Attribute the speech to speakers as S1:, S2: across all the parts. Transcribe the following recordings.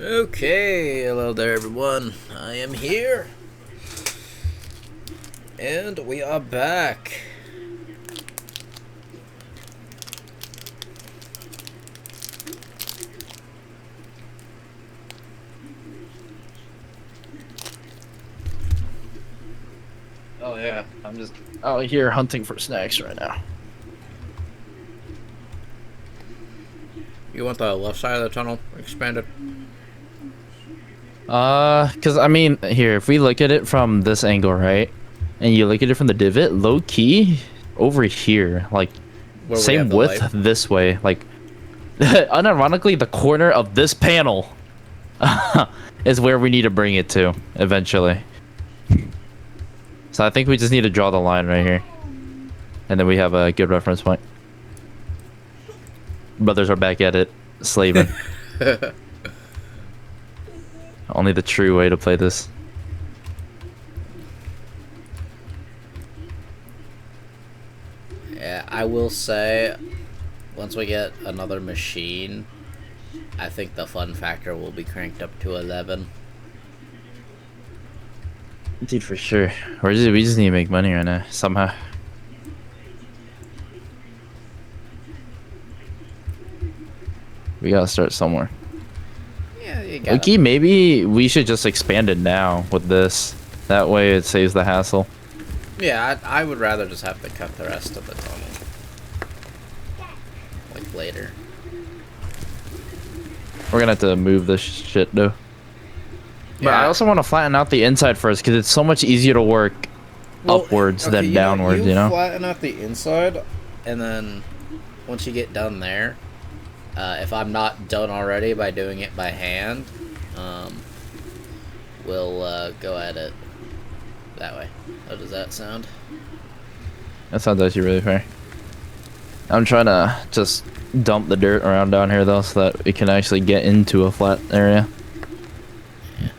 S1: Okay, hello there everyone. I am here. And we are back.
S2: Oh yeah, I'm just out here hunting for snacks right now.
S1: You want the left side of the tunnel expanded?
S2: Cause I mean, here, if we look at it from this angle, right, and you look at it from the divot, low key, over here, like,
S1: Where we have
S2: same
S1: the
S2: width
S1: light?
S2: this way, like, unironically, the corner of this panel is where we need to bring it to eventually. So I think we just need to draw the line right here, and then we have a good reference point. Brothers are back at it, slaving. Only the true way to play this.
S1: Yeah, I will say, once we get another machine, I think the fun factor will be cranked up to 11.
S2: Dude, for sure. We just need to make money right now, somehow. We gotta start somewhere.
S1: Yeah, you got
S2: Okay, maybe we should just expand it now with this. That way it saves the hassle.
S1: Yeah, I would rather just have to cut the rest of the tunnel. Like later.
S2: We're gonna have to move this shit though. But I also want to flatten out the inside first because it's so much easier to work upwards than downwards, you know?
S1: Flatten out the inside, and then once you get done there, if I'm not done already by doing it by hand, we'll go at it that way. How does that sound?
S2: That sounds actually really fair. I'm trying to just dump the dirt around down here though so that we can actually get into a flat area.
S1: Yeah.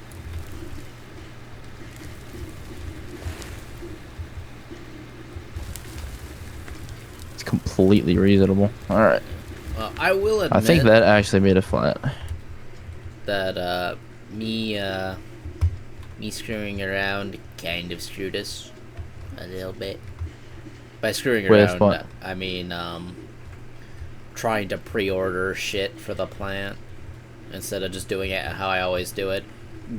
S2: It's completely reasonable. Alright.
S1: Well, I will admit
S2: I think that actually made it flat.
S1: that me screwing around kind of screwed us a little bit. By screwing
S2: With
S1: around,
S2: what?
S1: I mean trying to pre-order shit for the plant instead of just doing it how I always do it.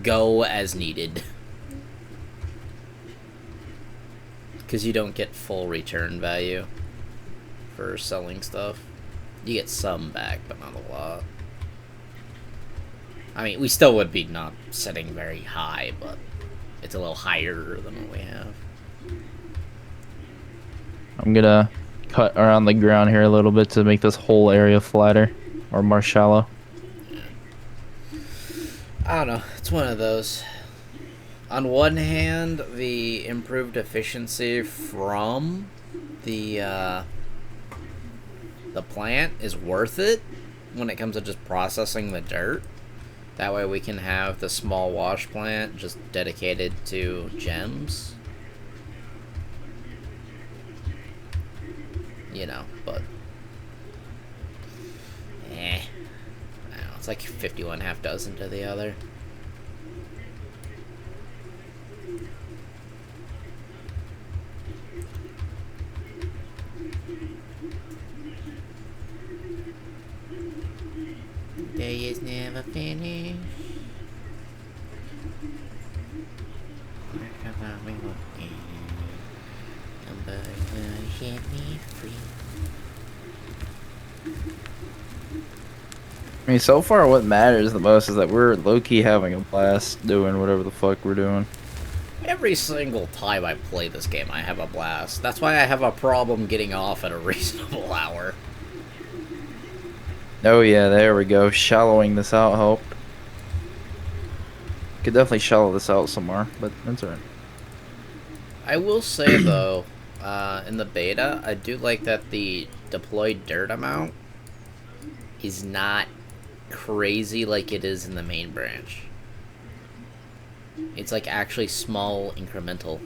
S1: Go as needed. Because you don't get full return value for selling stuff. You get some back, but not a lot. I mean, we still would be not setting very high, but it's a little higher than what we have.
S2: I'm gonna cut around the ground here a little bit to make this whole area flatter or more shallow.
S1: I don't know. It's one of those. On one hand, the improved efficiency from the plant is worth it when it comes to just processing the dirt. That way we can have the small wash plant just dedicated to gems. You know, but I don't know, it's like 51 half dozen to the other. Day is never finished. Where have I been looking? Somebody will set me free.
S2: I mean, so far what matters the most is that we're low-key having a blast doing whatever the fuck we're doing.
S1: Every single time I play this game, I have a blast. That's why I have a problem getting off at a reasonable hour.
S2: Oh yeah, there we go. Shallowing this out helped. Could definitely shallow this out some more, but that's alright.
S1: I will say, though, in the beta, I do like that the deployed dirt amount is not crazy like it is in the main branch. It's like actually small incremental.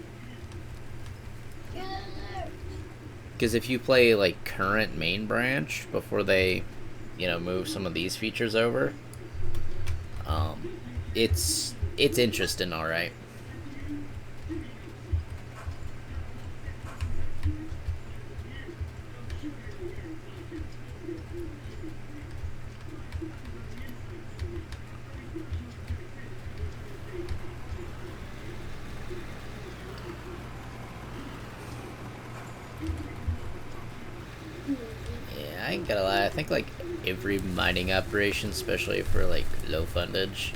S1: Because if you play like current main branch before they, you know, move some of these features over, It's interesting, all right. Yeah, I ain't gonna lie. I think like every mining operation, especially for like low fundage,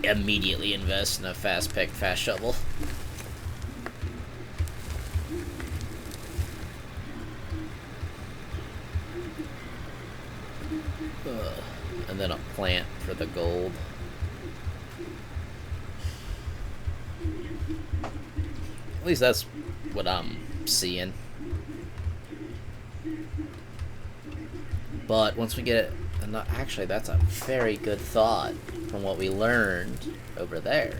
S1: immediately invest in a fast pick, fast shovel. And then a plant for the gold. At least that's what I'm seeing. But once we get actually, that's a very good thought from what we learned over there.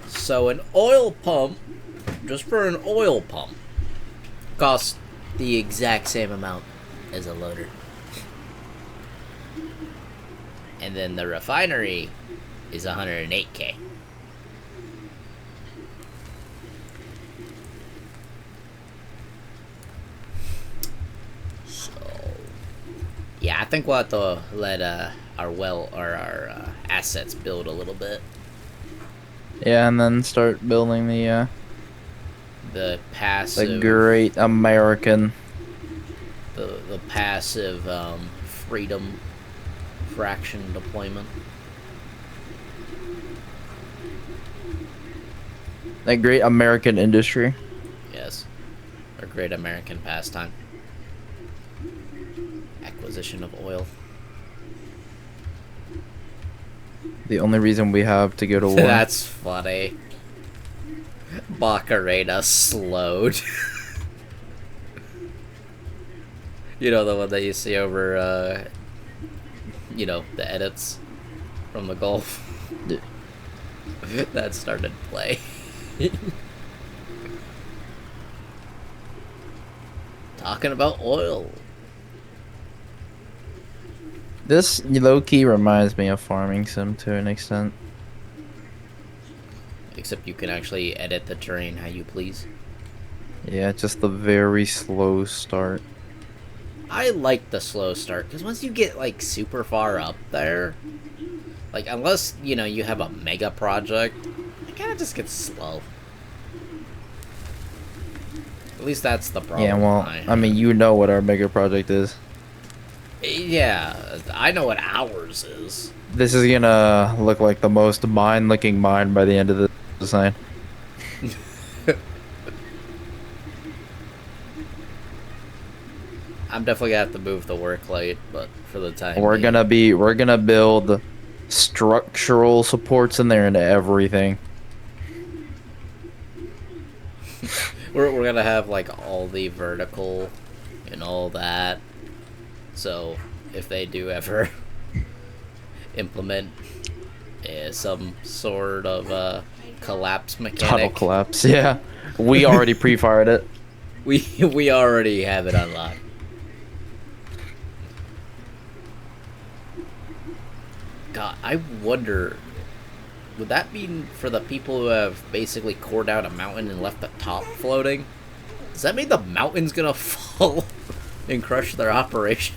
S1: So an oil pump, just for an oil pump, costs the exact same amount as a loader. And then the refinery is 108K. So, yeah, I think we'll have to let our assets build a little bit.
S2: Yeah, and then start building
S1: The passive,
S2: the great American.
S1: the passive freedom fraction deployment.
S2: That great American industry.
S1: Yes, our great American pastime. Acquisition of oil.
S2: The only reason we have to go to war.
S1: That's funny. Macarena slowed. You know, the one that you see over, you know, the edits from the Gulf. That started play. Talking about oil.
S2: This low-key reminds me of Farming Sim to an extent.
S1: Except you can actually edit the terrain how you please.
S2: Yeah, just the very slow start.
S1: I like the slow start, because once you get, like, super far up there, like, unless, you know, you have a mega project, it kind of just gets slow. At least that's the problem.
S2: Yeah, well, I mean, you know what our mega project is.
S1: Yeah, I know what ours is.
S2: This is gonna look like the most mine-looking mine by the end of the design.
S1: I'm definitely gonna have to move the work light, but for the time
S2: We're gonna build structural supports in there and everything.
S1: we're gonna have like all the vertical and all that. So if they do ever implement some sort of collapse mechanic,
S2: Tunnel collapse. Yeah, we already pre-fired it.
S1: we already have it unlocked. God, I wonder, would that mean for the people who have basically cored out a mountain and left the top floating? Does that mean the mountain's gonna fall and crush their operation?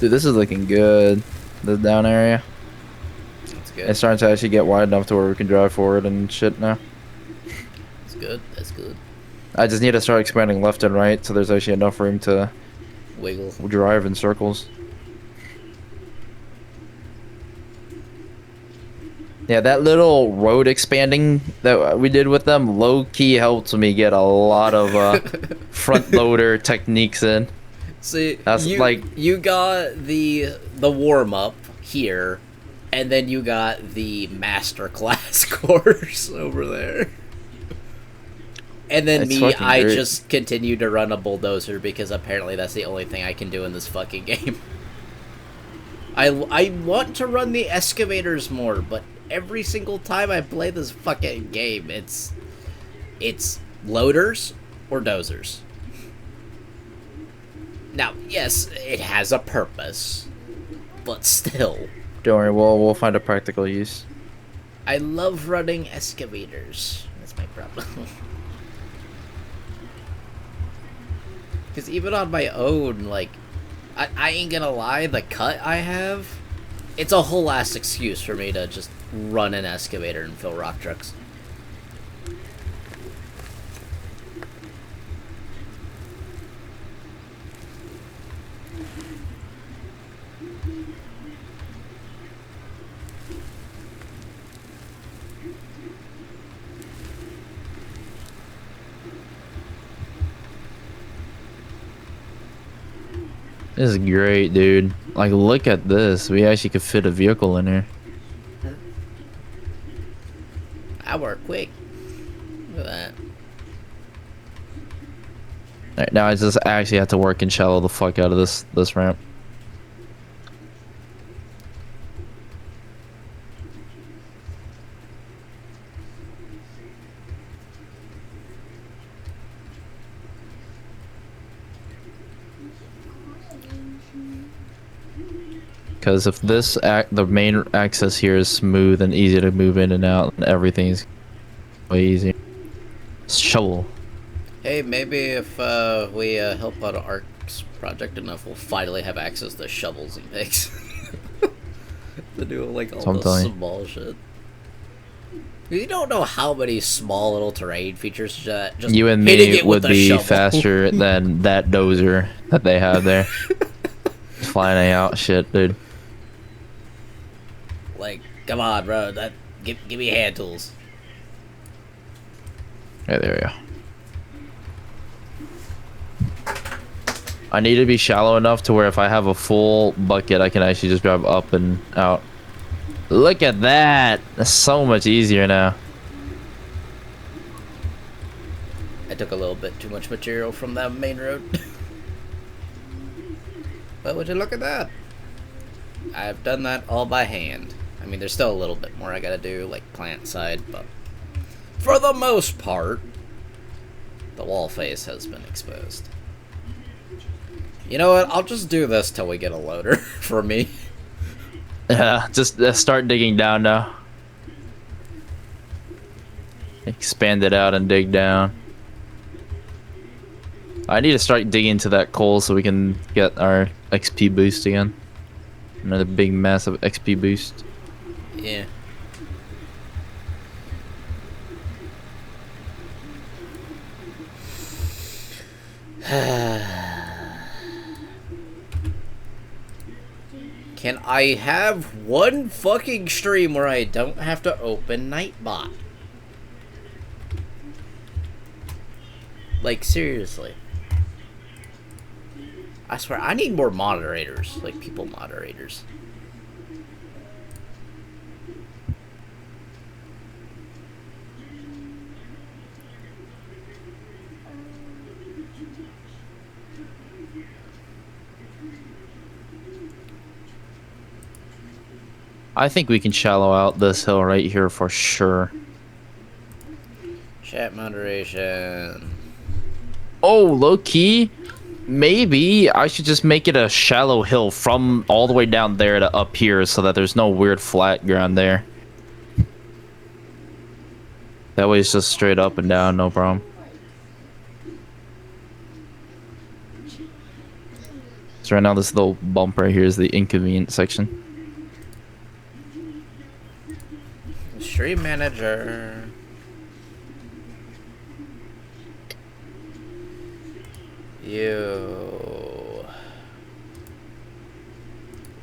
S2: Dude, this is looking good. The down area.
S1: That's good.
S2: It's starting to actually get wide enough to where we can drive forward and shit now.
S1: That's good. That's good.
S2: I just need to start expanding left and right so there's actually enough room to
S1: Wiggle.
S2: drive in circles. Yeah, that little road expanding that we did with them low-key helped me get a lot of front loader techniques in.
S1: See,
S2: That's
S1: you got the warm-up here, and then you got the master class course over there. And then
S2: It's
S1: me,
S2: fucking
S1: I
S2: great.
S1: just continue to run a bulldozer because apparently that's the only thing I can do in this fucking game. I want to run the excavators more, but every single time I play this fucking game, it's Loaders or dozers? Now, yes, it has a purpose, but still.
S2: Don't worry, we'll find a practical use.
S1: I love running excavators. That's my problem. Because even on my own, like, I ain't gonna lie, the cut I have, it's a whole ass excuse for me to just run an excavator and fill rock trucks.
S2: This is great, dude. Like, look at this. We actually could fit a vehicle in here.
S1: I work quick. Look at that.
S2: Alright, now I just actually have to work and shallow the fuck out of this ramp. Because if the main access here is smooth and easy to move in and out, and everything's way easier. Shovel.
S1: Hey, maybe if we help out Ark's project enough, we'll finally have access to shovels and picks. To do like all the small shit. You don't know how many small little terrain features just
S2: you and me would be faster than that dozer that they have there. Flying out shit, dude.
S1: Like, come on, bro. Give me hand tools.
S2: Yeah, there we go. I need to be shallow enough to where if I have a full bucket, I can actually just drive up and out. Look at that! That's so much easier now.
S1: I took a little bit too much material from that main road. But would you look at that? I've done that all by hand. I mean, there's still a little bit more I gotta do, like plant side, but for the most part, the wall face has been exposed. You know what? I'll just do this till we get a loader for me.
S2: Yeah, just start digging down now. Expand it out and dig down. I need to start digging into that coal so we can get our XP boost again. Another big massive XP boost.
S1: Yeah. Can I have one fucking stream where I don't have to open Nightbot? Like, seriously. I swear, I need more moderators. Like, people moderators.
S2: I think we can shallow out this hill right here for sure.
S1: Chat moderation.
S2: Oh, low key. Maybe I should just make it a shallow hill from all the way down there to up here so that there's no weird flat ground there. That way it's just straight up and down, no problem. So right now this little bump right here is the inconvenient section.
S1: Stream manager. You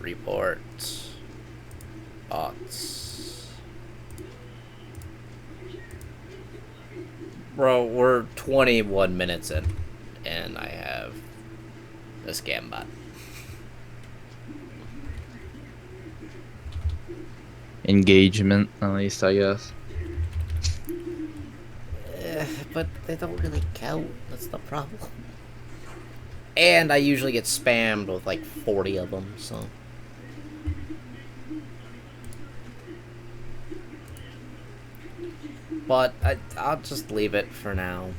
S1: report bots. Bro, we're 21 minutes in and I have a scam bot.
S2: Engagement, at least, I guess.
S1: But they don't really count. That's the problem. And I usually get spammed with like 40 of them, so. But I'll just leave it for now.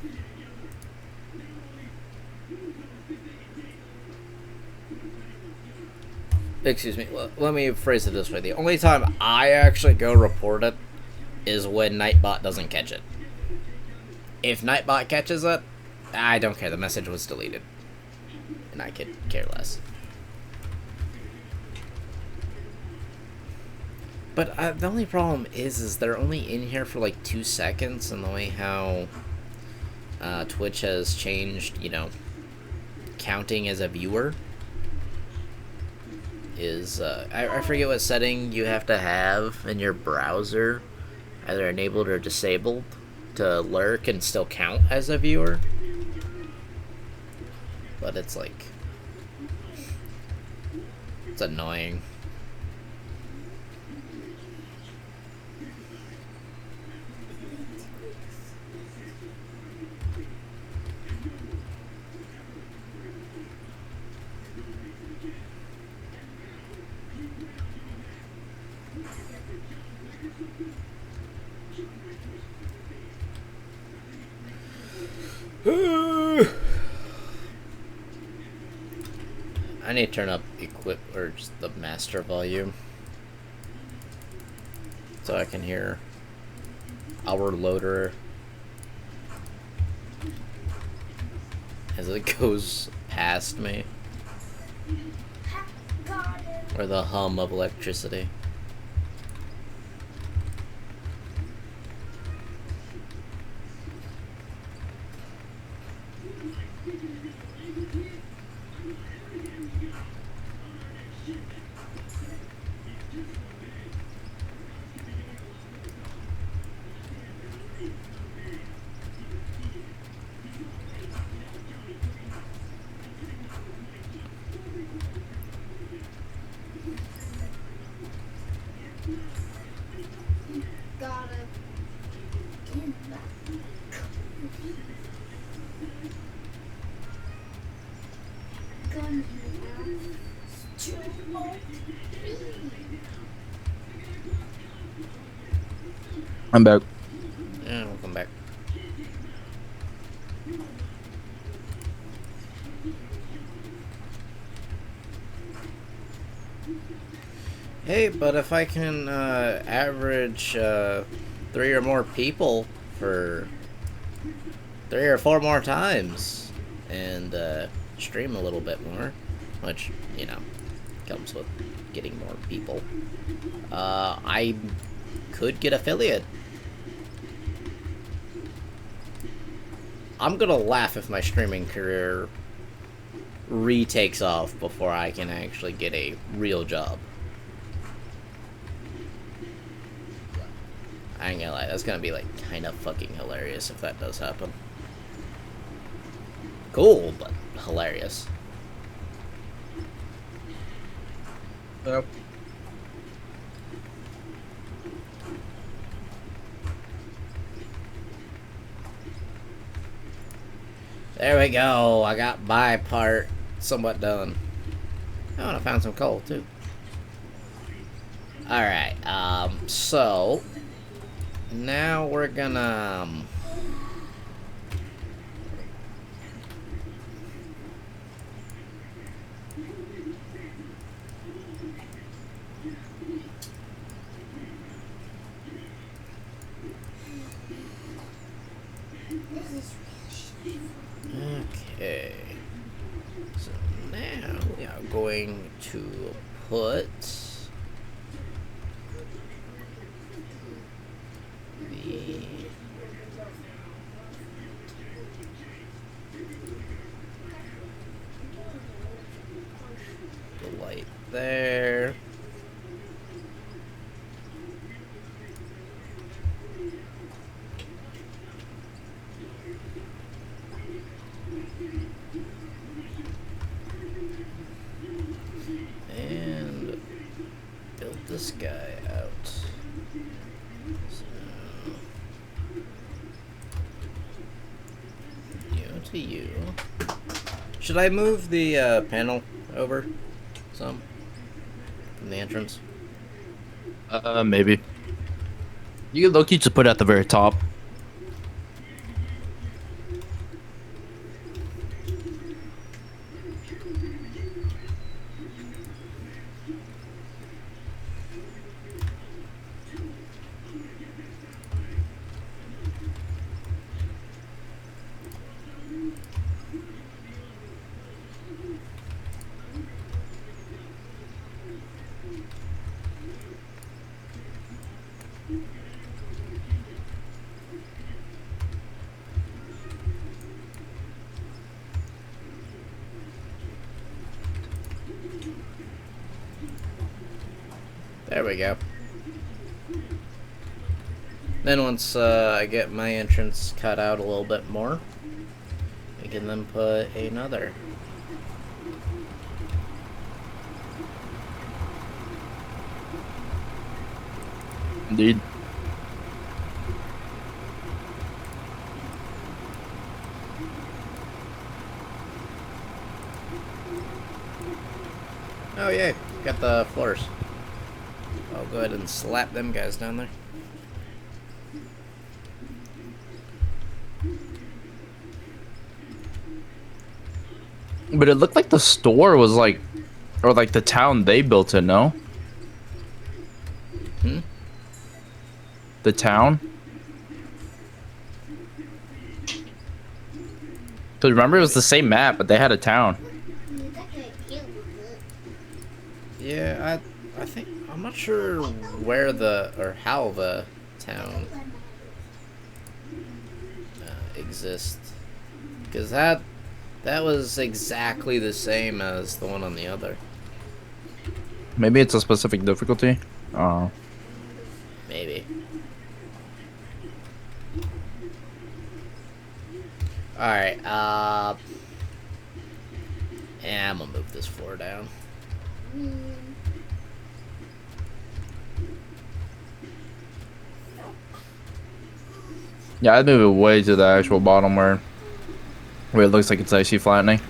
S1: Excuse me, let me phrase it this way. The only time I actually go report it is when Nightbot doesn't catch it. If Nightbot catches it, I don't care. The message was deleted. And I could care less. But the only problem is they're only in here for like 2 seconds, and the way how Twitch has changed, you know, counting as a viewer is, I forget what setting you have to have in your browser, either enabled or disabled, to lurk and still count as a viewer. But it's like, it's annoying. I need to turn up equip or just the master volume so I can hear our loader as it goes past me, or the hum of electricity.
S2: I'm back.
S1: Yeah, welcome back. Hey, but if I can average 3 or more people for 3 or 4 more times and stream a little bit more, which, you know, comes with getting more people, I could get affiliate. I'm gonna laugh if my streaming career retakes off before I can actually get a real job. I ain't gonna lie, that's gonna be like kind of fucking hilarious if that does happen. Cool, but hilarious.
S3: Yep.
S1: There we go. I got my part somewhat done. Oh, and I found some coal too. Alright, so now we're gonna okay. So now we are going to put the light there. And build this guy out. So, you to you. Should I move the panel over some from the entrance?
S2: Maybe. You can look, you just put it at the very top.
S1: There we go. Then once I get my entrance cut out a little bit more, we can then put another.
S2: Indeed.
S1: Oh yay, got the floors. I'll go ahead and slap them guys down there.
S2: But it looked like the store was like, or like the town they built it, no?
S1: Hmm?
S2: The town? Cause remember it was the same map, but they had a town.
S1: Yeah, I think I'm not sure where the or how the town exists, because that was exactly the same as the one on the other.
S2: Maybe it's a specific difficulty.
S1: Maybe. Alright, yeah, I'm gonna move this floor down.
S2: Yeah, I'd move it way to the actual bottom where it looks like it's actually flattening.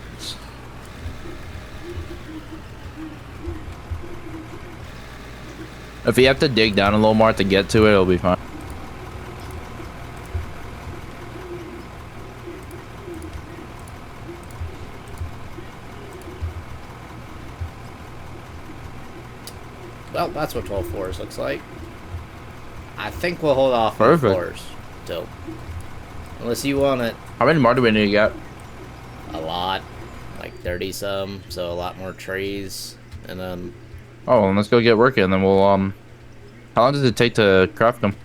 S2: If you have to dig down a little more to get to it, it'll be fine.
S1: Well, that's what 12 floors looks like. I think we'll hold off on
S2: Perfect.
S1: floors till, unless you want it
S2: How many more do we need to get?
S1: a lot, like 30 some, so a lot more trees, and then
S2: Oh, well, let's go get working, and then we'll how long does it take to craft them?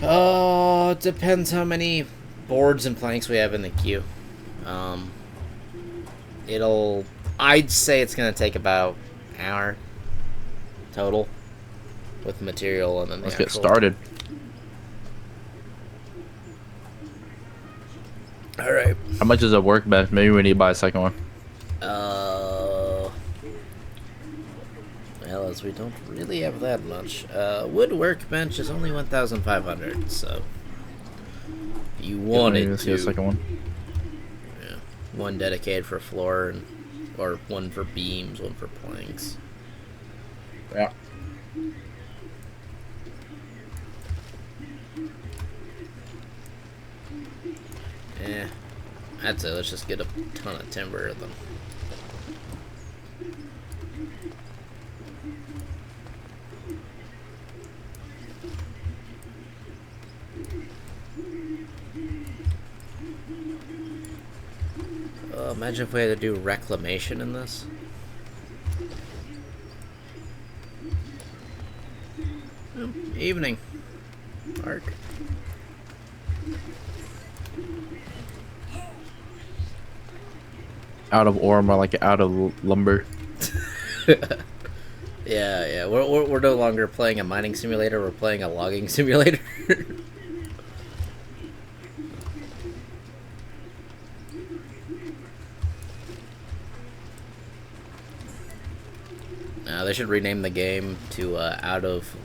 S1: oh, it depends how many boards and planks we have in the queue. I'd say it's gonna take about an hour total with material and then
S2: Let's
S1: the
S2: get started.
S1: All right.
S2: How much is a workbench? Maybe we need to buy a second one.
S1: Well, as we don't really have that much. Wood workbench is only 1,500, so you wanted
S2: Let's get a
S1: to.
S2: second one.
S1: Yeah, one dedicated for floor, and or one for beams, one for planks.
S2: Yeah.
S1: Eh, I'd say let's just get a ton of timber then. Imagine if we had to do reclamation in this. Oh, evening. Dark.
S2: Out of ore, more like out of lumber.
S1: Yeah. We're no longer playing a mining simulator. We're playing a logging simulator. They should rename the game to out of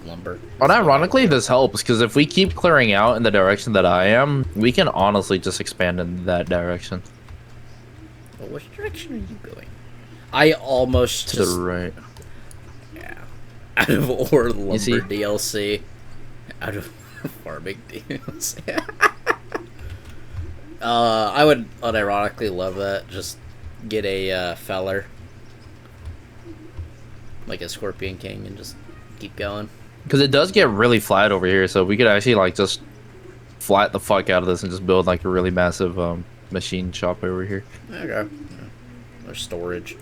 S1: lumber.
S2: But ironically, this helps because if we keep clearing out in the direction that I am, we can honestly just expand in that direction.
S1: Well, which direction are you going? I almost
S2: To
S1: just
S2: the right.
S1: yeah. Out of Ore Lumber
S2: see?
S1: DLC. Out of Farming DLC. I would unironically love that. Just get a feller. Like a Scorpion King and just keep going.
S2: Because it does get really flat over here, so we could actually like just flat the fuck out of this and just build like a really massive machine shop over here.
S1: Okay. Yeah. Or storage.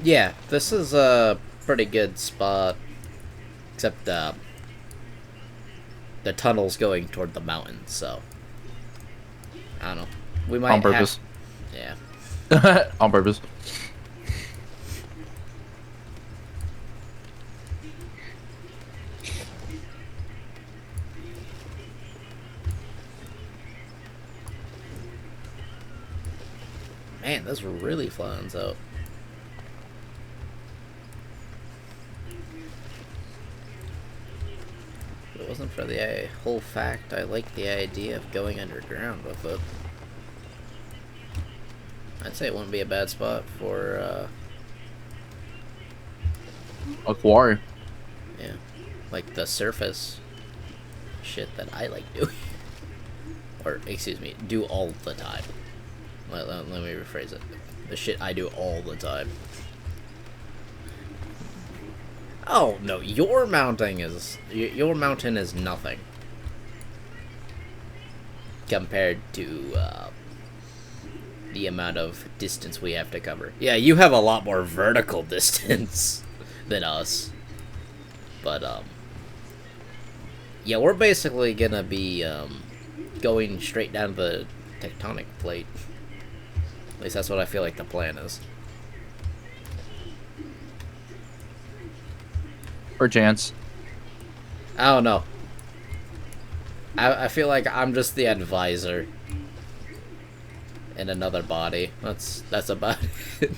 S1: Yeah, this is a pretty good spot. Except the tunnel's going toward the mountain, so I don't know. We might
S2: On purpose.
S1: Yeah.
S2: On purpose.
S1: Man, this really flattens out. If it wasn't for the whole fact, I like the idea of going underground with it. I'd say it wouldn't be a bad spot for,
S2: A quarry.
S1: yeah, like the surface shit that I like doing. Or, excuse me, do all the time. Let me rephrase it. The shit I do all the time. Oh, no, your mountain is nothing. Compared to, the amount of distance we have to cover. Yeah, you have a lot more vertical distance than us. But, yeah, we're basically gonna be, going straight down the tectonic plate. At least that's what I feel like the plan is.
S2: Or chance.
S1: I don't know. I feel like I'm just the advisor in another body. That's about it.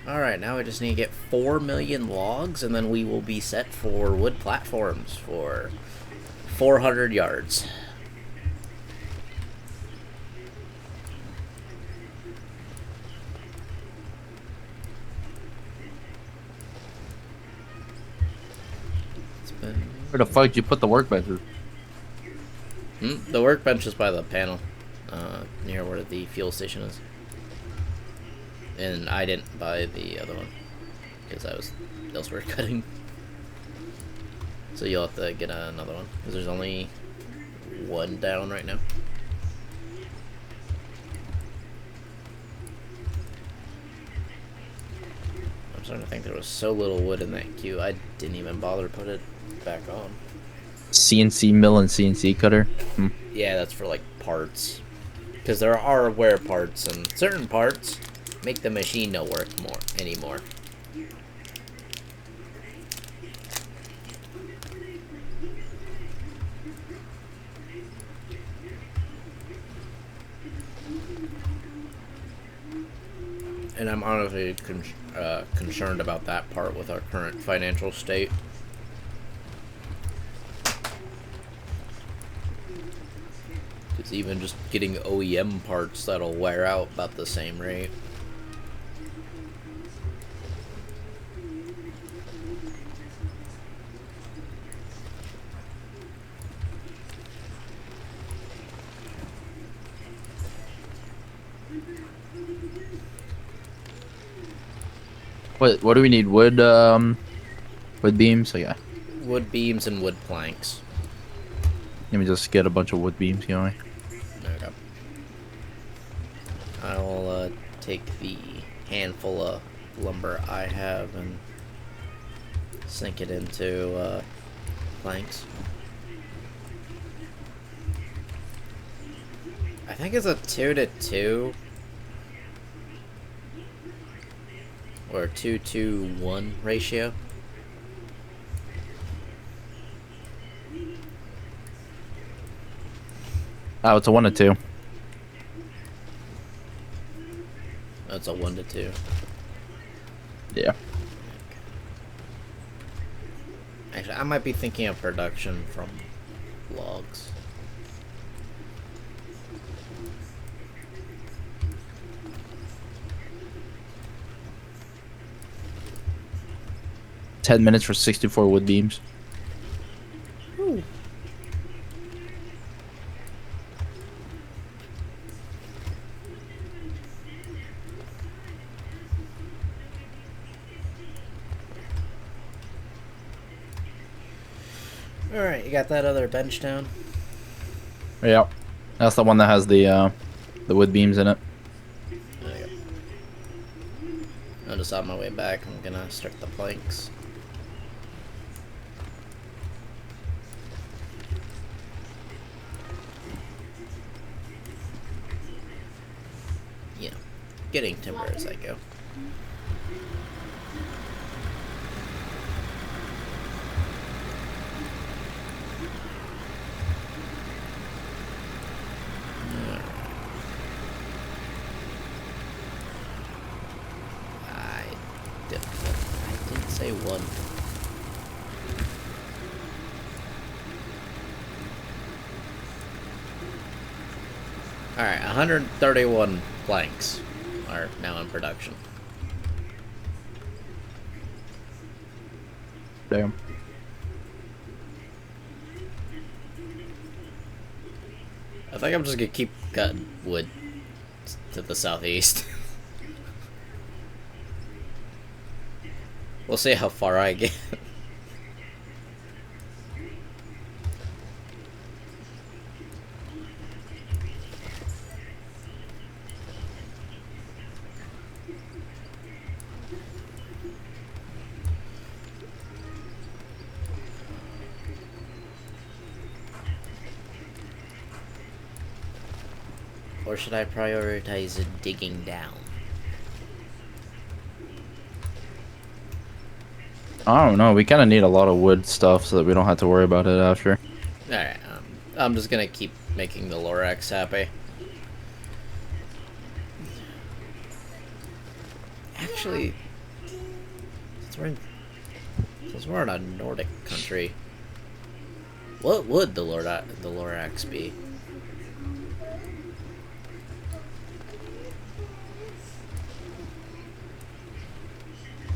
S1: Alright, now we just need to get 4 million logs, and then we will be set for wood platforms for 400 yards. It's been...
S2: Where the fuck did you put the workbenches?
S1: The workbench is by the panel, near where the fuel station is. And I didn't buy the other one because I was elsewhere cutting. So you'll have to get another one because there's only one down right now. I'm starting to think there was so little wood in that queue, I didn't even bother to put it back on.
S2: CNC mill and CNC cutter.
S1: Yeah, that's for like parts. Because there are wear parts, and certain parts make the machine no work anymore. And I'm honestly concerned about that part with our current financial state. Because even just getting OEM parts that'll wear out about the same rate.
S2: What do we need? Wood beams? So yeah.
S1: Wood beams and wood planks.
S2: Let me just get a bunch of wood beams going.
S1: Okay. I'll take the handful of lumber I have and sink it into planks. I think it's a 2-to-2 or 2-to-1 ratio.
S2: Oh, it's a 1-to-2.
S1: Oh, it's a 1-to-2.
S2: Yeah.
S1: Actually, I might be thinking of production from logs.
S2: $10 minutes for 64 wood beams.
S1: Ooh. Alright, you got that other bench down?
S2: Yeah. That's the one that has the wood beams in it.
S1: There you go. I'm just on my way back. I'm gonna start the planks. You know, getting timber as I go. I didn't say one. Alright, 131 planks are now in production.
S2: Damn.
S1: I think I'm just gonna keep cutting wood to the southeast. We'll see how far I get. Or should I prioritize digging down?
S2: I don't know. We kind of need a lot of wood stuff so that we don't have to worry about it after.
S1: Alright, I'm just gonna keep making the Lorax happy. Actually, since we're in a Nordic country, what would the Lorax be?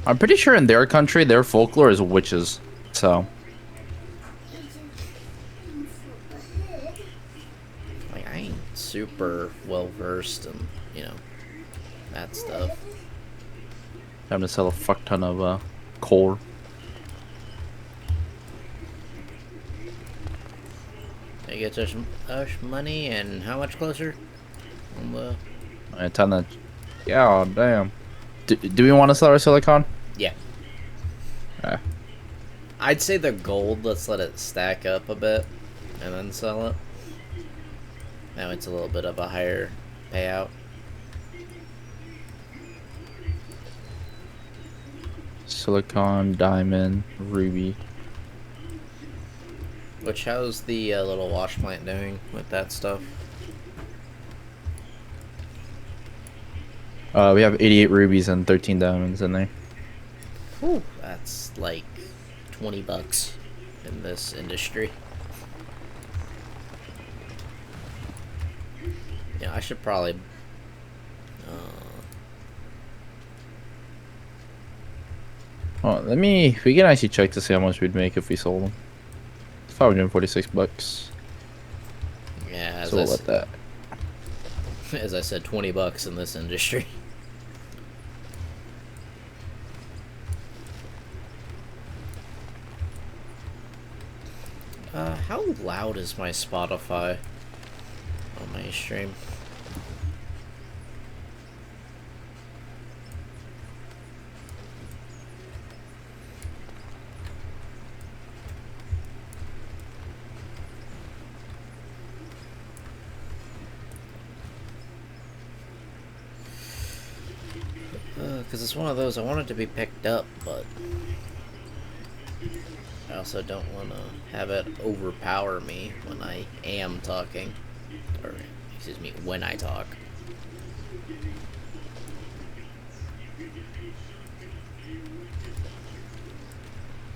S2: I'm pretty sure in their country, their folklore is witches. So,
S1: Like, I ain't super well versed in, you know, that stuff.
S2: I'm gonna sell a fuck ton of coal.
S1: I get us money, and how much closer?
S2: A ton of. Yeah, damn. Do we want to sell our silicon?
S1: Yeah.
S2: Yeah.
S1: I'd say the gold, let's let it stack up a bit, and then sell it. Now it's a little bit of a higher payout.
S2: Silicon, diamond, ruby.
S1: Which, how's the little wash plant doing with that stuff?
S2: We have 88 rubies and 13 diamonds in there.
S1: Whew, that's like $20 in this industry. Yeah, I should probably.
S2: Oh, we can actually check to see how much we'd make if we sold them. It's $546.
S1: Yeah,
S2: So we'll let that.
S1: as I said, $20 in this industry. How loud is my Spotify on my stream? because it's one of those I want it to be picked up, but I also don't want to have it overpower me when I am talking. Or, excuse me, when I talk.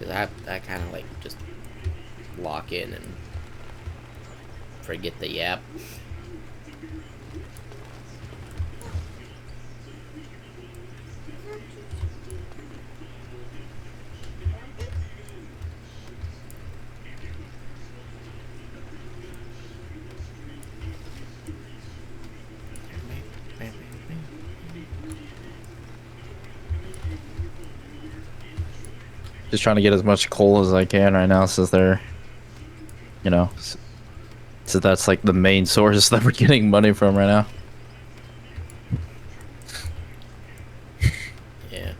S1: Because I kind of like just lock in and forget the yap.
S2: Just trying to get as much coal as I can right now, since they're, you know, so that's like the main source that we're getting money from right now.
S1: Yeah.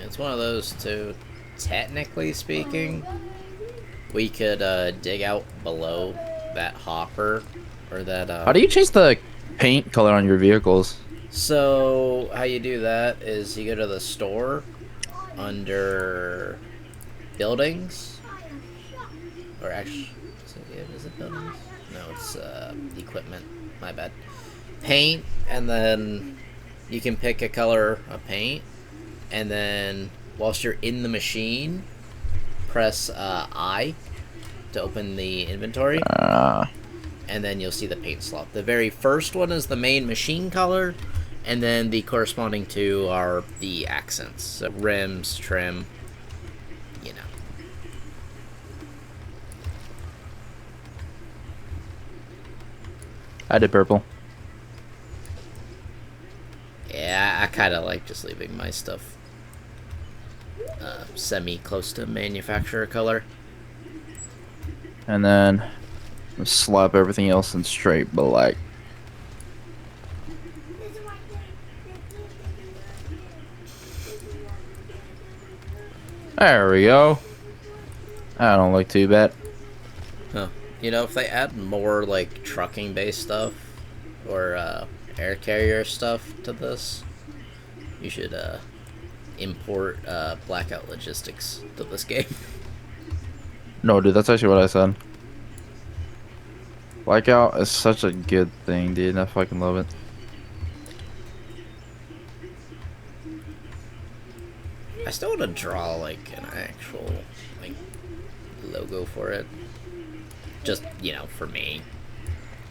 S1: It's one of those too. Technically speaking, we could dig out below that hopper or that.
S2: How do you change the paint color on your vehicles?
S1: So how you do that is you go to the store under buildings, or actually, is it buildings? No, it's equipment. My bad. Paint, and then you can pick a color of paint, and then whilst you're in the machine, press I to open the inventory. And then you'll see the paint slot. The very first one is the main machine color, and then the corresponding two are the accents. So rims, trim, you know.
S2: I did purple.
S1: Yeah, I kind of like just leaving my stuff semi-close to manufacturer color.
S2: And then slap everything else in straight black. There we go. I don't look too bad.
S1: Huh. You know, if they add more, like, trucking-based stuff, or, air carrier stuff to this, you should, import, Blackout Logistics to this game.
S2: No, dude, that's actually what I said. Blackout is such a good thing, dude. I fucking love it.
S1: I still want to draw, like, an actual, like, logo for it. Just, you know, for me.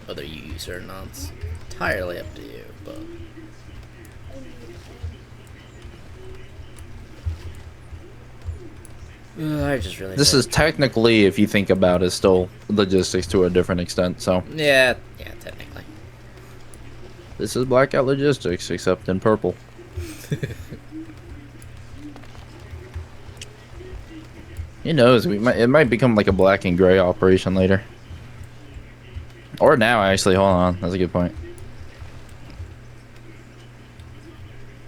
S1: Whether you use it or not, it's entirely up to you, but... I just really...
S2: This is technically, if you think about it, still logistics to a different extent, so...
S1: Yeah, technically.
S2: This is Blackout Logistics, except in purple. Who knows? It might become like a black and gray operation later. Or now, actually. Hold on. That's a good point.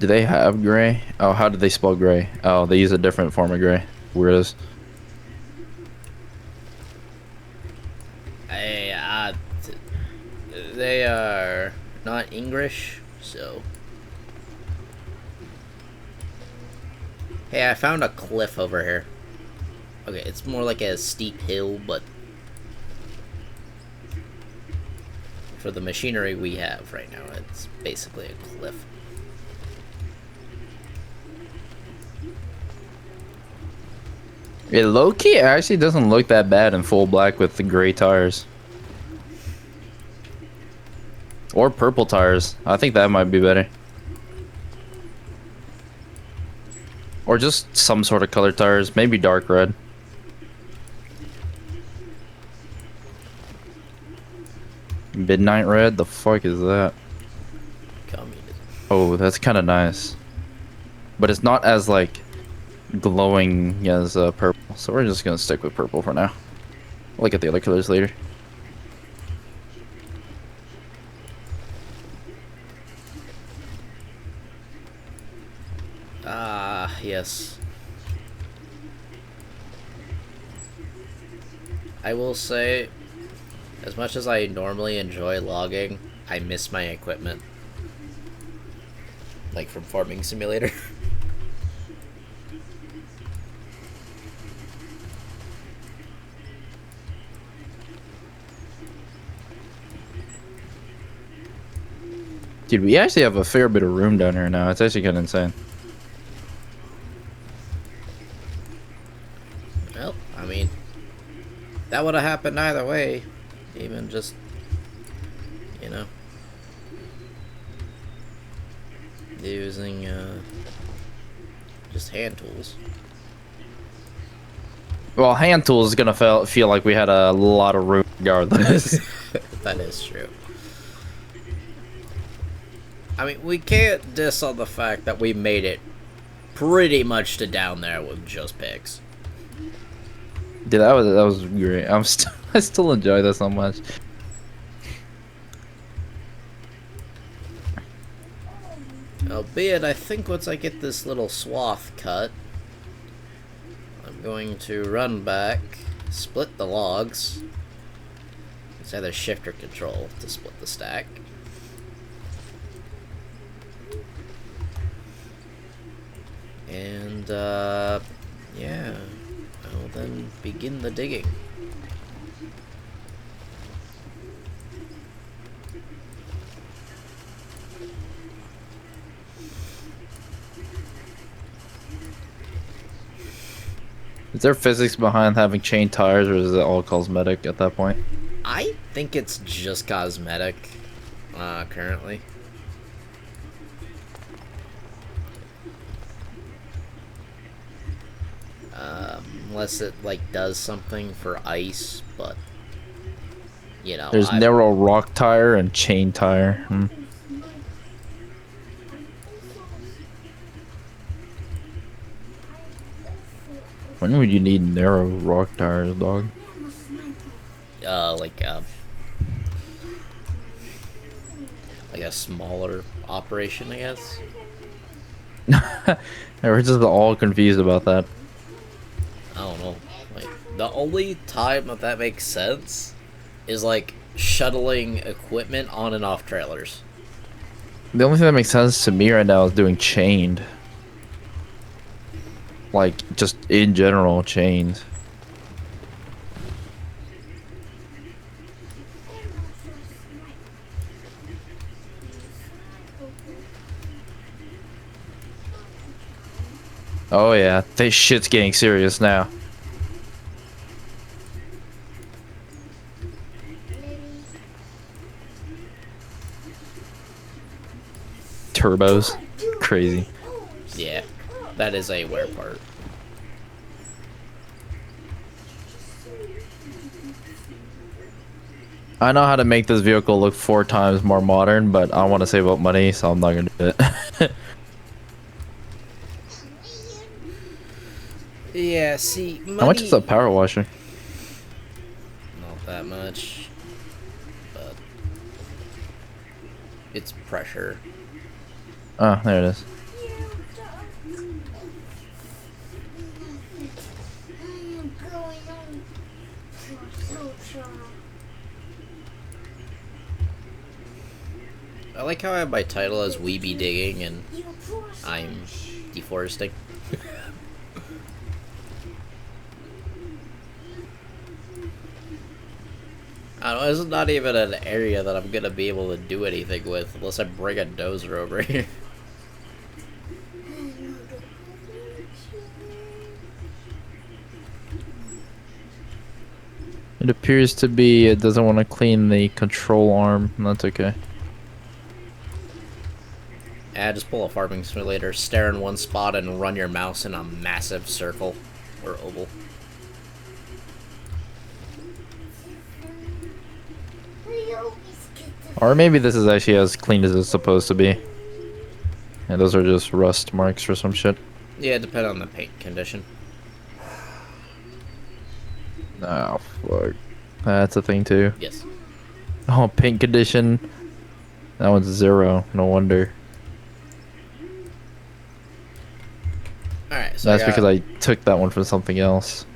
S2: Do they have gray? Oh, how did they spell gray? Oh, they use a different form of gray. Weirdos.
S1: They are not English, so... Hey, I found a cliff over here. Okay, it's more like a steep hill, but... For the machinery we have right now, it's basically a cliff.
S2: Yeah, low-key actually doesn't look that bad in full black with the gray tires. Or purple tires. I think that might be better. Or just some sort of color tires. Maybe dark red. Midnight red? The fuck is that?
S1: Communism.
S2: Oh, that's kind of nice. But it's not as, like, glowing as purple. So we're just going to stick with purple for now. We'll look at the other colors later.
S1: Ah, yes. I will say, As much as I normally enjoy logging, I miss my equipment. Like from Farming Simulator.
S2: Dude, we actually have a fair bit of room down here now. It's actually kind of insane.
S1: Well, I mean, that would have happened either way. Even just, you know, using just hand tools.
S2: Well, hand tools is gonna feel like we had a lot of room regardless.
S1: That is true. I mean, we can't diss on the fact that we made it pretty much to down there with just picks.
S2: Dude, that was great. I still enjoy that so much.
S1: Albeit, I think once I get this little swath cut, I'm going to run back, split the logs. It's either shift or control to split the stack. And, yeah, I'll then begin the digging.
S2: Is there physics behind having chain tires, or is it all cosmetic at that point?
S1: I think it's just cosmetic, currently. Unless it, like, does something for ice, but, you know.
S2: There's narrow rock tire and chain tire. When would you need narrow rock tires, dog?
S1: Like a smaller operation, I guess.
S2: We're just all confused about that.
S1: I don't know. Like, the only time that makes sense is, like, shuttling equipment on and off trailers.
S2: The only thing that makes sense to me right now is doing chained. Like, just in general, chains. Oh yeah, this shit's getting serious now. Turbos. Crazy.
S1: Yeah, that is a wear part.
S2: I know how to make this vehicle look 4 times more modern, but I want to save up money, so I'm not gonna do it.
S1: Yeah, see, money...
S2: How much is a power washer?
S1: Not that much, but it's pressure.
S2: Oh, there it is.
S1: I like how I have my title as We Be Digging and I'm deforesting. I don't know, this is not even an area that I'm gonna be able to do anything with unless I bring a dozer over here.
S2: It appears to be it doesn't want to clean the control arm. That's okay.
S1: Yeah, just pull a Farming Simulator, stare in one spot, and run your mouse in a massive circle or oval.
S2: Or maybe this is actually as clean as it's supposed to be. And those are just rust marks or some shit.
S1: Yeah, depending on the paint condition.
S2: Oh, fuck. That's a thing too.
S1: Yes.
S2: Oh, paint condition. That one's 0. No wonder.
S1: Alright, so
S2: That's because I took that one from something else.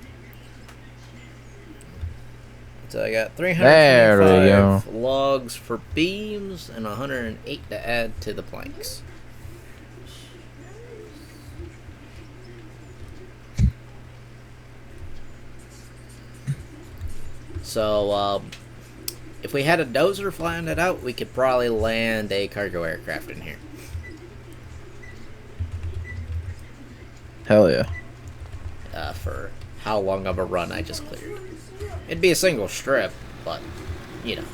S1: So I got
S2: There we
S1: 325 logs for beams and 108 to add to the planks. So, if we had a dozer flying it out, we could probably land a cargo aircraft in here.
S2: Hell yeah.
S1: For how long of a run I just cleared. It'd be a single strip, but, you know.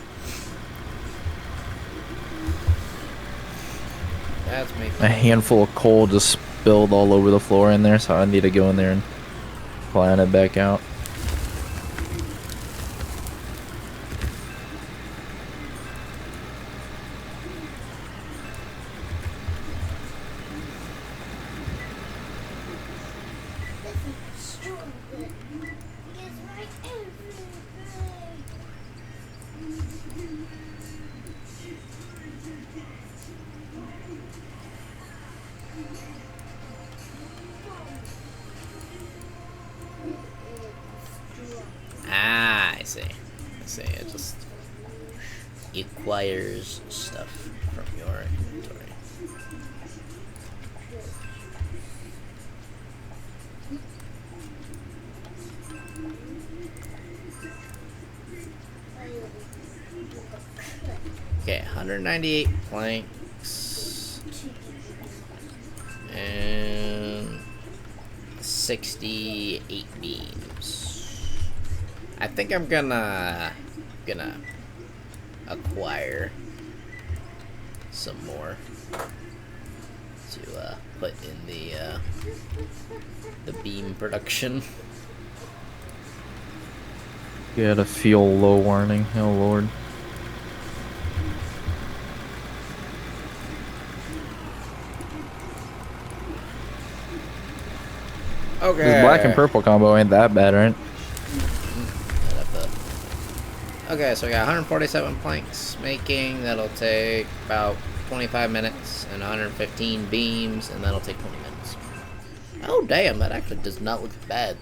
S1: That's me.
S2: A handful of coal just spilled all over the floor in there, so I need to go in there and plan it back out.
S1: Ah, I see. I see. It just acquires stuff from your inventory. Okay, 198 planks and 68 beams. I think I'm gonna acquire some more to put in the beam production.
S2: Get a fuel low warning. Oh lord.
S1: Okay.
S2: This black and purple combo ain't that bad, right?
S1: Okay, so we got 147 planks making. That'll take about 25 minutes, and 115 beams, and that'll take 20 minutes. Oh damn, that actually does not look bad.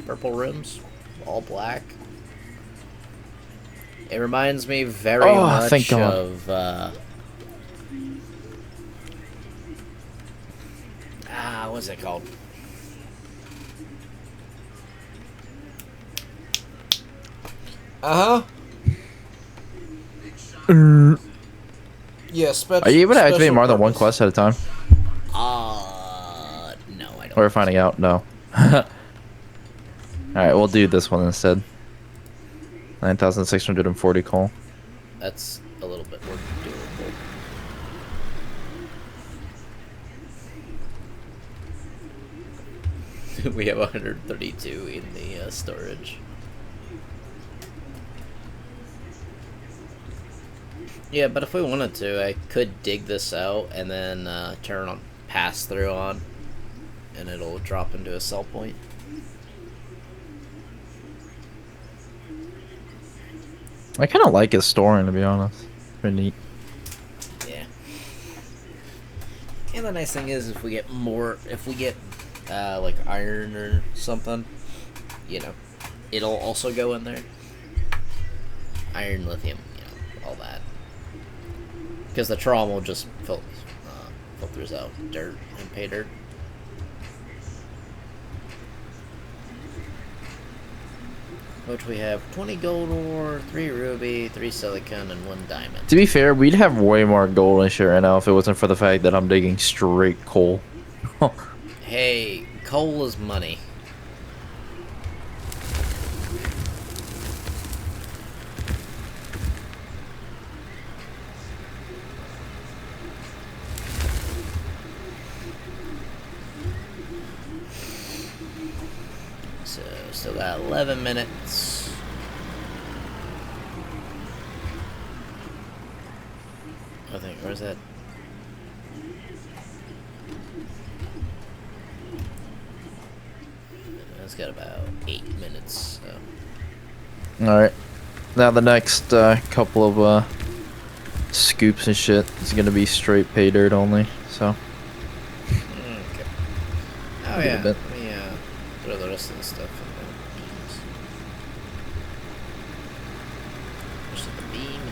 S1: Purple rims, all black. It reminds me very much
S2: thank God.
S1: of what's it called? Yeah,
S2: Are you able to activate more than one quest at a time?
S1: No, I don't.
S2: We're finding out. No. Alright, we'll do this one instead. 9,640 coal.
S1: That's a little bit more doable. We have 132 in the storage. Yeah, but if we wanted to, I could dig this out and then turn on pass through on, and it'll drop into a sell point.
S2: I kind of like his storing, to be honest. Pretty neat.
S1: Yeah. And the nice thing is, if we get like iron or something, you know, it'll also go in there. Iron, lithium, you know, all that. Because the Tron will just filters out dirt and pay dirt. Which we have 20 gold ore, 3 ruby, 3 silicon, and 1 diamond.
S2: To be fair, we'd have way more gold and shit right now if it wasn't for the fact that I'm digging straight coal.
S1: Hey, coal is money. So, still got 11 minutes. I think, where's that? It's got about 8 minutes, so.
S2: Alright. Now the next couple of scoops and shit is gonna be straight pay dirt only, so.
S1: Okay. Oh yeah, let me throw the rest of the stuff in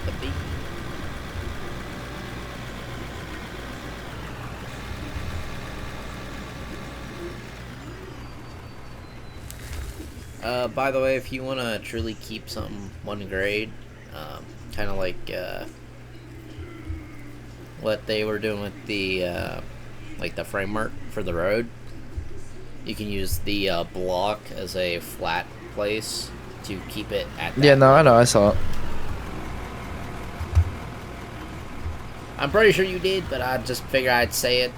S1: the beat. By the way, if you want to truly keep something one grade, kind of like what they were doing with the like the framework for the road, you can use the block as a flat place to keep it at that
S2: Yeah, no, I
S1: level.
S2: know, I saw it.
S1: I'm pretty sure you did, but I just figured I'd say it.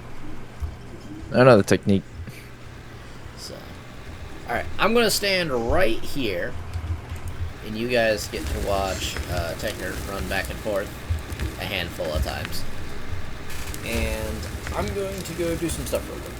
S2: I know the technique.
S1: So, all right, I'm gonna stand right here, and you guys get to watch Techner run back and forth a handful of times. And I'm going to go do some stuff real quick.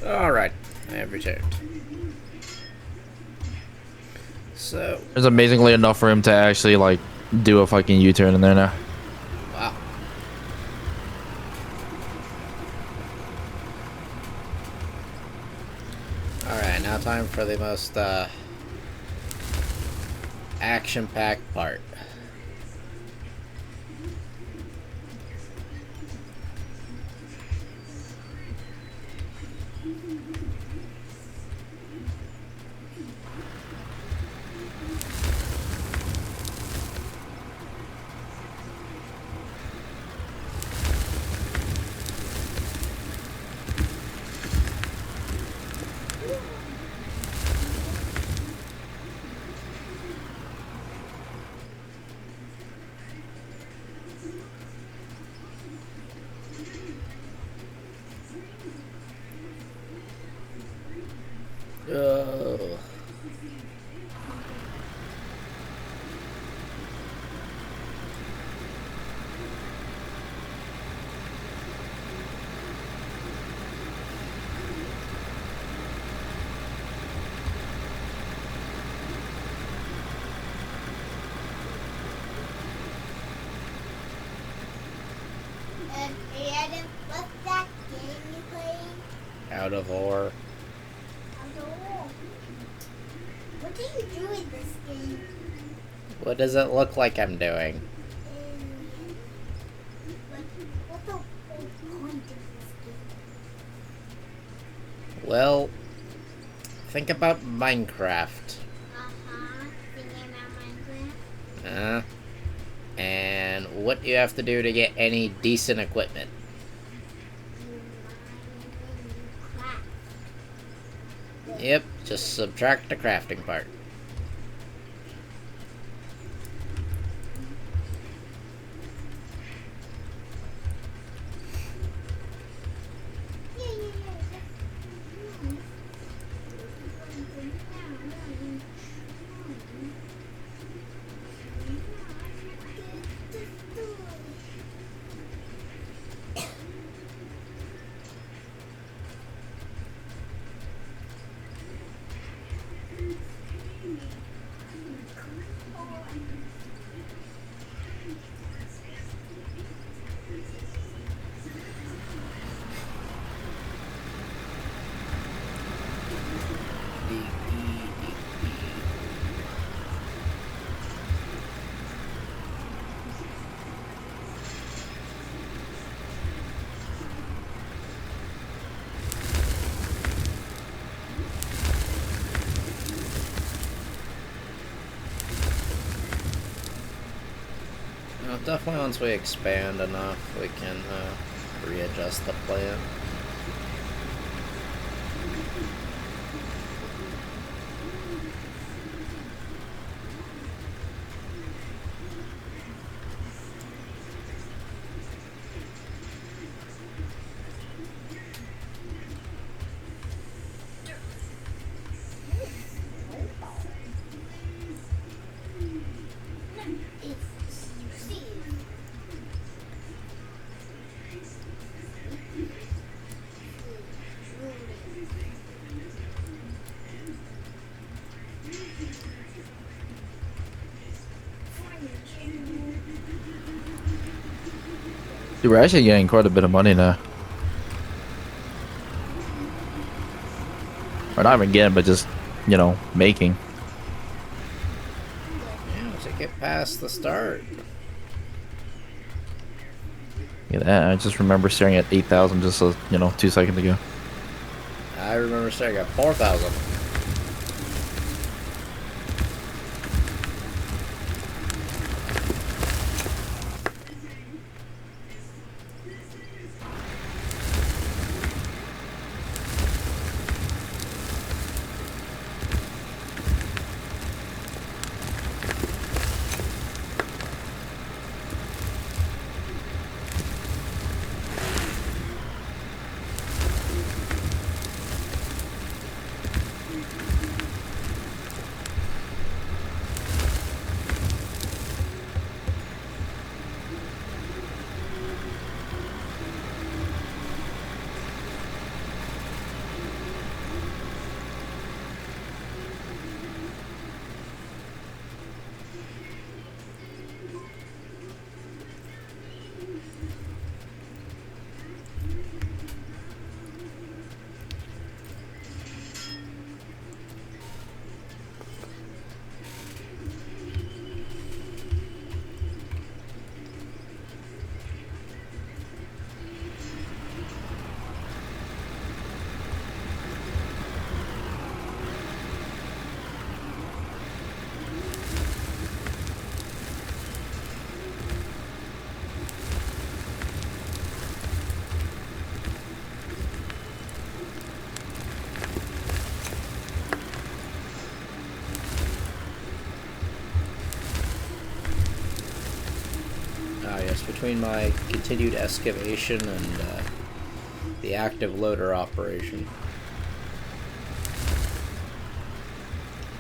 S1: Alright, I have returned. So,
S2: There's amazingly enough room to actually like do a fucking U-turn in there now.
S1: wow. Alright, now time for the most action-packed part. Oh.
S4: Adam, what's that game you playing?
S1: Out of ore.
S4: I don't know. What do you do in this game?
S1: What does it look like I'm doing?
S4: What's the whole point of this game?
S1: Well, think about Minecraft.
S4: Thinking about Minecraft?
S1: And what you have to do to get any decent equipment.
S4: Minecraft.
S1: Yep, just subtract the crafting part. Definitely once we expand enough, we can readjust the plan.
S2: Dude, we're actually getting quite a bit of money now. Or not even getting, but just, you know, making.
S1: Yeah, once you get past the start.
S2: Look at that. I just remember staring at 8,000 just, you know, 2 seconds ago.
S1: I remember saying at 4,000. Ah, yes, between my continued excavation and the active loader operation.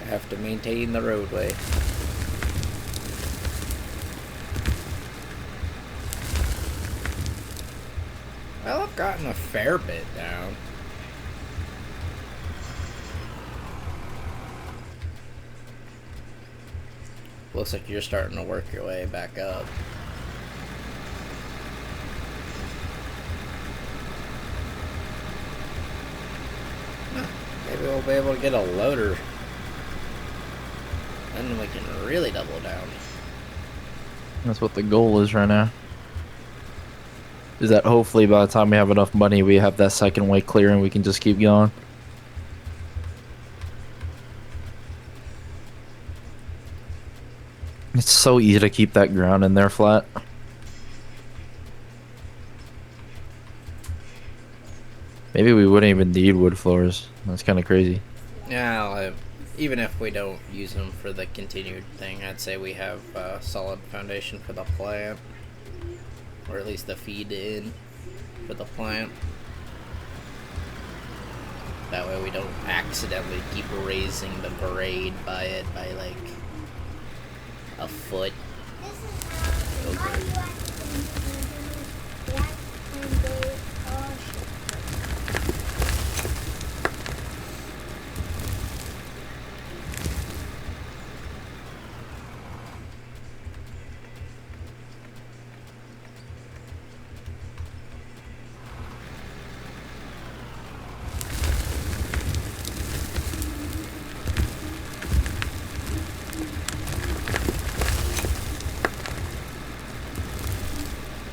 S1: I have to maintain the roadway. Well, I've gotten a fair bit down. Looks like you're starting to work your way back up. Huh, maybe we'll be able to get a loader. Then we can really double down.
S2: That's what the goal is right now. Is that hopefully by the time we have enough money, we have that second way clear and we can just keep going. It's so easy to keep that ground in there flat. Maybe we wouldn't even need wood floors. That's kind of crazy.
S1: Yeah, even if we don't use them for the continued thing, I'd say we have a solid foundation for the plant. Or at least the feed in for the plant. That way we don't accidentally keep raising the grade by it by like a foot.
S4: This is how
S1: Okay.
S4: all you have to do. Black and they all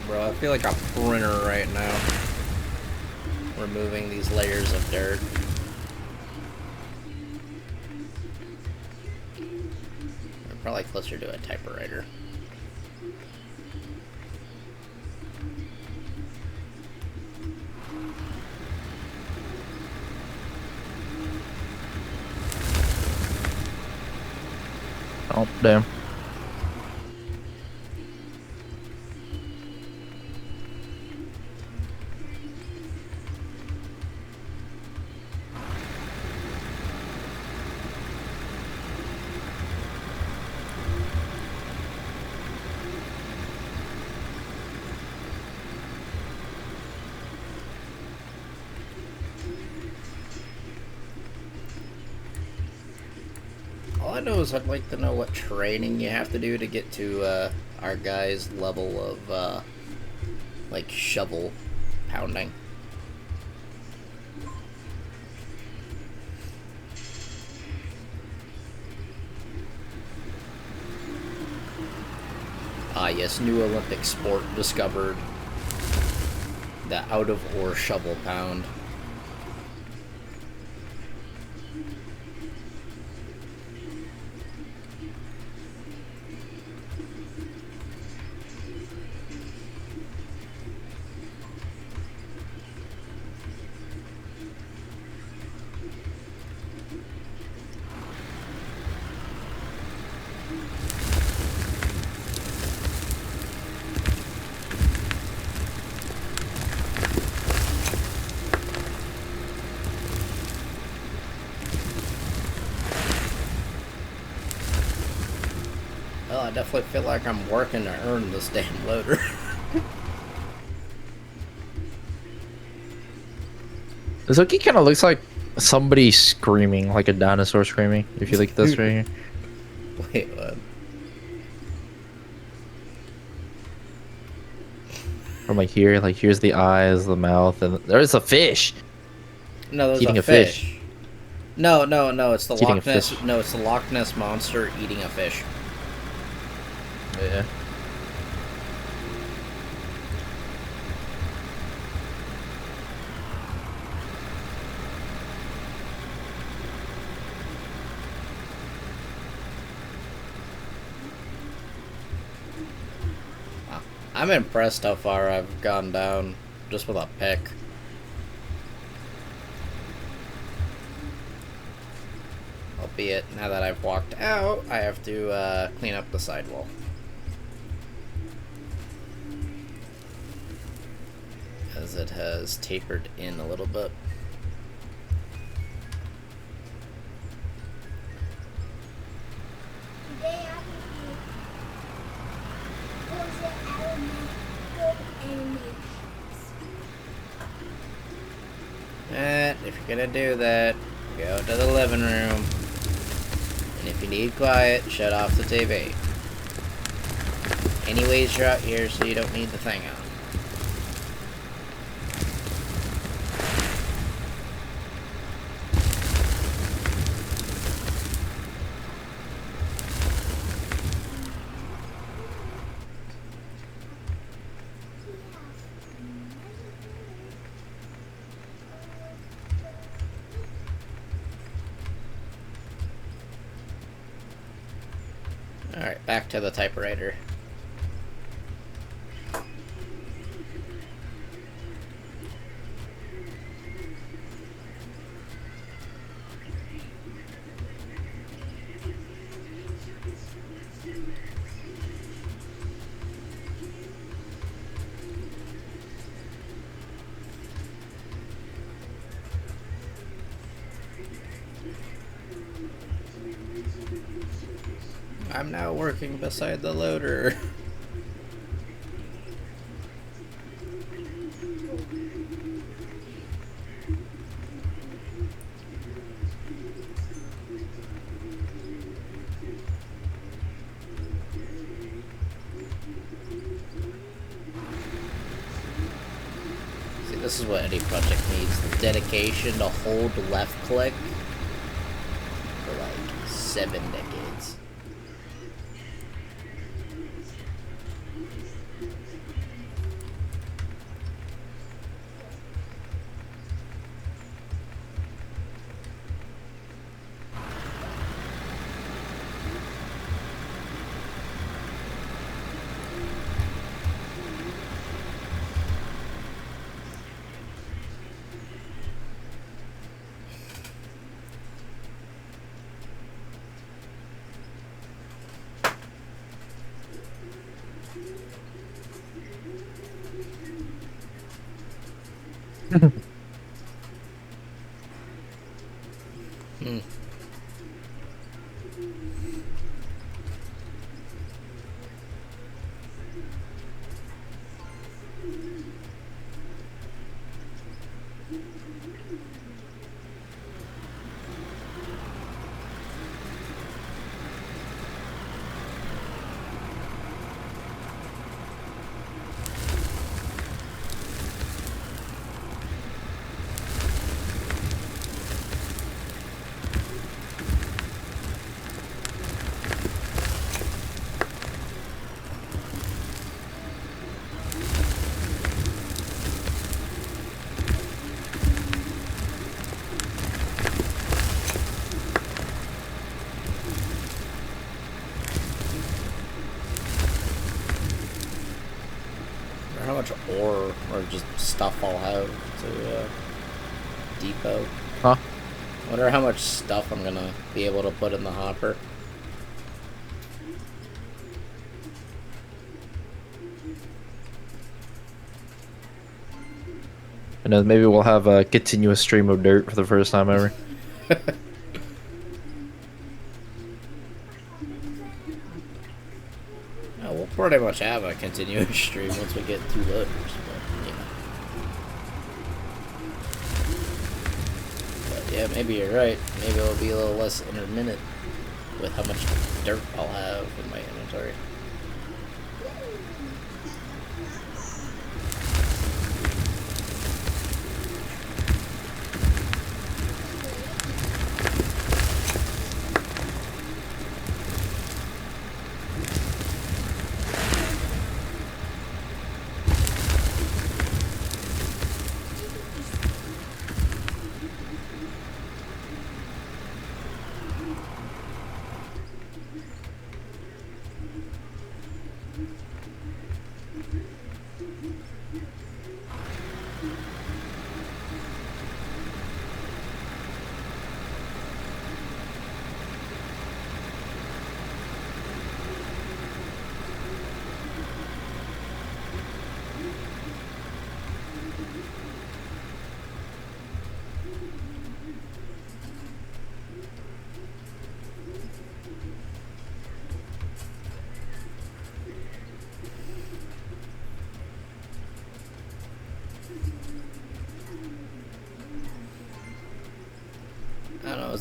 S1: Bro, I feel like a printer right now. Removing these layers of dirt. We're probably closer to a typewriter.
S2: Oh, damn.
S1: All I know is I'd like to know what training you have to do to get to our guy's level of like shovel pounding. Ah yes, new Olympic sport discovered. The out of ore shovel pound. Well, I definitely feel like I'm working to earn this damn loader.
S2: This Oki kind of looks like somebody screaming, like a dinosaur screaming. If you look at this right here.
S1: Wait, what?
S2: From like here, like here's the eyes, the mouth, and there's a fish.
S1: No, there's
S2: Eating
S1: a
S2: a fish.
S1: fish. No, it's the
S2: It's eating
S1: Loch
S2: a
S1: Ness.
S2: fish.
S1: No, it's the Loch Ness monster eating a fish.
S2: Yeah.
S1: I'm impressed how far I've gone down just with a pick. Albeit, now that I've walked out, I have to clean up the sidewall. as it has tapered in a little bit.
S4: Today I can do was it element good animations.
S1: If you're gonna do that, go to the living room. And if you need quiet, shut off the TV. Anyways, you're out here, so you don't need the thing on. Alright, back to the typewriter. I'm now working beside the loader. See, this is what any project needs. The dedication to hold left click for like 7 decades. Hmm. How much ore or just stuff I'll have to depot.
S2: Huh?
S1: I wonder how much stuff I'm gonna be able to put in the hopper.
S2: And then maybe we'll have a continuous stream of dirt for the first time ever.
S1: Yeah, we'll pretty much have a continuous stream once we get 2 loaders, but yeah. But yeah, maybe you're right. Maybe it'll be a little less intermittent with how much dirt I'll have in my inventory.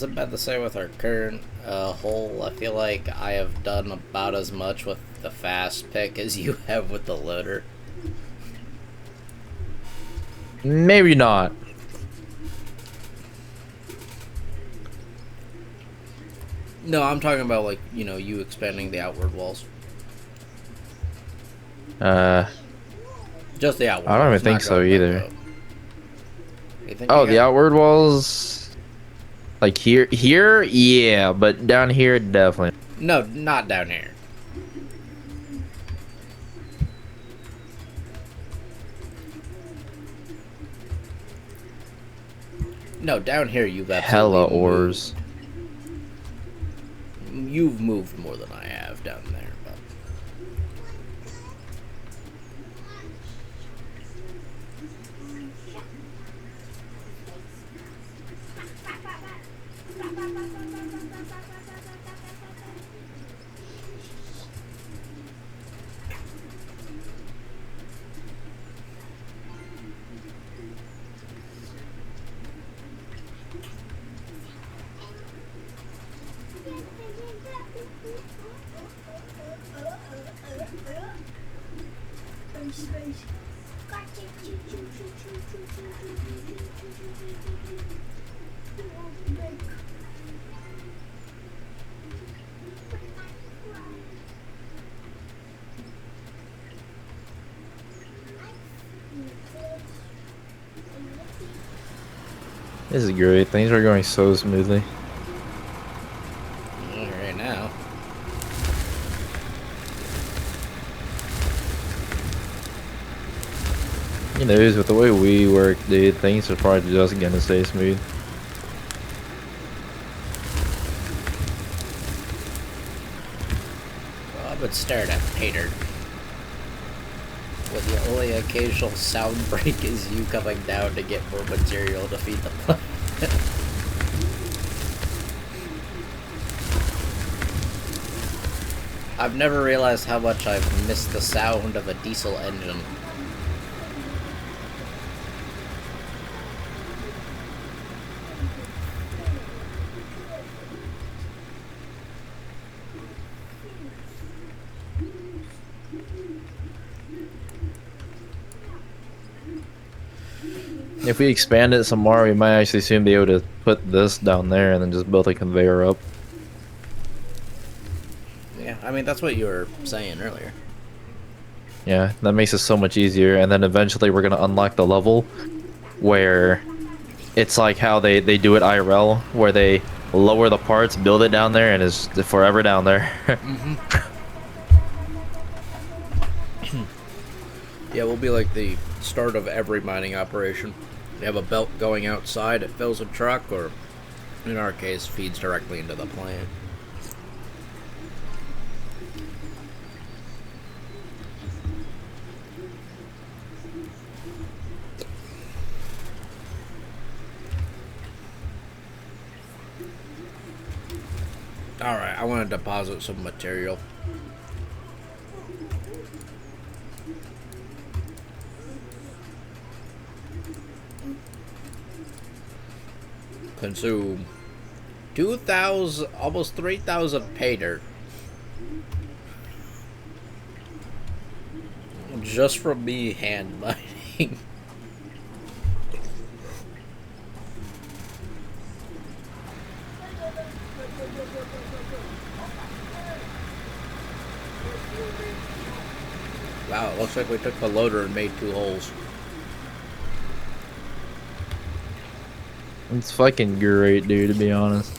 S1: was about to say with our current hole, I feel like I have done about as much with the fast pick as you have with the loader.
S2: Maybe not.
S1: No, I'm talking about like, you know, you expanding the outward walls. Just the outward
S2: I don't
S1: walls,
S2: even think
S1: not
S2: so
S1: going back
S2: either.
S1: up. You think
S2: Oh,
S1: you
S2: the
S1: got-
S2: outward walls, like here, yeah, but down here, definitely.
S1: No, not down here. No, down here you've
S2: Hella
S1: absolutely
S2: ores.
S1: You've moved more than I have down there, but
S2: This is great. Things are going so smoothly.
S1: right now.
S2: You know, with the way we work, dude, things are probably just gonna stay smooth.
S1: Well, I would stare at Pater. With the only occasional sound break is you coming down to get more material to feed the planet. I've never realized how much I've missed the sound of a diesel engine.
S2: If we expand it some more, we might actually soon be able to put this down there and then just build a conveyor up.
S1: Yeah, I mean, that's what you were saying earlier.
S2: Yeah, that makes it so much easier. And then eventually we're gonna unlock the level where it's like how they do it IRL, where they lower the parts, build it down there, and it's forever down there.
S1: Yeah, we'll be like the start of every mining operation. You have a belt going outside, it fills a truck, or in our case, feeds directly into the plant. Alright, I want to deposit some material. Consume 2,000, almost 3,000 pay dirt. Just from me hand mining. Wow, it looks like we took the loader and made 2 holes.
S2: It's fucking great, dude, to be honest.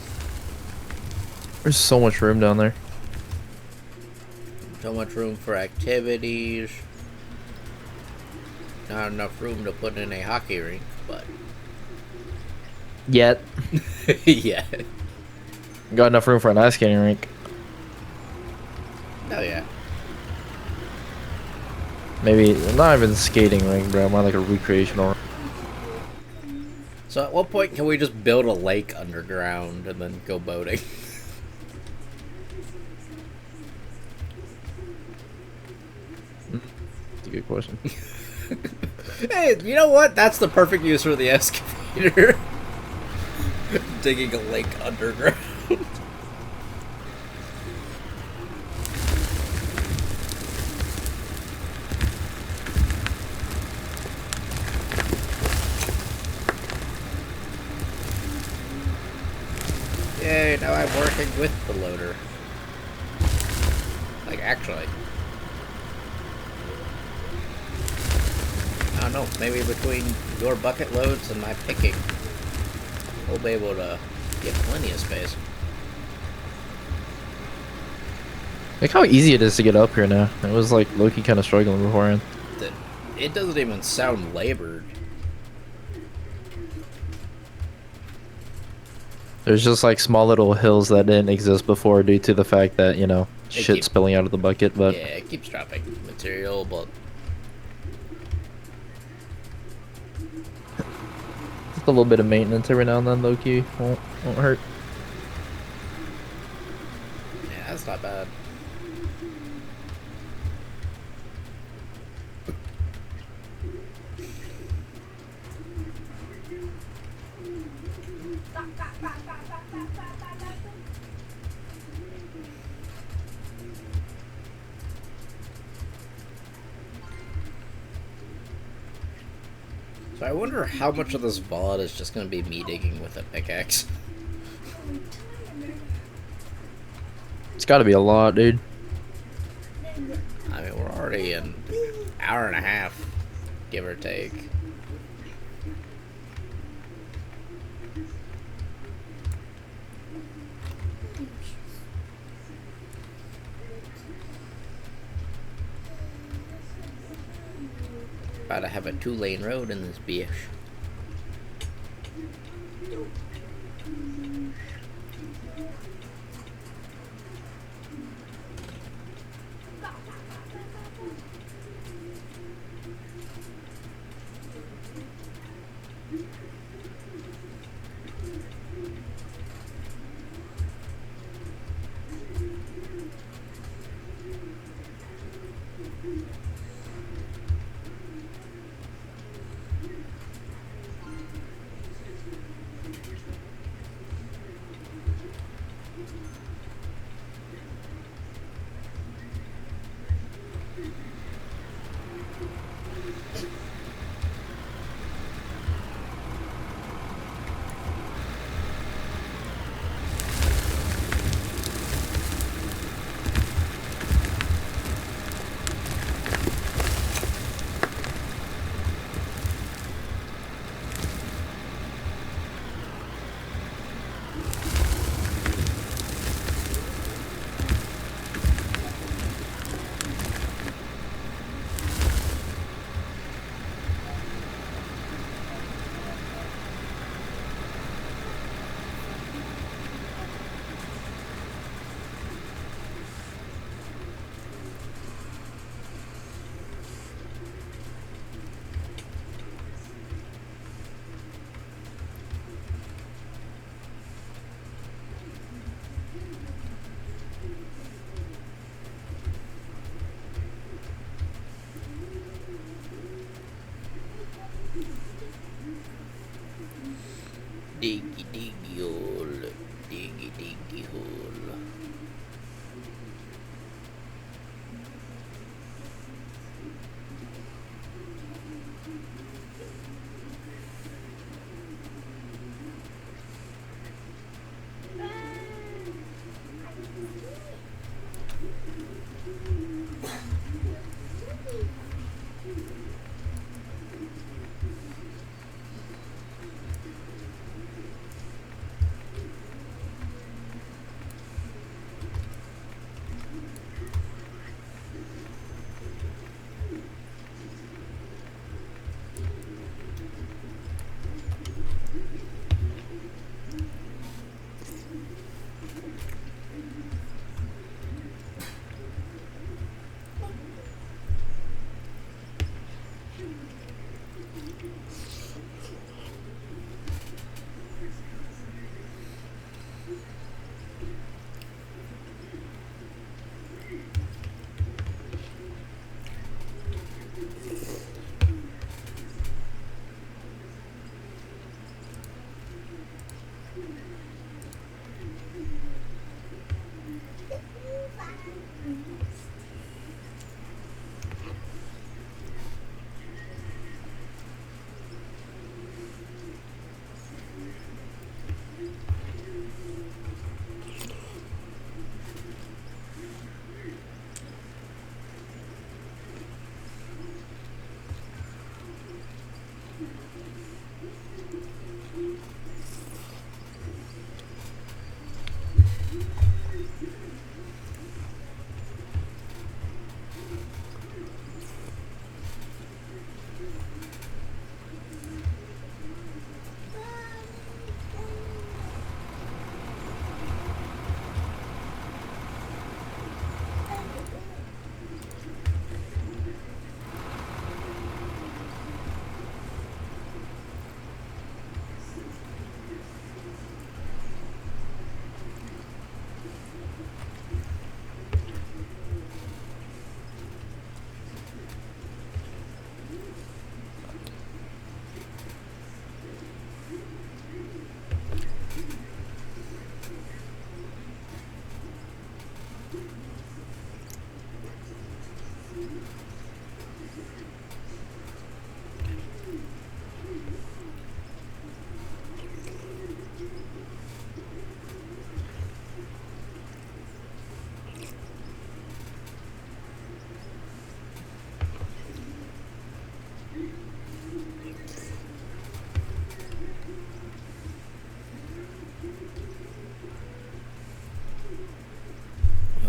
S2: There's so much room down there.
S1: So much room for activities. Not enough room to put in a hockey rink, but
S2: Yet.
S1: yeah.
S2: Got enough room for an ice skating rink.
S1: Oh yeah.
S2: Maybe, not even skating rink, bro. More like a recreational rink.
S1: So at what point can we just build a lake underground and then go boating?
S2: That's a good question.
S1: Hey, you know what? That's the perfect use for the excavator. Digging a lake underground. Yay, now I'm working with the loader. Like, actually. I don't know, maybe between your bucket loads and my picking, we'll be able to get plenty of space.
S2: Look how easy it is to get up here now. It was like Loki kind of struggling beforehand.
S1: It doesn't even sound labored.
S2: There's just like small little hills that didn't exist before due to the fact that, you know,
S1: It
S2: shit
S1: keep-
S2: spilling out of the bucket, but
S1: Yeah, it keeps dropping material, but
S2: just a little bit of maintenance every now and then, Loki won't hurt.
S1: yeah, that's not bad. So I wonder how much of this VOD is just going to be me digging with a pickaxe.
S2: It's got to be a lot, dude.
S1: I mean, we're already in an hour and a half, give or take. About to have a 2-lane road in this bitch.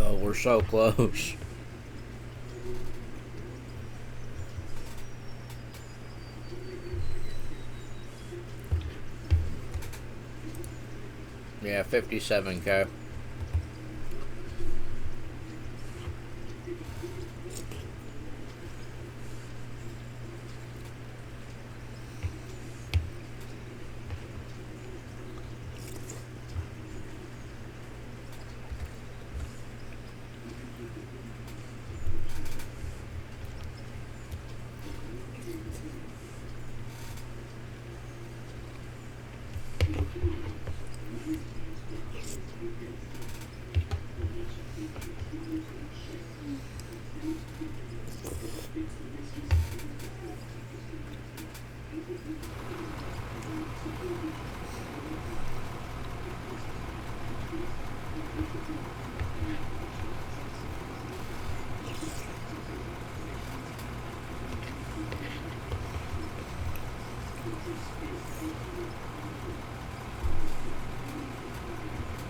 S1: Oh, we're so close. Yeah, 57K.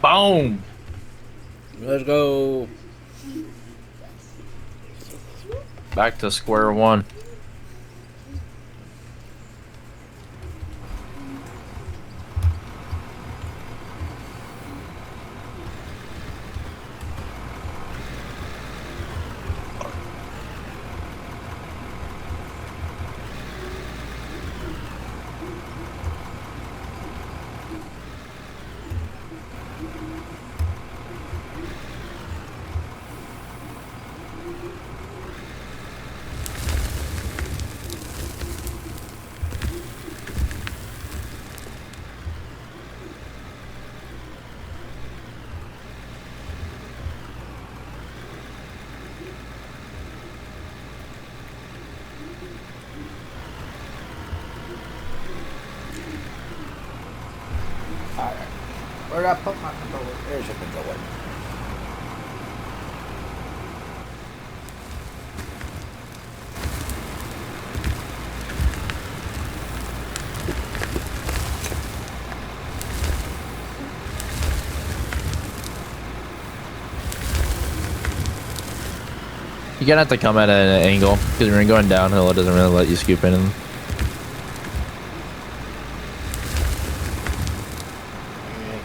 S2: Boom!
S1: Let's go.
S2: Back to square one.
S1: Where did I put my controller? There's your controller.
S2: You're gonna have to come at an angle because when you're going downhill, it doesn't really let you scoop in.
S1: I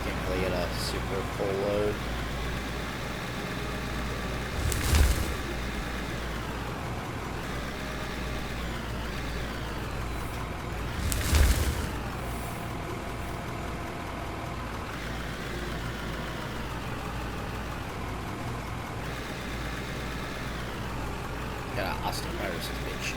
S1: can't really get a super full load. Got Austin Virus, bitch.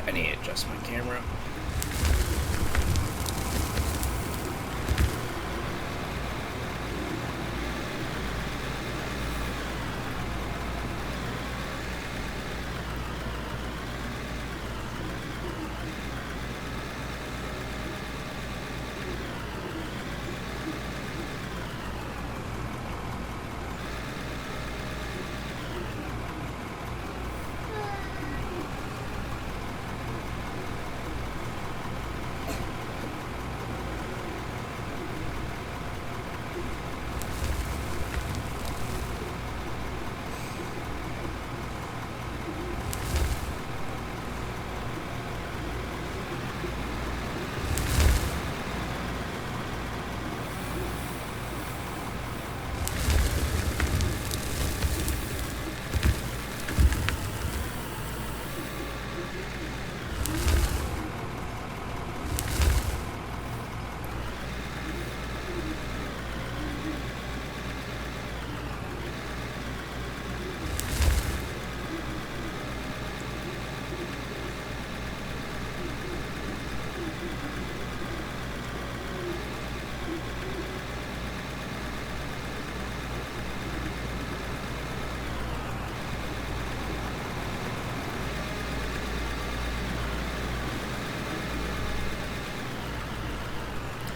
S1: I need to adjust my camera.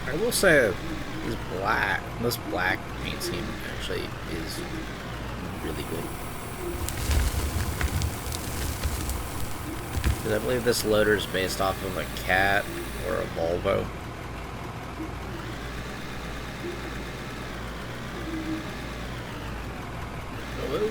S1: I will say these black, this black paint scheme actually is really good. Because I believe this loader is based off of a Cat or a Volvo. Hello?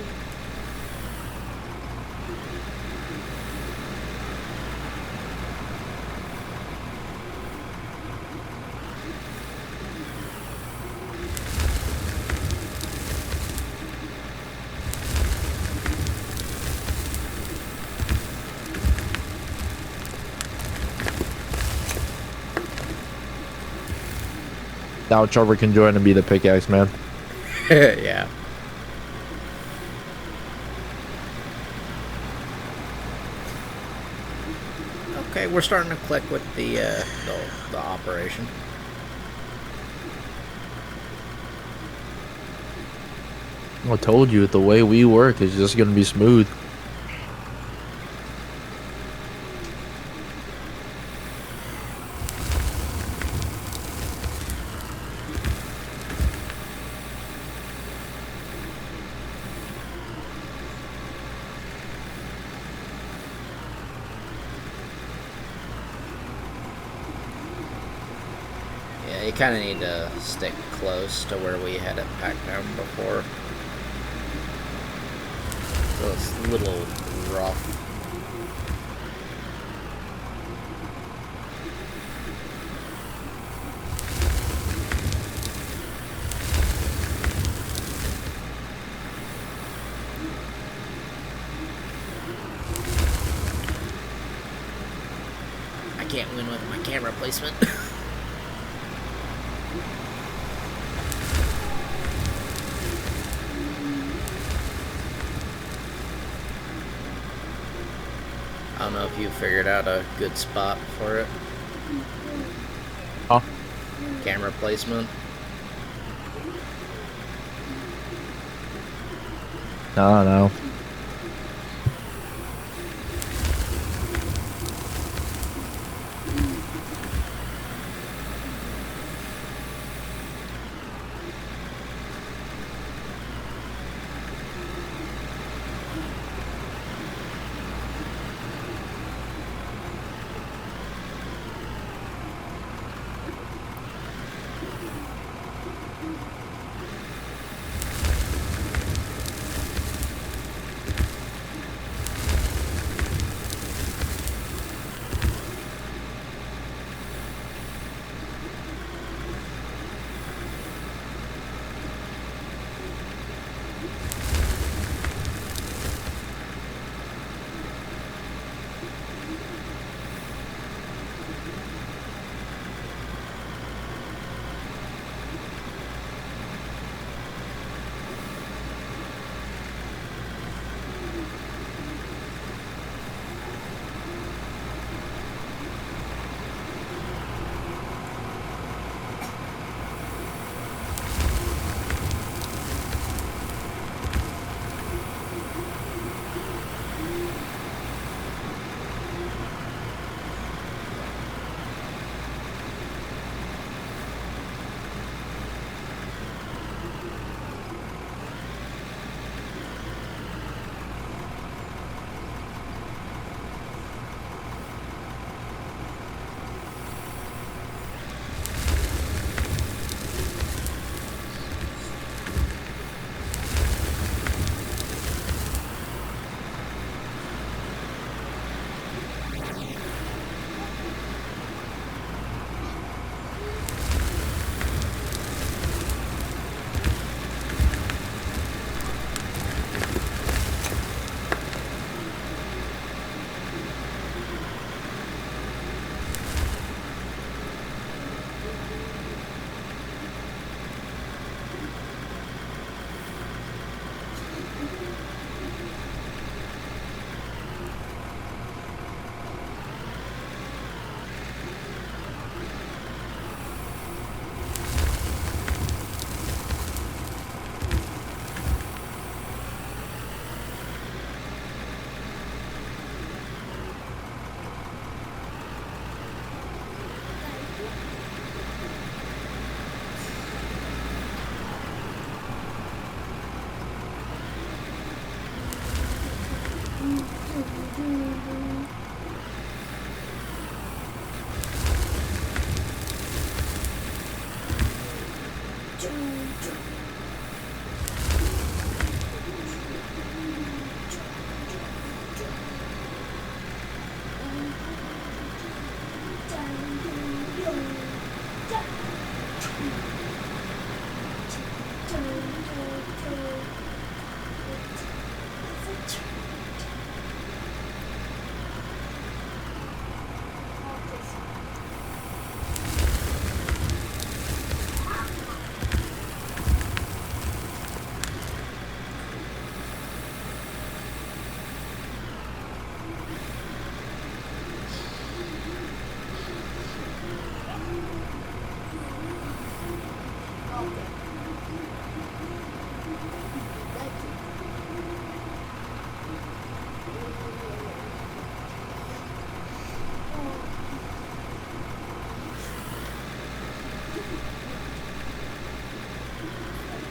S2: Now Trevor can join and be the pickaxe man.
S1: Yeah. Okay, we're starting to click with the operation.
S2: I told you, the way we work is just gonna be smooth.
S1: Yeah, you kind of need to stick close to where we had it packed down before. So it's a little rough. I can't win with my camera placement. I don't know if you figured out a good spot for it.
S2: Huh?
S1: Camera placement.
S2: I don't know.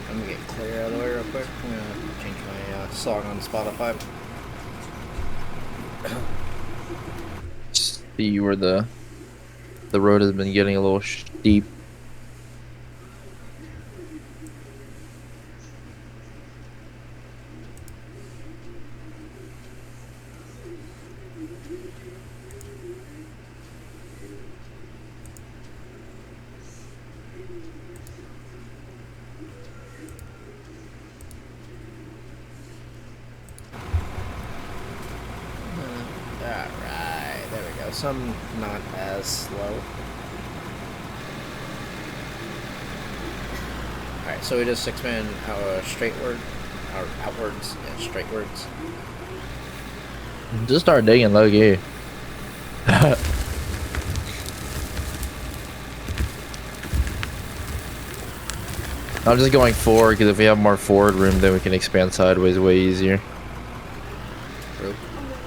S1: I'm gonna get clear out of the way real quick. I'm gonna change my song on Spotify.
S2: See where the road has been getting a little steep.
S1: Alright, there we go. Some not as slow. Alright, so we just 6-man straightward, or outwards, yeah, straightwards.
S2: Just start digging low gear. I'm just going forward because if we have more forward room, then we can expand sideways way easier.
S1: True.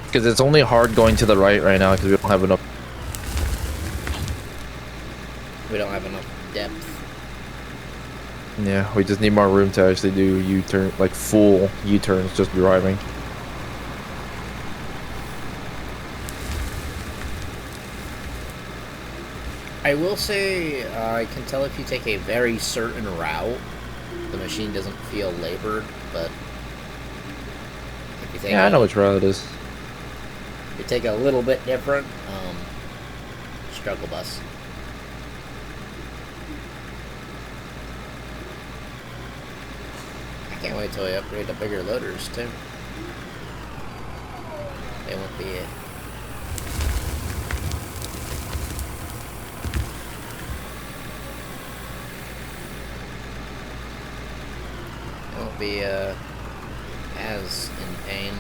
S2: Because it's only hard going to the right now because we don't have enough.
S1: We don't have enough depth.
S2: Yeah, we just need more room to actually do U-turn, like full U-turns just driving.
S1: I will say, I can tell if you take a very certain route, the machine doesn't feel labored, but if you take
S2: Yeah, I know which route it is.
S1: if you take a little bit different, struggle bus. I can't wait till we upgrade to bigger loaders too. They won't be it. Won't be as in pain.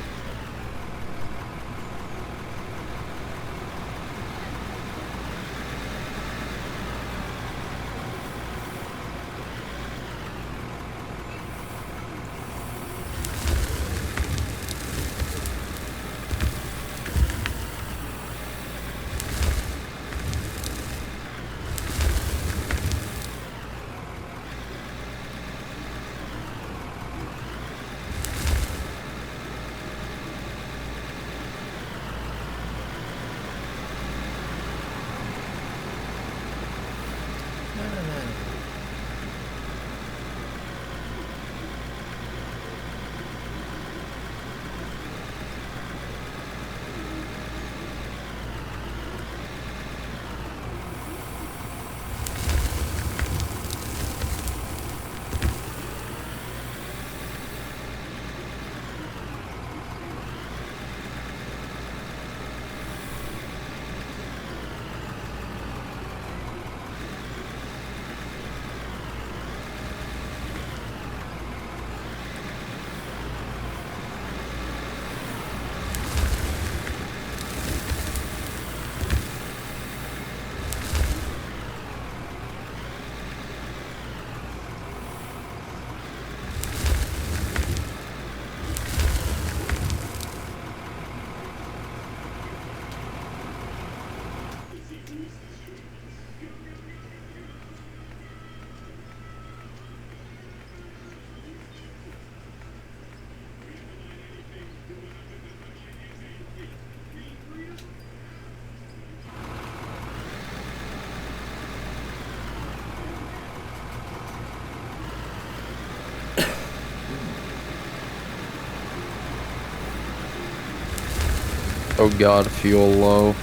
S2: Oh god, fuel low.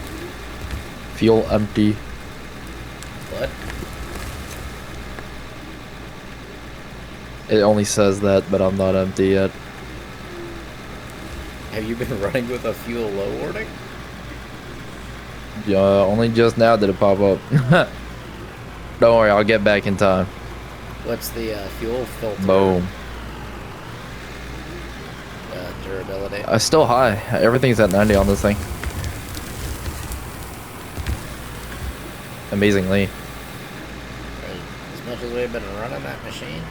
S2: Fuel empty.
S1: What?
S2: It only says that, but I'm not empty yet.
S1: Have you been running with a fuel low warning?
S2: Yeah, only just now did it pop up. Don't worry, I'll get back in time.
S1: What's the fuel filter
S2: Boom.
S1: durability?
S2: Still high. Everything's at 90 on this thing. Amazingly.
S1: As much as we've been running that machine.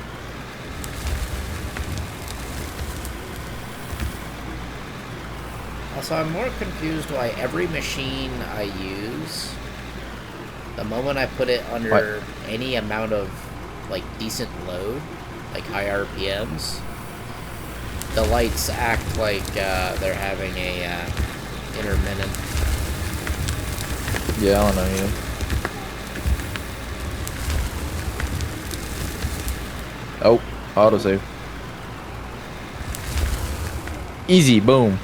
S1: Also, I'm more confused why every machine I use, the moment I put it under any amount of, like, decent load, like high RPMs, the lights act like they're having a intermittent.
S2: Yeah, I don't know you. Oh, autosave. Easy, boom.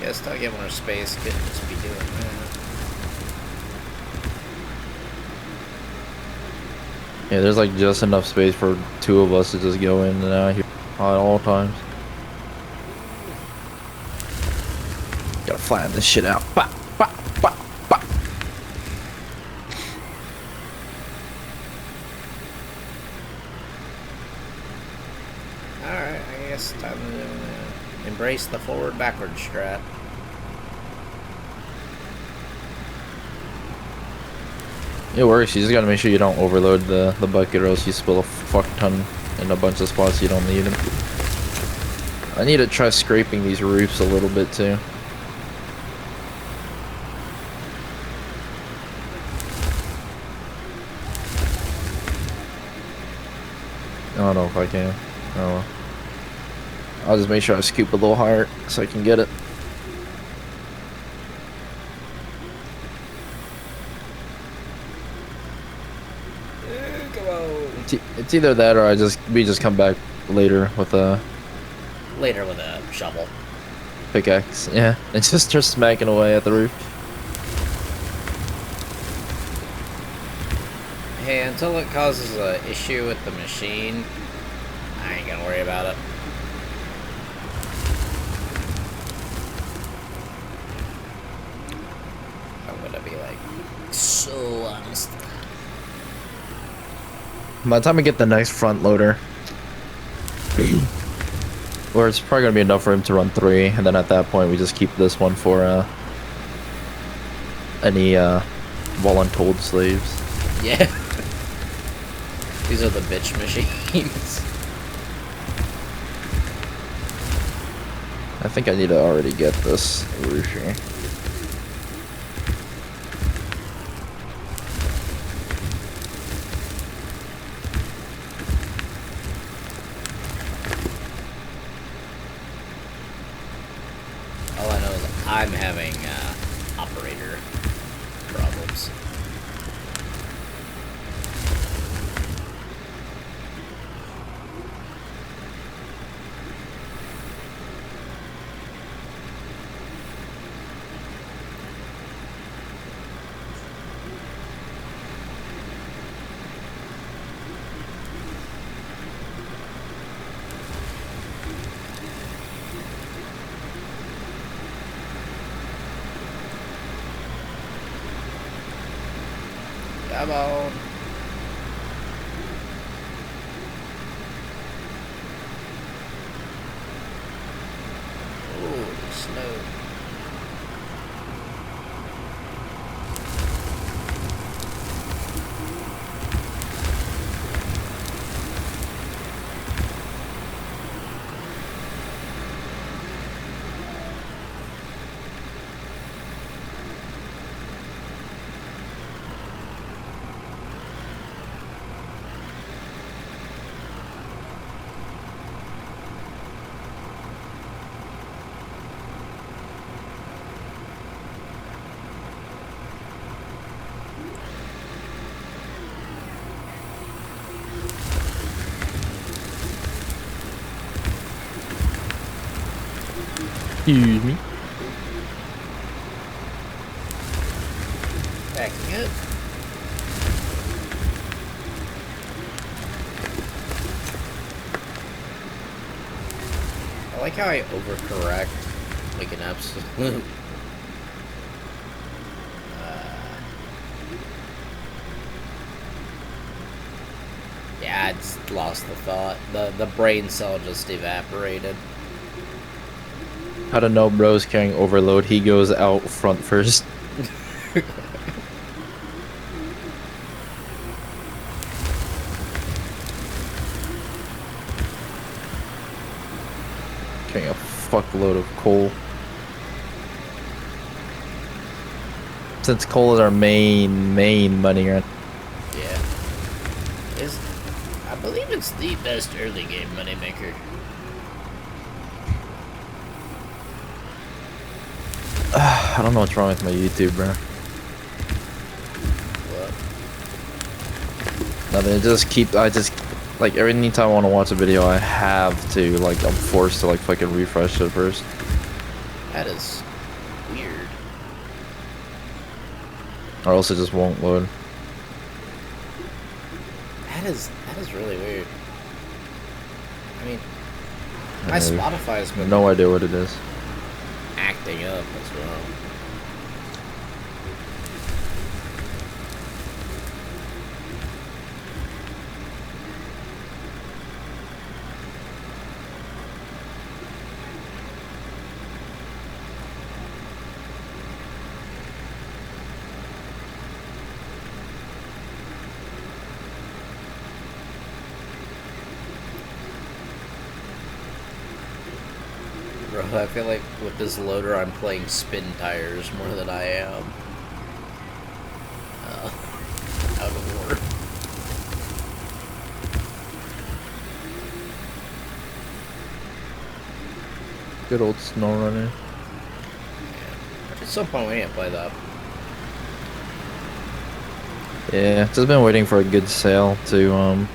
S1: Guess till I get more space, could just be doing that.
S2: Yeah, there's like just enough space for two of us to just go in and out here at all times. Gotta flatten this shit out. Bah, bah, bah, bah.
S1: Alright, I guess time to embrace the forward-backward strat.
S2: It works. You just gotta make sure you don't overload the bucket, or else you spill a fuck ton in a bunch of spots you don't need them. I need to try scraping these roofs a little bit too. I don't know if I can. Oh well. I'll just make sure I scoop a little higher so I can get it.
S1: Come on.
S2: It's either that or we just come back later with a
S1: Later with a shovel.
S2: pickaxe. Yeah, and just start smacking away at the roof.
S1: Hey, until it causes an issue with the machine, I ain't gonna worry about it. I'm gonna be like, so honest.
S2: By the time I get the next front loader, or it's probably gonna be enough for him to run 3, and then at that point we just keep this one for any voluntold slaves.
S1: Yeah. These are the bitch machines.
S2: I think I need to already get this roof here.
S1: All I know is I'm having operator problems. Come on. Ooh, snow.
S2: Excuse me.
S1: Backing up. I like how I overcorrect like an absolute. Yeah, I just lost the thought. The brain cell just evaporated.
S2: How to know bro's carrying overload? He goes out front first. Carrying a fuckload of coal. Since coal is our main money run.
S1: Yeah. I believe it's the best early game moneymaker.
S2: I don't know what's wrong with my YouTube, bro.
S1: What?
S2: Nothing. I just like every time I want to watch a video, I have to like I'm forced to like fucking refresh it first.
S1: That is weird.
S2: Or else it just won't load.
S1: That is really weird. I mean, my
S2: I
S1: Spotify's
S2: have
S1: been
S2: no idea what it is.
S1: acting up as well. Bro, I feel like with this loader I'm playing spin tires more than I am out of order.
S2: Good old snow runner.
S1: At some point we need to play that.
S2: Yeah, just been waiting for a good sale to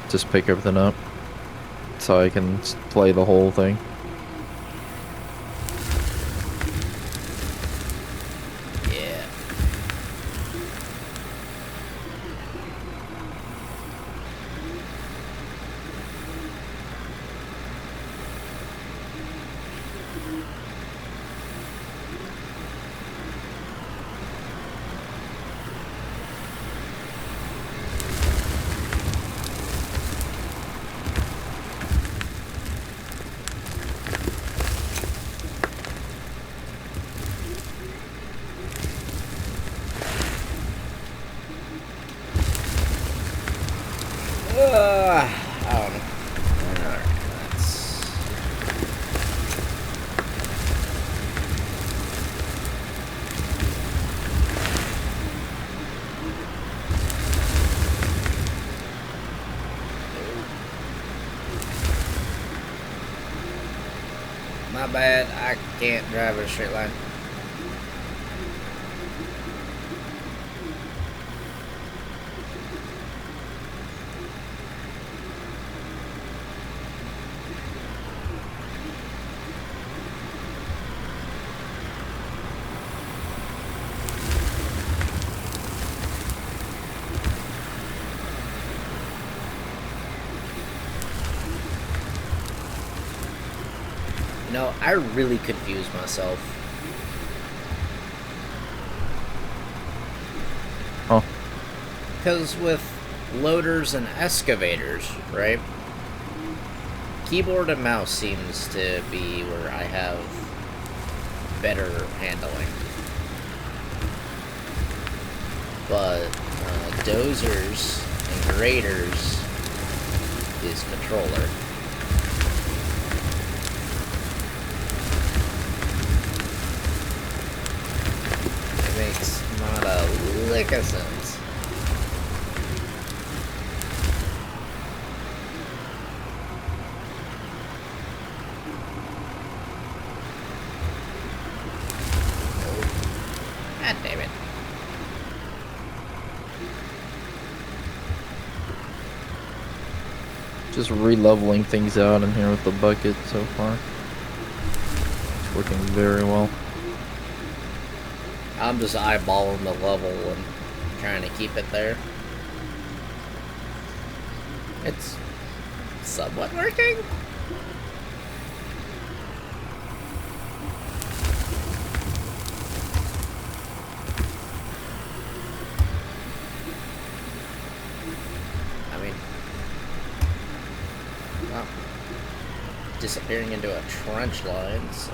S2: just pick everything up, so I can play the whole thing.
S1: Yeah. I don't know. Alright, that's... My bad, I can't drive a straight line. No, I really confused myself.
S2: Oh,
S1: Because with loaders and excavators, right? Keyboard and mouse seems to be where I have better handling. But dozers and graders is controller. It makes not a lick of sense. God damn it.
S2: just re-leveling things out in here with the bucket so far. working very well.
S1: I'm just eyeballing the level and trying to keep it there. It's somewhat working. I mean, well, disappearing into a trench line, so.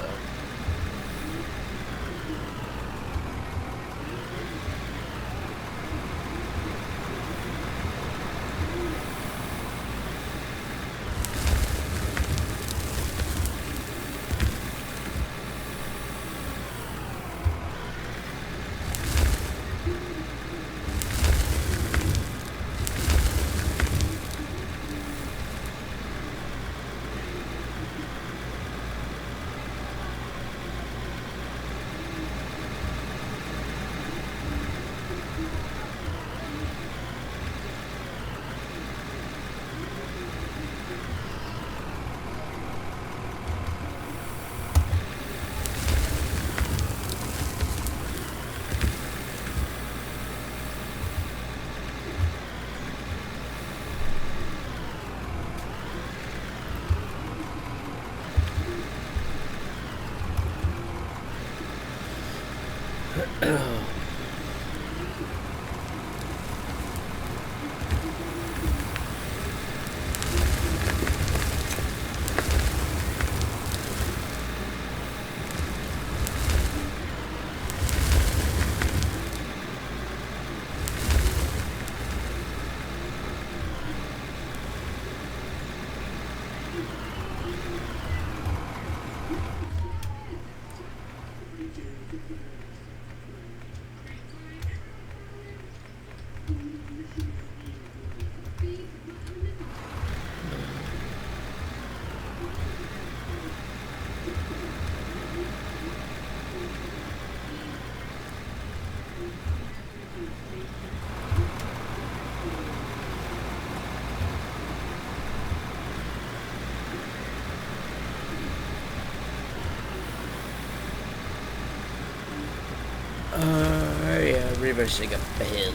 S1: Yeah, reversing uphill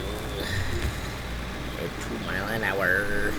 S1: at 2 miles an hour.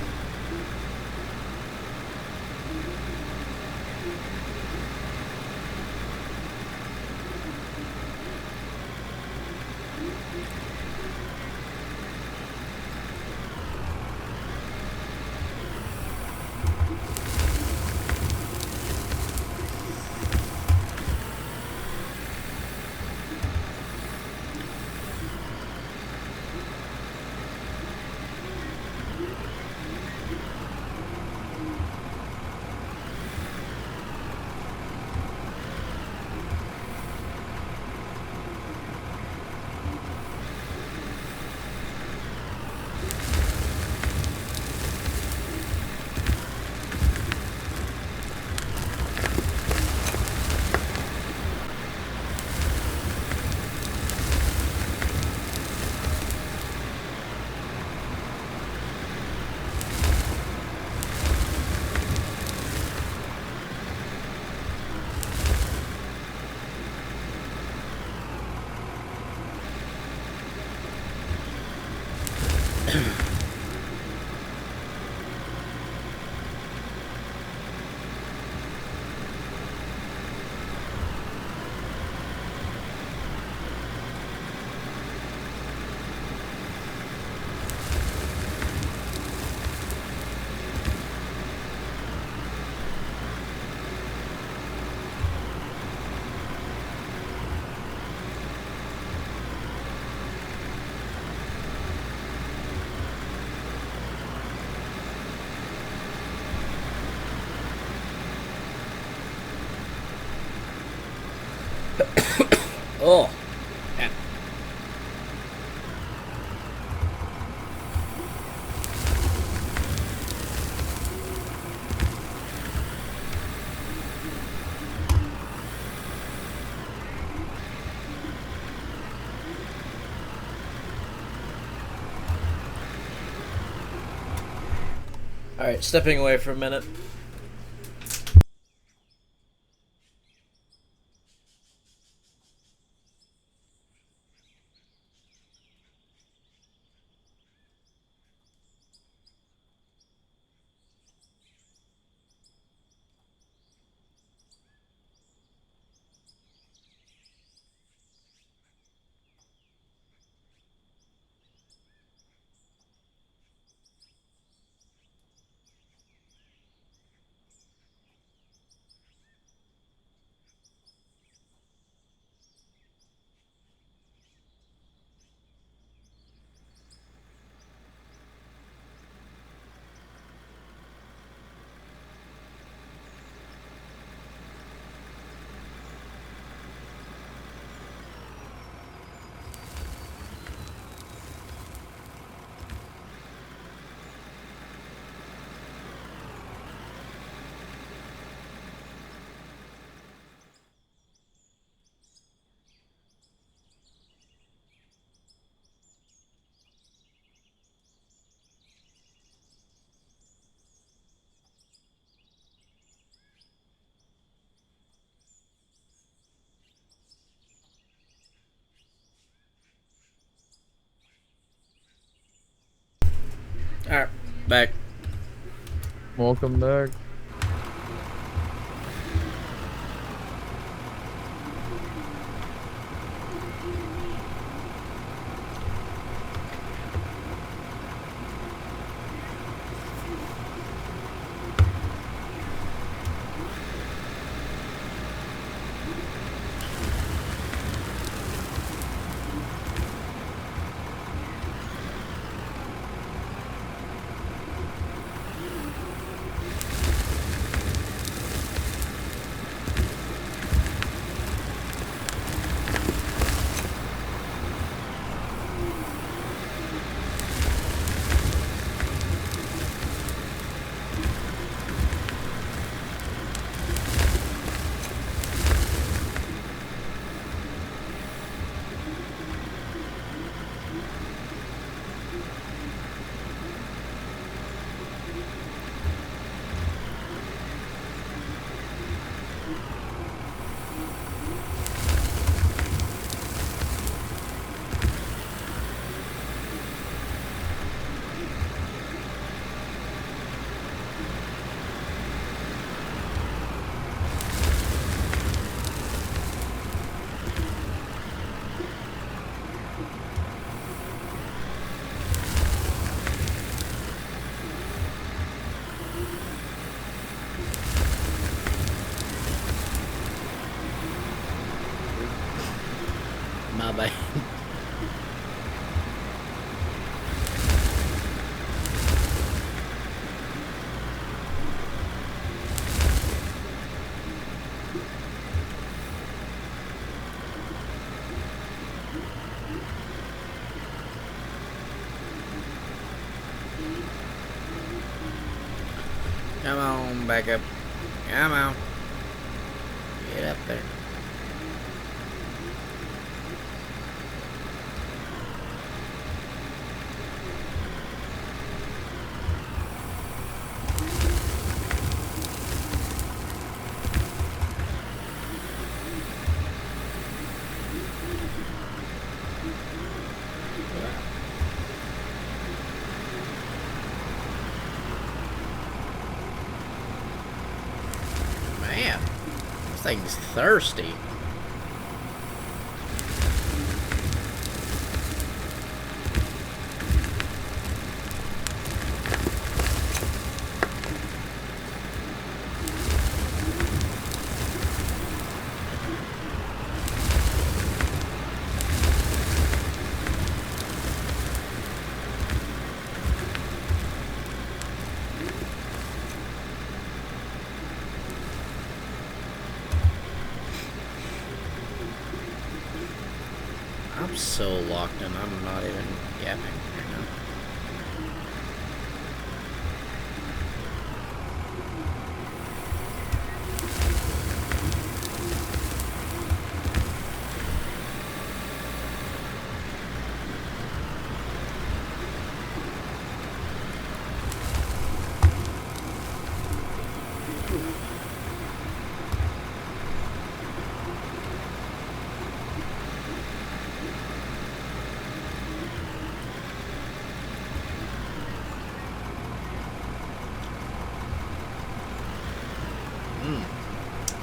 S1: Oh, man. All right, stepping away for a minute. Back.
S3: Welcome back.
S1: My bad. Come on, back up. Come on. Get up there. Man, this thing's thirsty. I'm so locked in, I'm not even yapping right now.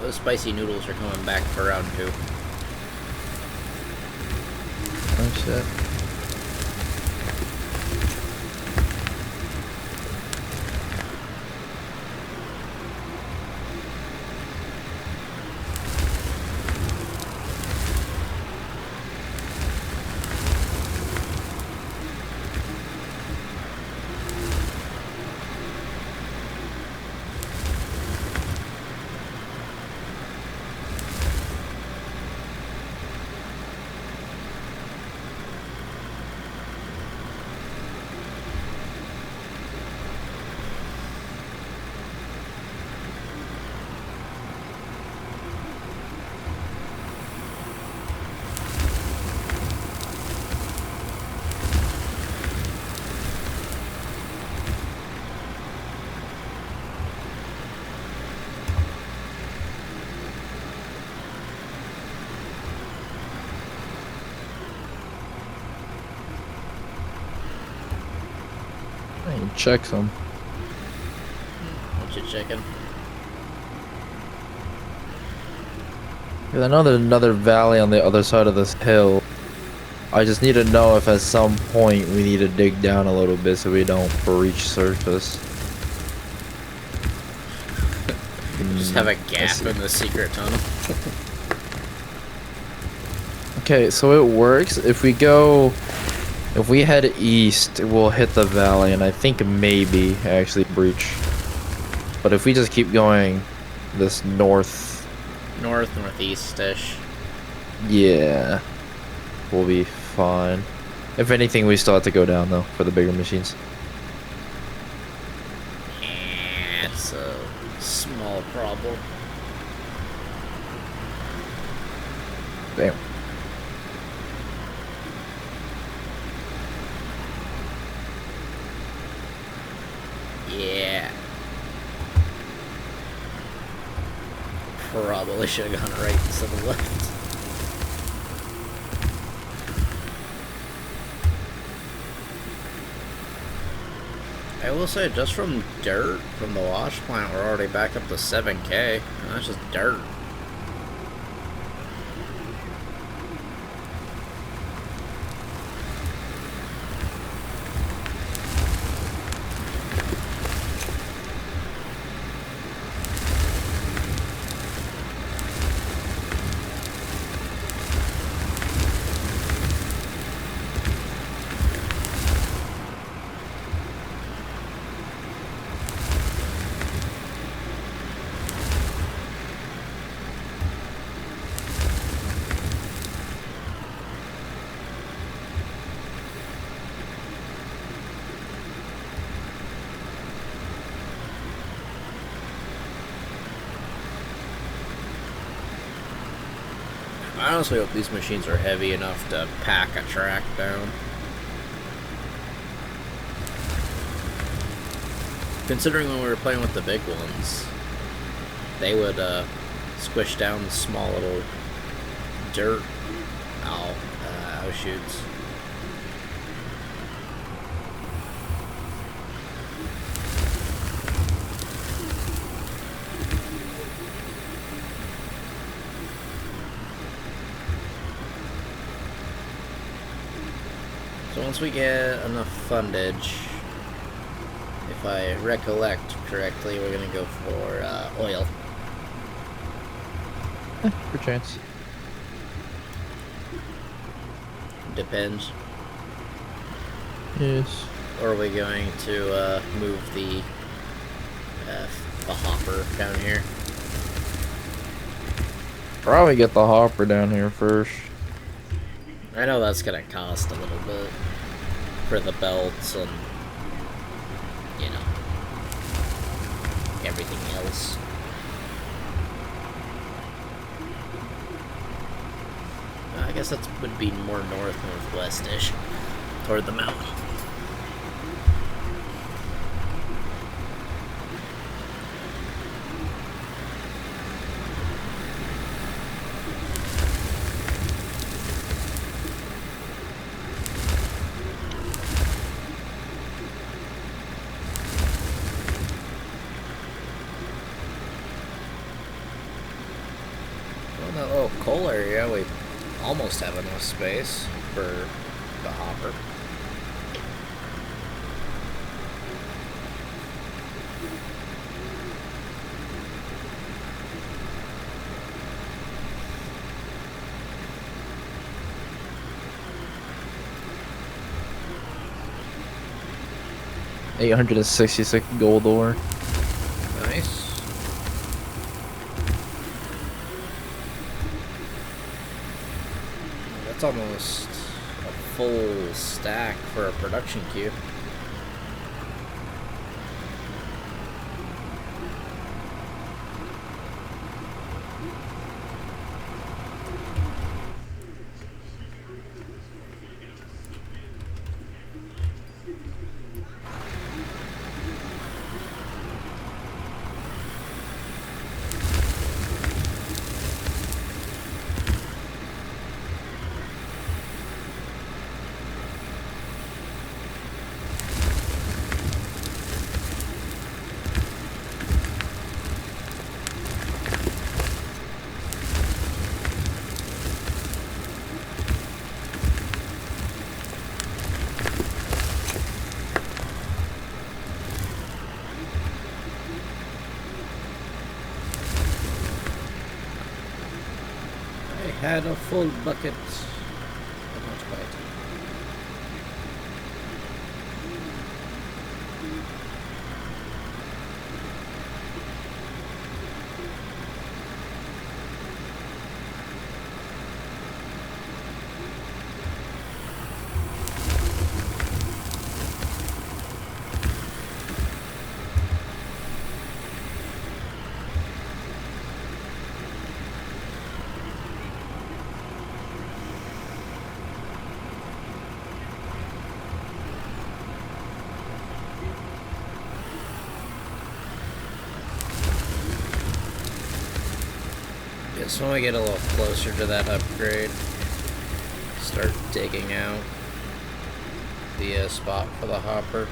S1: Those spicy noodles are coming back for round 2.
S2: Oh shit.
S3: check some.
S1: What you checking?
S2: 'Cause I know there's another valley on the other side of this hill. I just need to know if at some point we need to dig down a little bit so we don't breach surface.
S1: Just have a
S2: I
S1: gap
S2: see.
S1: in the secret tunnel.
S2: Okay, so it works. If we head east, we'll hit the valley, and I think maybe actually breach. But if we just keep going this
S1: Northeast-ish.
S2: yeah, we'll be fine. If anything, we still have to go down though for the bigger machines.
S1: It's a small problem.
S2: Damn.
S1: Yeah. Probably should have gone right instead of left. I will say, just from dirt from the wash plant, we're already back up to 7K. And that's just dirt. I honestly hope these machines are heavy enough to pack a track down. Considering when we were playing with the big ones, they would squish down small little dirt outshoots. So once we get enough fundage, if I recollect correctly, we're gonna go for oil.
S2: Perchance.
S1: Depends.
S2: Yes.
S1: Or are we going to move the hopper down here?
S2: Probably get the hopper down here first.
S1: I know that's gonna cost a little bit for the belts and, you know, everything else. I guess that would be more northwest-ish, toward the mountain. Well, in that little coal area, we almost have enough space for the hopper.
S2: $866 gold ore.
S1: Nice. That's almost a full stack for a production queue. had a full bucket. But not quite. So when we get a little closer to that upgrade, start digging out the spot for the hopper.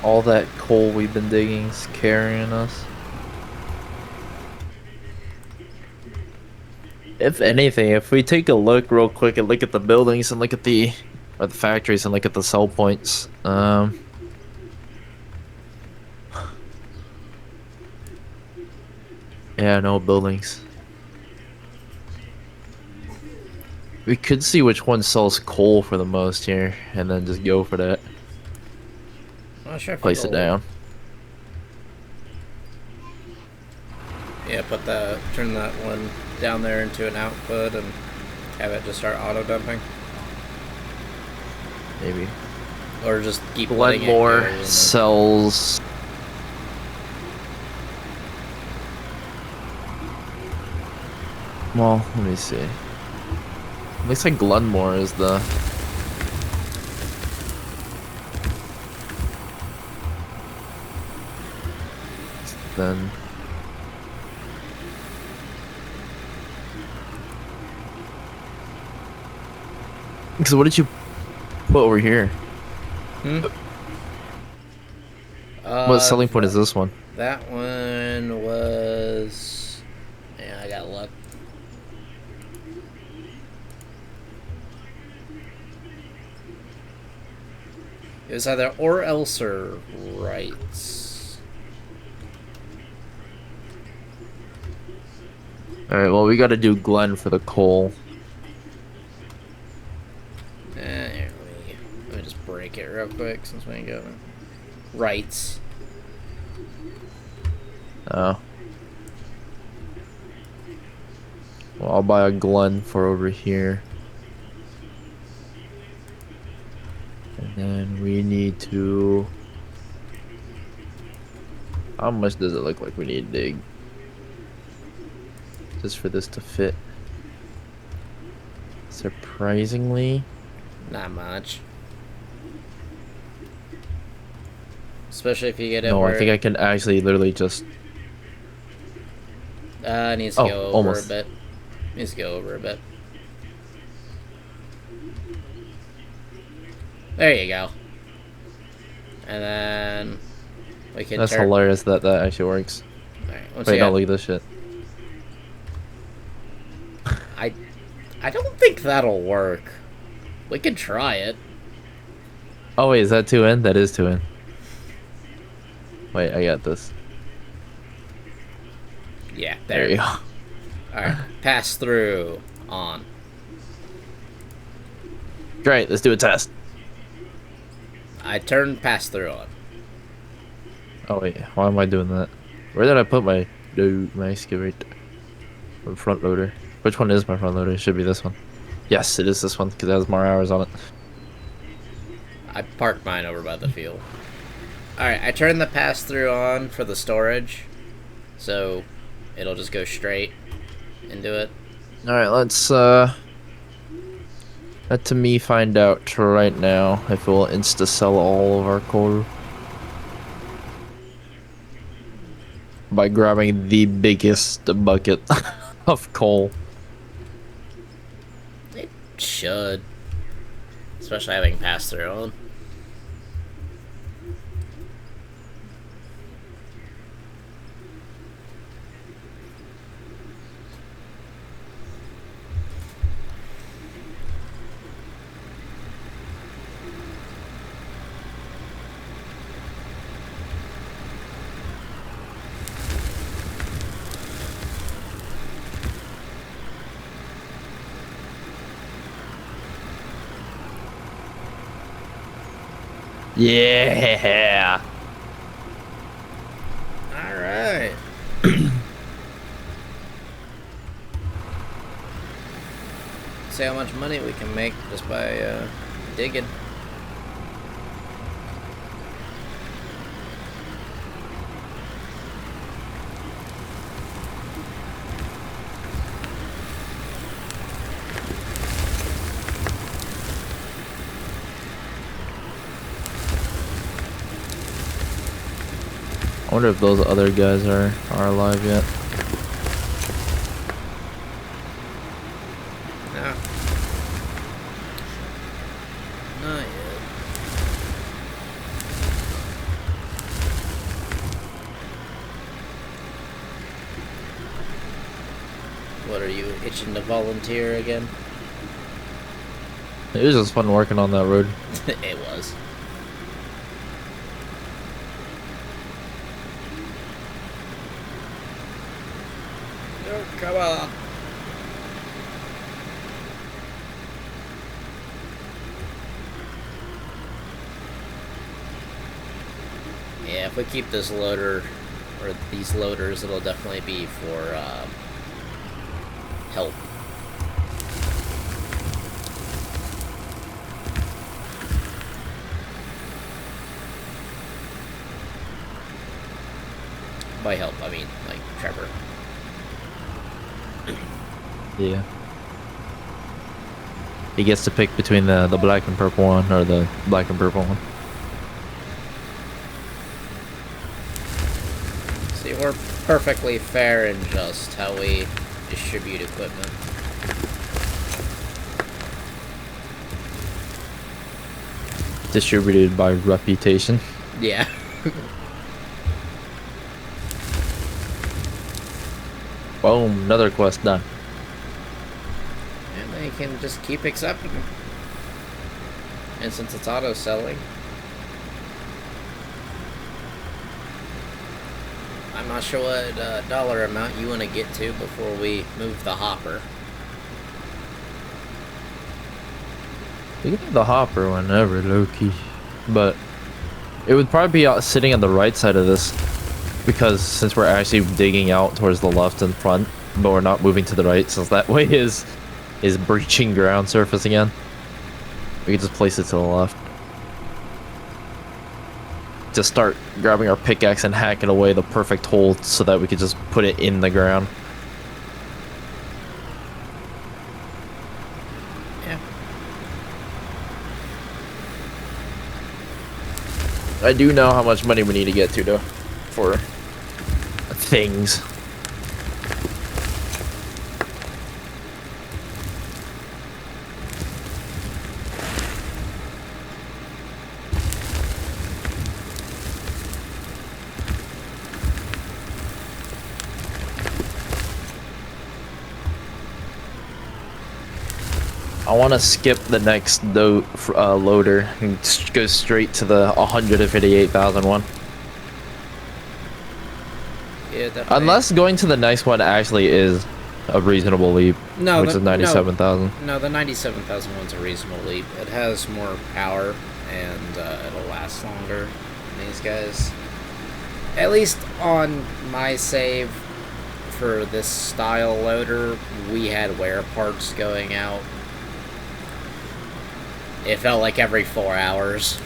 S2: All that coal we've been digging is carrying us. If anything, if we take a look real quick and look at the buildings and look at the factories and look at the sell points, yeah, no buildings. We could see which one sells coal for the most here, and then just go for that.
S1: I'm not sure if
S2: Place it
S1: it'll-
S2: down.
S1: Yeah, turn that one down there into an output and have it just start auto dumping,
S2: Maybe.
S1: or just keep letting it go
S2: Glenmore
S1: and then-
S2: sells. Well, let me see. Looks like Glenmore is the. Then. Because what did you put over here? What selling point is this one?
S1: That one was... Yeah, I got luck. It was either or else or rights.
S2: Alright, well, we gotta do Glen for the coal.
S1: Here, let me just break it real quick since we ain't got it. Rights.
S2: Oh. Well, I'll buy a Glen for over here. And then we need to... How much does it look like we need to dig? Just for this to fit. Surprisingly...
S1: Not much. Especially if you get it
S2: No,
S1: where...
S2: I think I can actually literally just...
S1: it needs to
S2: Oh,
S1: go over
S2: almost.
S1: a bit. Needs to go over a bit. There you go. And then we can
S2: That's
S1: turn...
S2: hilarious that that actually works.
S1: Alright, once
S2: Wait,
S1: you
S2: no,
S1: got-
S2: look at this shit.
S1: I don't think that'll work. We could try it.
S2: Oh wait, is that 2 in? That is 2 in. Wait, I got this.
S1: Yeah,
S2: There you go.
S1: Alright, pass through. On.
S2: Great, let's do a test.
S1: I turned pass through on.
S2: Oh wait, why am I doing that? Where did I put my excavator? My front loader. Which one is my front loader? It should be this one. Yes, it is this one because it has more hours on it.
S1: I parked mine over by the field. Alright, I turned the pass-through on for the storage, so it'll just go straight into it.
S2: Alright, let's let to me find out right now if it will insta-sell all of our coal. By grabbing the biggest bucket of coal.
S1: It should. Especially having pass-through on.
S2: Yeah.
S1: Alright. See how much money we can make just by digging.
S2: I wonder if those other guys are alive yet.
S1: No. Not yet. What are you, itching to volunteer again?
S2: It was just fun working on that road.
S1: It was. Oh, come on. Yeah, if we keep this loader, or these loaders, it'll definitely be for, help. By help, I mean, like, Trevor.
S2: Yeah. He gets to pick between the black and purple one, or the black and purple one.
S1: See, we're perfectly fair in just how we distribute equipment.
S2: Distributed by reputation.
S1: Yeah.
S2: Boom, another quest done.
S1: And they can just keep accepting them. And since it's auto-selling, I'm not sure what dollar amount you want to get to before we move the hopper.
S2: You can have the hopper whenever, low-key. But it would probably be sitting on the right side of this. Because since we're actually digging out towards the left and front, but we're not moving to the right, since that way is breaching ground surface again. We can just place it to the left. Just start grabbing our pickaxe and hacking away the perfect hole so that we could just put it in the ground.
S1: Yeah.
S2: I do know how much money we need to get to, though, for things. I want to skip the next loader and just go straight to the 158,000 one.
S1: Yeah, definitely.
S2: Unless going to the next one actually is a reasonable leap,
S1: No,
S2: which is 97,000.
S1: No, the 97,000 one's a reasonable leap. It has more power, and it'll last longer than these guys. At least on my save for this style loader, we had wear parts going out. It felt like every 4 hours.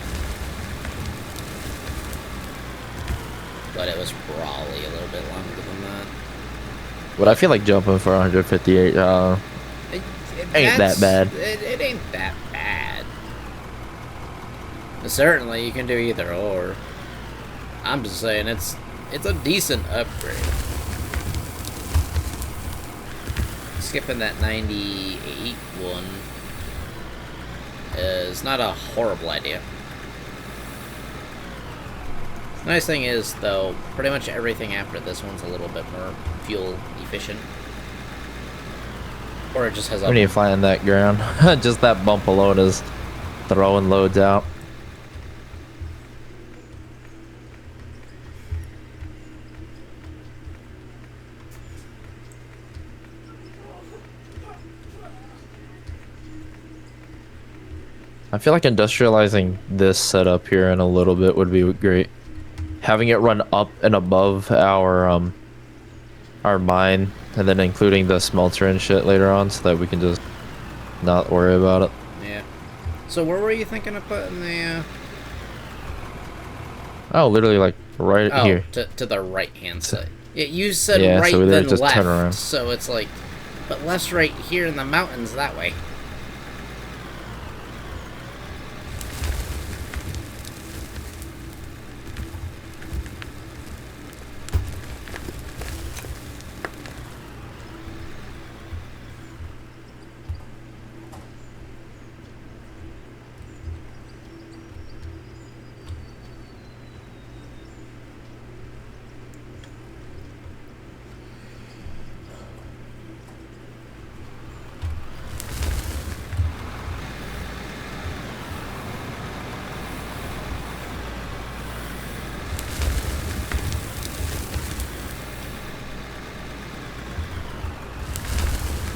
S1: But it was probably a little bit longer than that.
S2: But I feel like jumping for 158 ain't that bad.
S1: It ain't that bad. But certainly, you can do either or. I'm just saying, it's a decent upgrade. Skipping that 98 one is not a horrible idea. Nice thing is, though, pretty much everything after this one's a little bit more fuel efficient. Or it just has a...
S2: We need to find that ground. Just that bump alone is throwing loads out. I feel like industrializing this setup here in a little bit would be great. Having it run up and above our mine, and then including the smelter and shit later on, so that we can just not worry about it.
S1: Yeah. So where were you thinking of putting the...
S2: Oh, literally like right here.
S1: To the right-hand side. Yeah, you said
S2: yeah,
S1: right
S2: so
S1: then
S2: just
S1: left,
S2: turn around.
S1: so it's like... But left's right here in the mountains that way.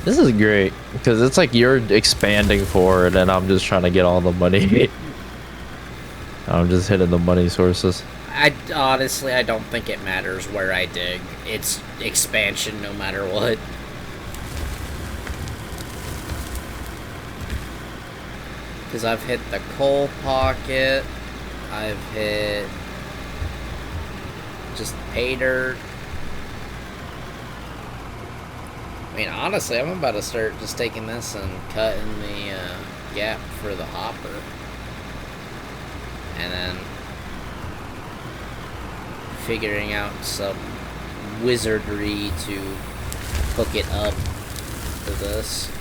S2: This is great, because it's like you're expanding forward and I'm just trying to get all the money. I'm just hitting the money sources.
S1: Honestly, I don't think it matters where I dig. It's expansion no matter what. Because I've hit the coal pocket, I've hit just pay dirt. I mean, honestly, I'm about to start just taking this and cutting the gap for the hopper. And then figuring out some wizardry to hook it up to this.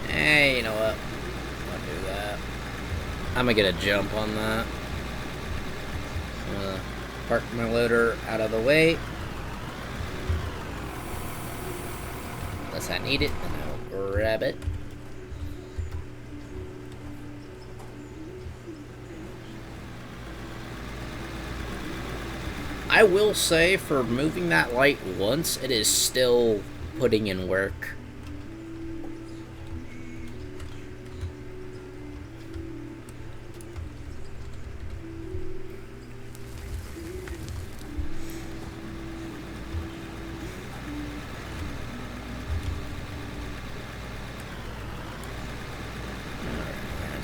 S1: Hey, you know what? I'll do that. I'm gonna get a jump on that. I'm gonna park my loader out of the way. Unless I need it, then I'll grab it. I will say, for moving that light once, it is still putting in work.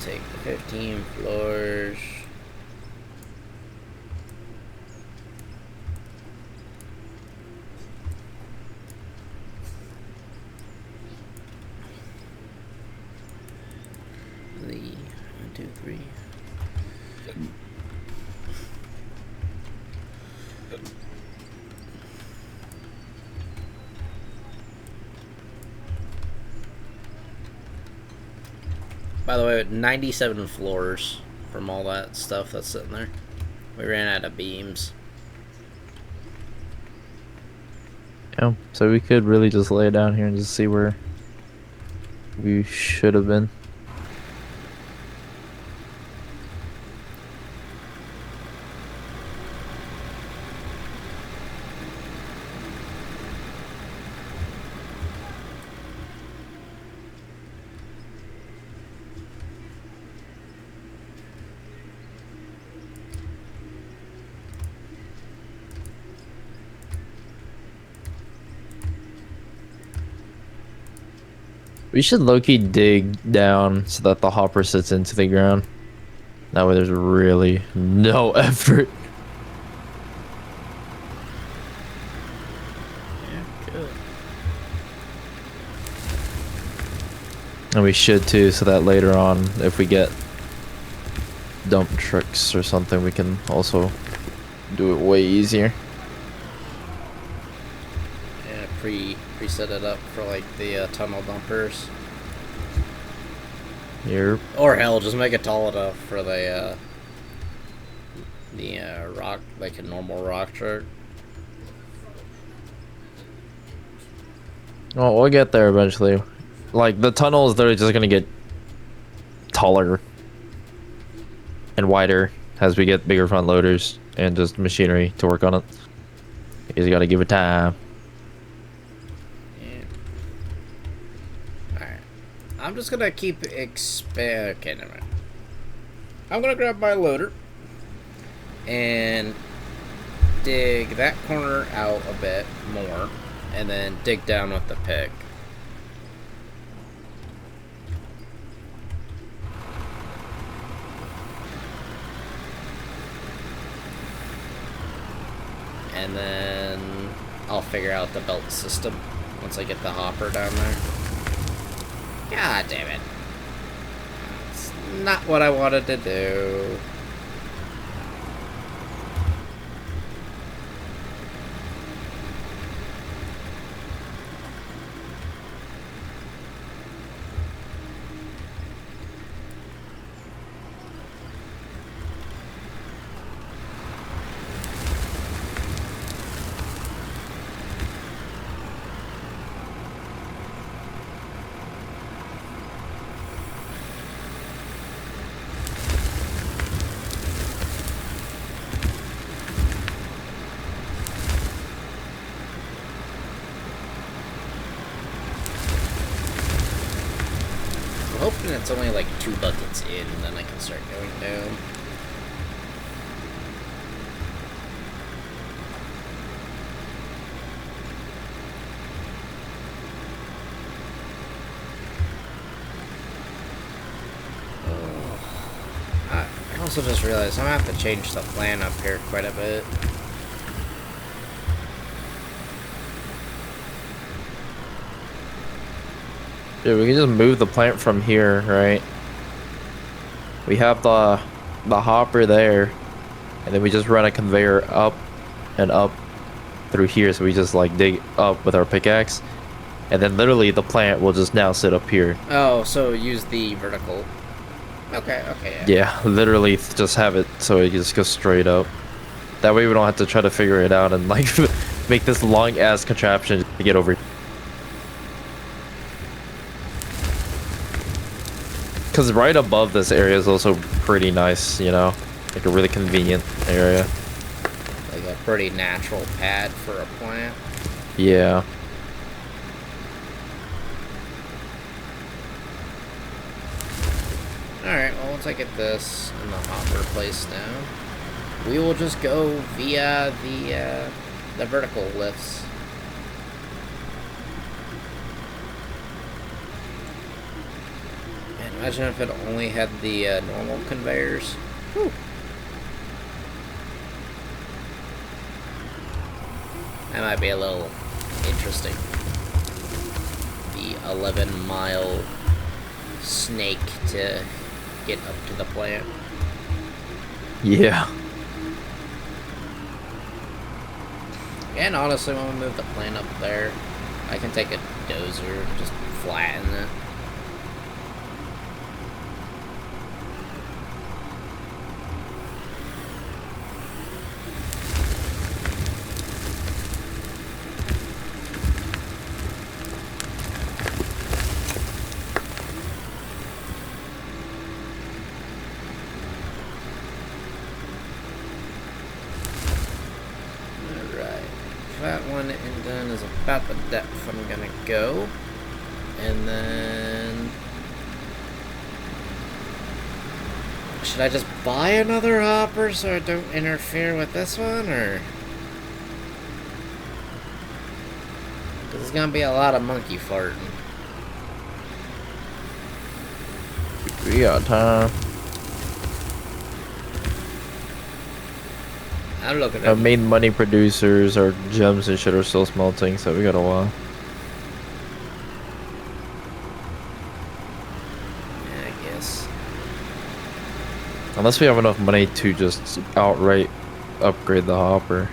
S1: Take the 15 floors. The 1, 2, 3. By the way, 97 floors from all that stuff that's sitting there. We ran out of beams.
S2: Yeah, so we could really just lay it down here and just see where We should have been. We should low-key dig down so that the hopper sits into the ground. That way there's really no effort.
S1: Yeah, good.
S2: And we should too, so that later on, if we get dump trucks or something, we can also do it way easier.
S1: Yeah, preset it up for like the tunnel dumpers.
S2: Here.
S1: Or hell, just make it tall enough for the rock, like a normal rock truck.
S2: Well, we'll get there eventually. Like, the tunnel is literally just gonna get taller and wider as we get bigger front loaders and just machinery to work on it. You just gotta give it time.
S1: Yeah. Alright. I'm just gonna keep okay, never mind. I'm gonna grab my loader and dig that corner out a bit more and then dig down with the pick. And then I'll figure out the belt system once I get the hopper down there. God damn it. It's not what I wanted to do. I'm hoping it's only like 2 buckets in, and then I can start going down. I also just realized I'm gonna have to change the plan up here quite a bit.
S2: Dude, we can just move the plant from here, right? We have the hopper there, and then we just run a conveyor up and up through here. So we just like dig up with our pickaxe, and then literally the plant will just now sit up here.
S1: Oh, so use the vertical. Okay, yeah.
S2: Yeah, literally just have it so it just goes straight up. That way we don't have to try to figure it out and like make this long ass contraption to get over. Because right above this area is also pretty nice, you know? Like a really convenient area.
S1: Like a pretty natural pad for a plant.
S2: Yeah.
S1: Alright, well, once I get this in the hopper placed down, we will just go via the vertical lifts. Man, imagine if it only had the normal conveyors. Whew. That might be a little interesting. The 11-mile snake to get up to the plant.
S2: Yeah.
S1: And honestly, when we move the plant up there, I can take a dozer, just flatten it. about the depth I'm gonna go. And then... should I just buy another hopper so I don't interfere with this one, or...? Because it's gonna be a lot of monkey farting.
S2: We got time.
S1: I'm looking
S2: Our
S1: at...
S2: main money producers, our gems and shit are still smelting, so we got a while.
S1: Yeah, I guess.
S2: Unless we have enough money to just outright upgrade the hopper.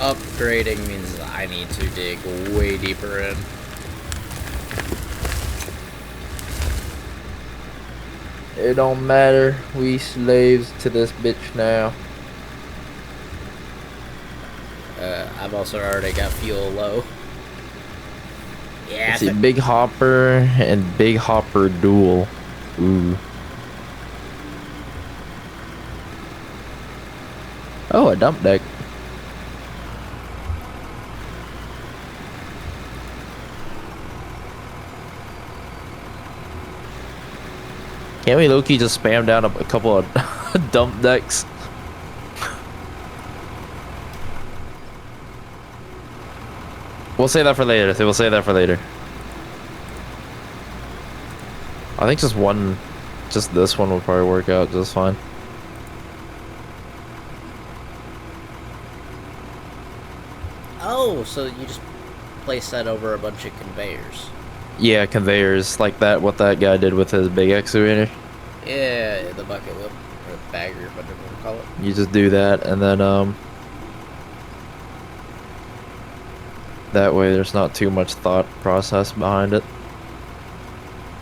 S1: Upgrading means I need to dig way deeper in.
S2: It don't matter. We slaves to this bitch now.
S1: I've also already got fuel low. Yeah,
S2: Let's see, big hopper and big hopper duel. Ooh. Oh, a dump deck. Can't we low-key just spam down a couple of dump decks? We'll say that for later. We'll say that for later. I think just this one will probably work out just fine.
S1: oh, so you just place that over a bunch of conveyors.
S2: Yeah, conveyors like that. What that guy did with his big excavator.
S1: Yeah, the bucket whip or the bagger, whatever you want to call it.
S2: You just do that, and then that way there's not too much thought process behind it.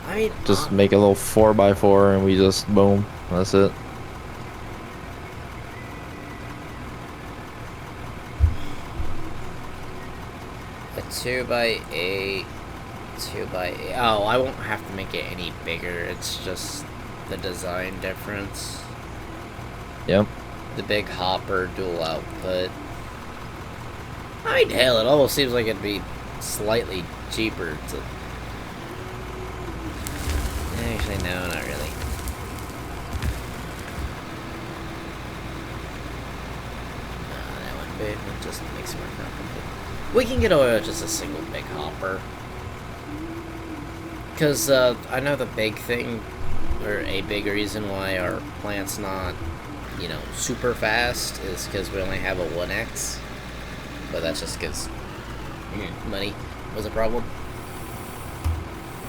S1: I mean,
S2: Just make a little 4x4, and we just boom. That's it.
S1: a 2x8, 2x8. Oh, I won't have to make it any bigger. It's just the design difference.
S2: Yep.
S1: The big hopper dual output. I mean, hell, it almost seems like it'd be slightly cheaper to... Actually, no, not really. That one big, it just makes it more complicated. We can get away with just a single big hopper. Because, I know the big thing, or a big reason why our plant's not, you know, super fast is because we only have a 1x. But that's just because money was a problem.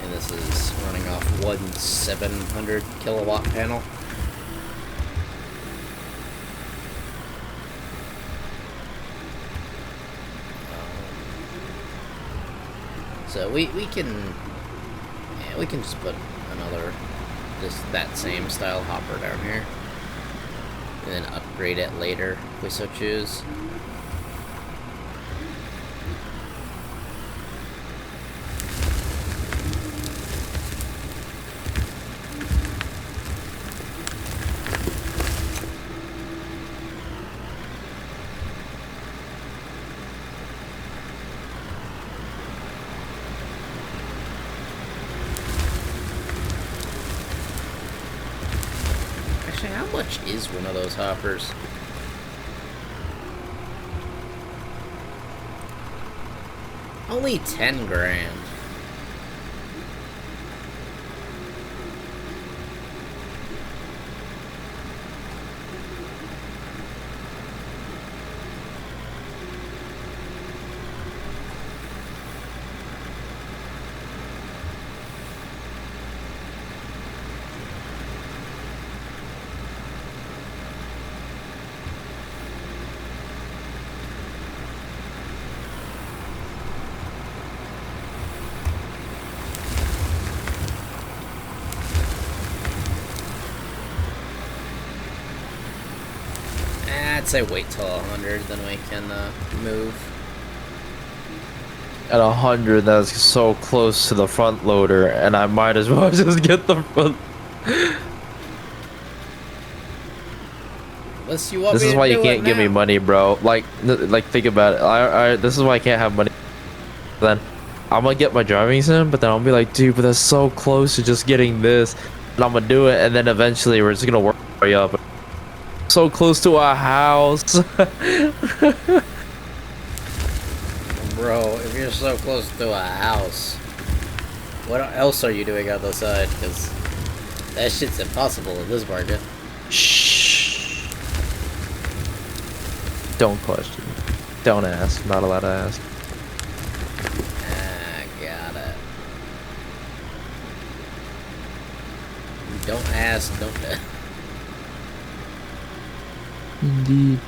S1: And this is running off one 700 kilowatt panel. So we can, yeah, we can just put another, just that same style hopper down here. And then upgrade it later if we so choose. Actually, how much is one of those hoppers? Only 10 grand. I'd say wait till 100, then we can move.
S2: At 100, that's so close to the front loader, and I might as well just get the front.
S1: Unless you want
S2: This
S1: me
S2: is
S1: to
S2: why you
S1: do
S2: can't
S1: it
S2: give me
S1: now.
S2: money, bro. Like think about it. This is why I can't have money. Then I'm gonna get my driving sim, but then I'll be like, dude, but that's so close to just getting this, and I'm gonna do it, and then eventually we're just gonna work our way up. So close to our house.
S1: Bro, if you're so close to a house, what else are you doing on the side? Because that shit's impossible in this market.
S2: Shh. Don't question. Don't ask. Not allowed to ask.
S1: Ah, got it. Don't ask, don't.
S2: Indeed.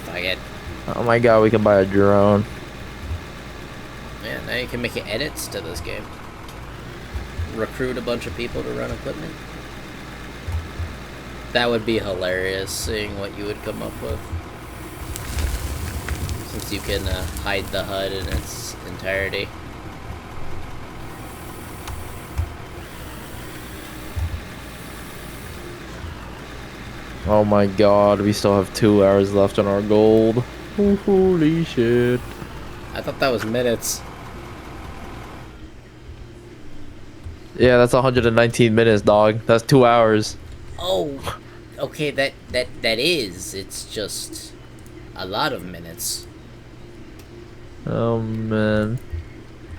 S1: Fuck it.
S2: Oh my god, we can buy a drone.
S1: Yeah, now you can make edits to this game. Recruit a bunch of people to run equipment. That would be hilarious, seeing what you would come up with. Since you can hide the HUD in its entirety.
S2: Oh my god, we still have 2 hours left on our gold. Oh, holy shit.
S1: I thought that was minutes.
S2: Yeah, that's 119 minutes, dog. That's 2 hours.
S1: Oh, okay, that is. It's just a lot of minutes.
S2: Oh man.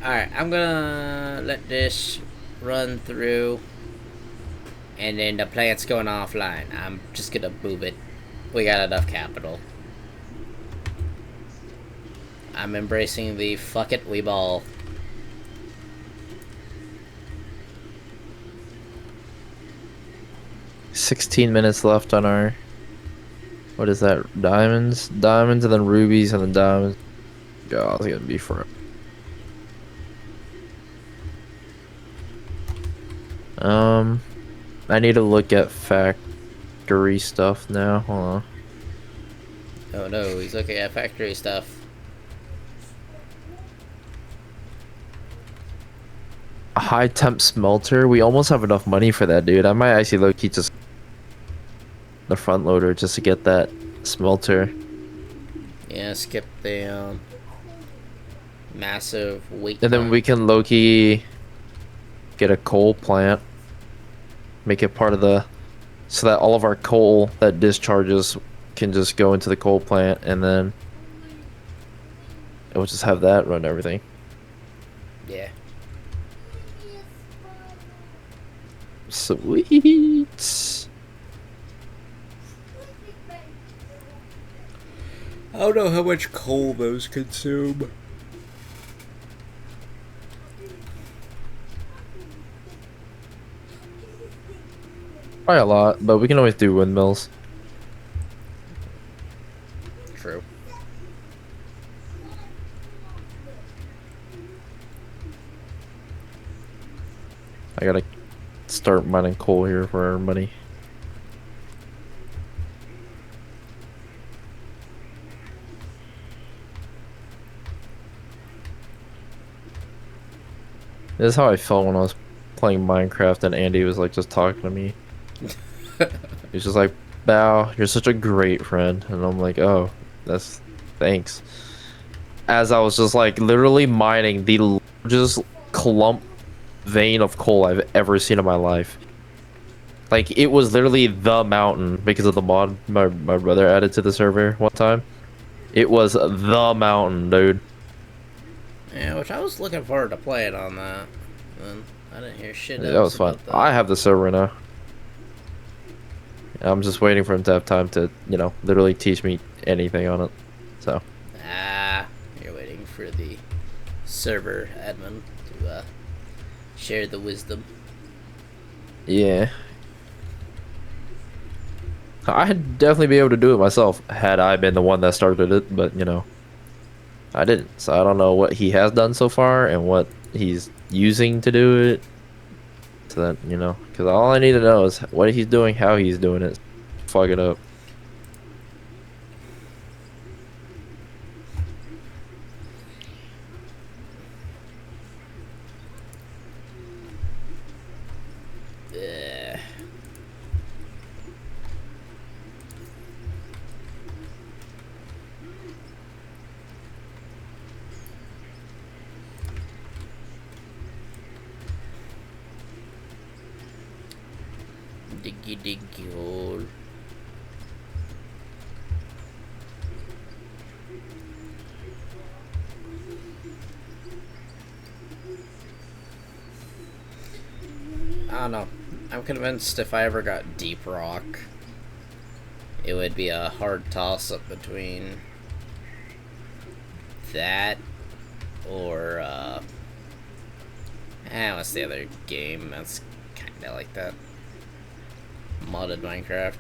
S1: Alright, I'm gonna let this run through. And then the plant's going offline. I'm just gonna move it. We got enough capital. I'm embracing the fuck it, we ball.
S2: $16 minutes left on our... What is that? Diamonds? Diamonds and then rubies and then diamonds. God, it's gonna be forever. I need to look at factory stuff now. Hold on.
S1: Oh no, he's looking at factory stuff.
S2: A high temp smelter. We almost have enough money for that, dude. I might actually low-key just the front loader just to get that smelter.
S1: Yeah, skip the massive weight.
S2: And then we can low-key get a coal plant. Make it part of the... So that all of our coal that discharges can just go into the coal plant, and then we'll just have that run everything.
S1: Yeah.
S2: Sweet.
S1: I don't know how much coal those consume.
S2: Probably a lot, but we can always do windmills.
S1: True.
S2: I gotta start mining coal here for our money. This is how I felt when I was playing Minecraft and Andy was like just talking to me. He's just like, Bao, you're such a great friend. And I'm like, oh, that's thanks. As I was just like literally mining the largest clump vein of coal I've ever seen in my life. Like, it was literally the mountain because of the mod my brother added to the server one time. It was the mountain, dude.
S1: Yeah, which I was looking forward to playing on that. And I didn't hear shit else
S2: That was fun.
S1: about that.
S2: I have the server now. I'm just waiting for him to have time to, you know, literally teach me anything on it. So.
S1: Ah, you're waiting for the server admin to share the wisdom.
S2: Yeah. I'd definitely be able to do it myself had I been the one that started it, but, you know, I didn't. So I don't know what he has done so far and what he's using to do it. So that, you know, because all I need to know is what he's doing, how he's doing it. Fuck it up.
S1: Diggy diggy hole. I don't know. I'm convinced if I ever got Deep Rock, it would be a hard toss-up between that or, what's the other game that's kinda like that? Modded Minecraft.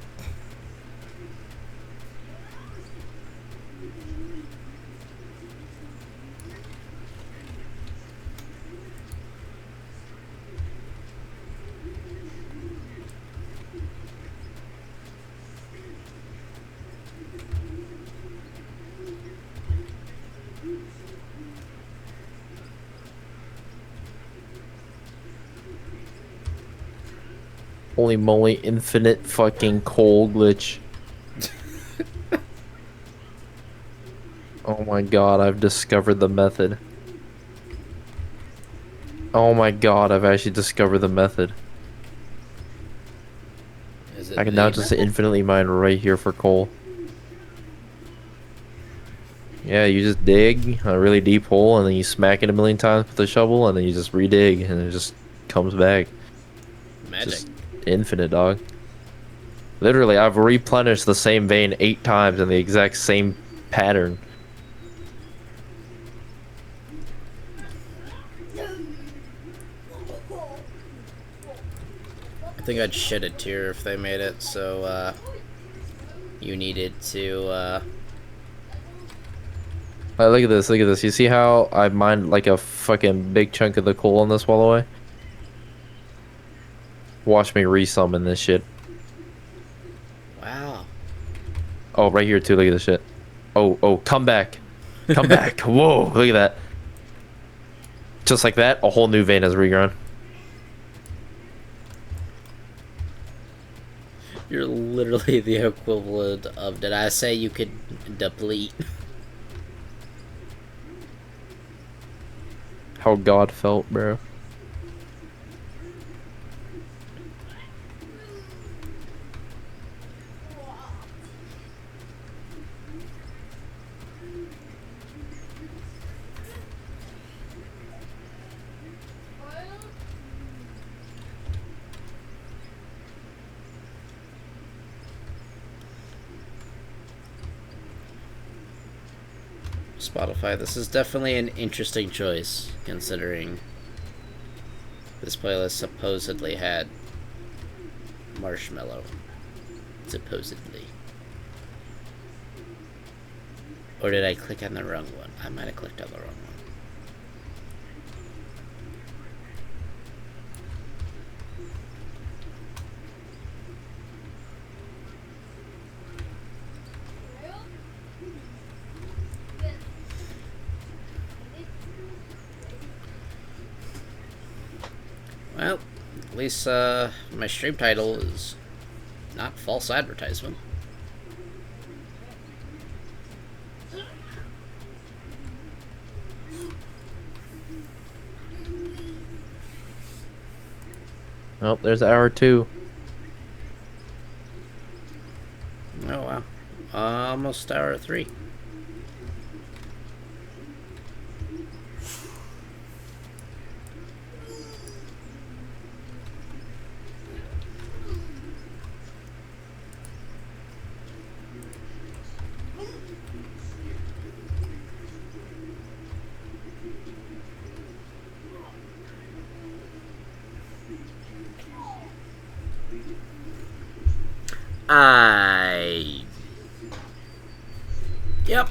S2: Holy moly, infinite fucking coal glitch. Oh my god, I've discovered the method. Oh my god, I've actually discovered the method.
S1: Is it
S2: I can now
S1: the
S2: just
S1: method?
S2: infinitely mine right here for coal. Yeah, you just dig a really deep hole and then you smack it a million times with the shovel and then you just redig and it just comes back.
S1: Magic.
S2: Just infinite, dog. Literally, I've replenished the same vein 8 times in the exact same pattern.
S1: I think I'd shed a tear if they made it, so, you needed to,
S2: Look at this, look at this. You see how I mined like a fucking big chunk of the coal on this wall away? Watch me resummon this shit.
S1: wow.
S2: Oh, right here too, look at this shit. Oh, come back. Come back. Whoa, look at that. Just like that, a whole new vein has regrown.
S1: You're literally the equivalent of, did I say you could deplete?
S2: How God felt, bro.
S1: Spotify, this is definitely an interesting choice, considering this playlist supposedly had Marshmallow. Supposedly. Or did I click on the wrong one? I might have clicked on the wrong one. Well, at least my stream title is not false advertisement.
S2: Oh, there's hour 2.
S1: Oh wow. Almost hour 3. Yep.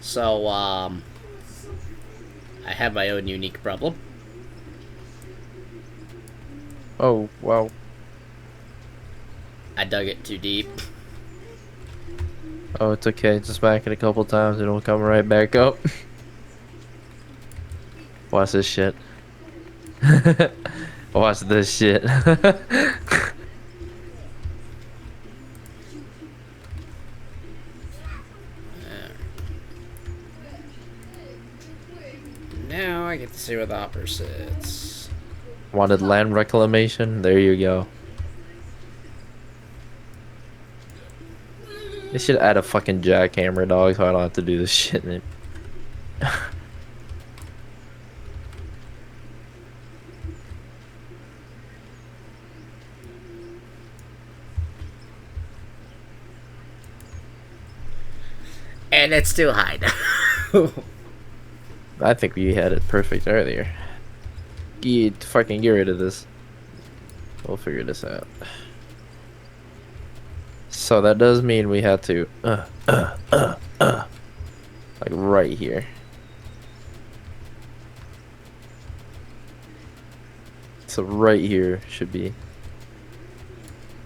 S1: So, I have my own unique problem.
S2: Oh, wow.
S1: I dug it too deep.
S2: Oh, it's okay. Just smack it a couple times and it'll come right back up. Watch this shit. Watch this shit.
S1: Now I get to see where the hopper sits.
S2: Wanted land reclamation? There you go. They should add a fucking jackhammer, dog, so I don't have to do this shit.
S1: And it's too high now.
S2: I think we had it perfect earlier. Fucking get rid of this. We'll figure this out. So that does mean we had to, like right here. So right here should be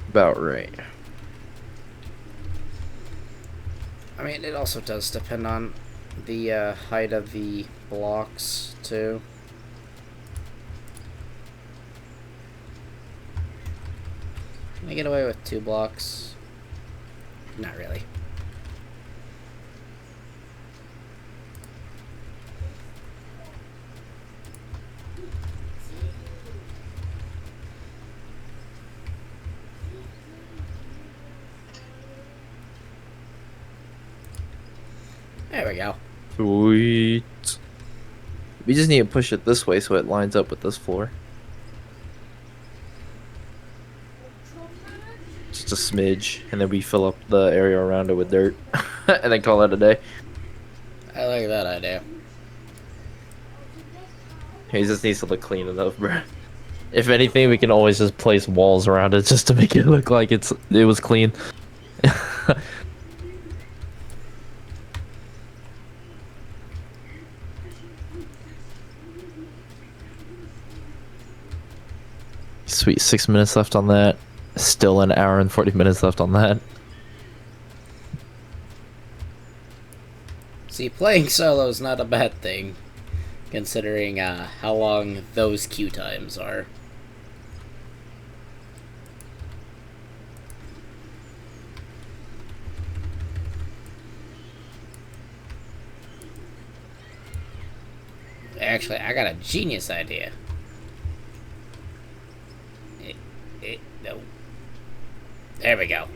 S2: about right.
S1: I mean, it also does depend on the height of the blocks, too. Can I get away with 2 blocks? Not really. There we go.
S2: Sweet. We just need to push it this way so it lines up with this floor. Just a smidge, and then we fill up the area around it with dirt, and then call it a day.
S1: I like that idea.
S2: He just needs to look clean enough, bro. If anything, we can always just place walls around it just to make it look like it was clean. Sweet, 6 minutes left on that. Still an hour and 40 minutes left on that.
S1: See, playing solo is not a bad thing, considering how long those queue times are. Actually, I got a genius idea. No. There we go.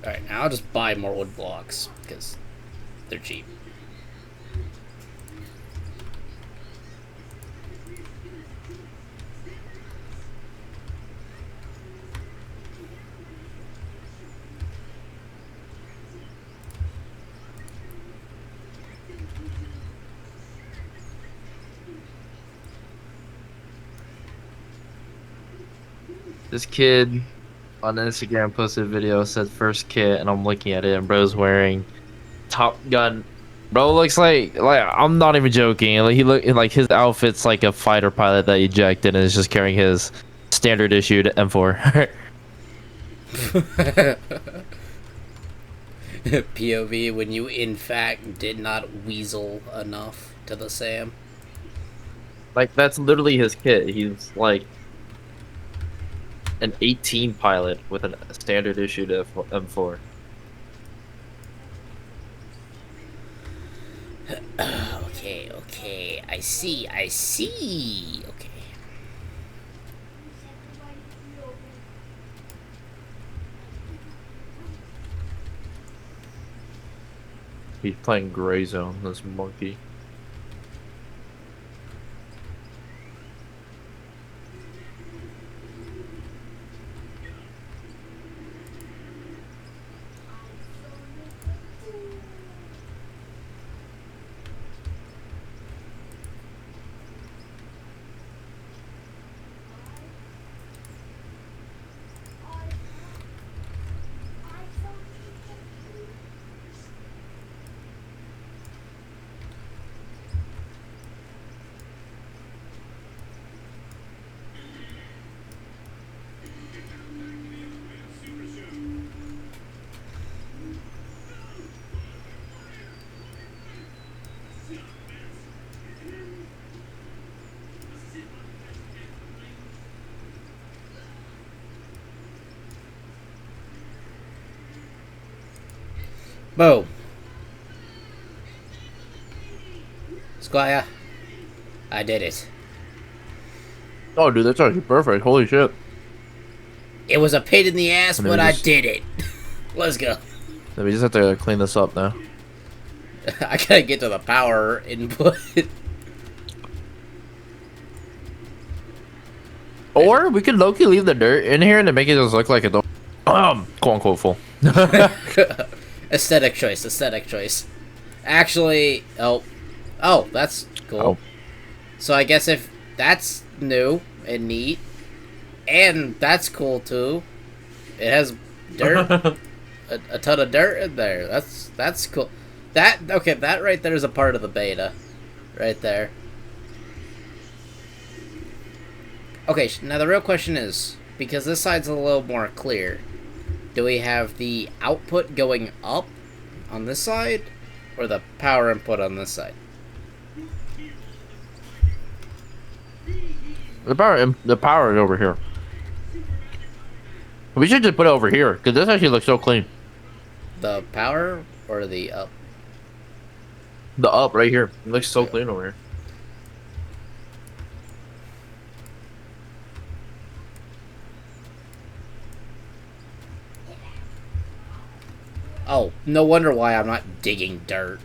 S1: Alright, now I'll just buy more wood blocks, because they're cheap.
S2: This kid on Instagram posted a video, said first kit, and I'm looking at it, and bro's wearing Top Gun. Bro looks like I'm not even joking. Like he like his outfit's like a fighter pilot that ejected and is just carrying his standard issued M4.
S1: POV when you in fact did not weasel enough to the Sam.
S2: Like that's literally his kit. He's like an 18 pilot with a standard issued M4.
S1: Okay, I see. Okay.
S2: He's playing Gray Zone, this monkey.
S1: Boom. Squire, I did it.
S2: Oh, dude, that's actually perfect. Holy shit.
S1: It was a pain in the ass,
S2: And then
S1: but
S2: we
S1: I
S2: just-
S1: did it. Let's go.
S2: Then we just have to clean this up now.
S1: I gotta get to the power input.
S2: Or we could low-key leave the dirt in here and then make it just look like it's quote-unquote full.
S1: Aesthetic choice, aesthetic choice. Actually, oh, that's cool.
S2: Oh.
S1: So I guess if that's new and neat, and that's cool too, it has dirt, a ton of dirt in there. That's cool. That right there is a part of the beta, right there. Okay, now the real question is, because this side's a little more clear, do we have the output going up on this side, or the power input on this side?
S2: The power is over here. We should just put it over here, because this actually looks so clean.
S1: The power or the up?
S2: The up right here. It looks so clean over here.
S1: Oh, no wonder why I'm not digging dirt.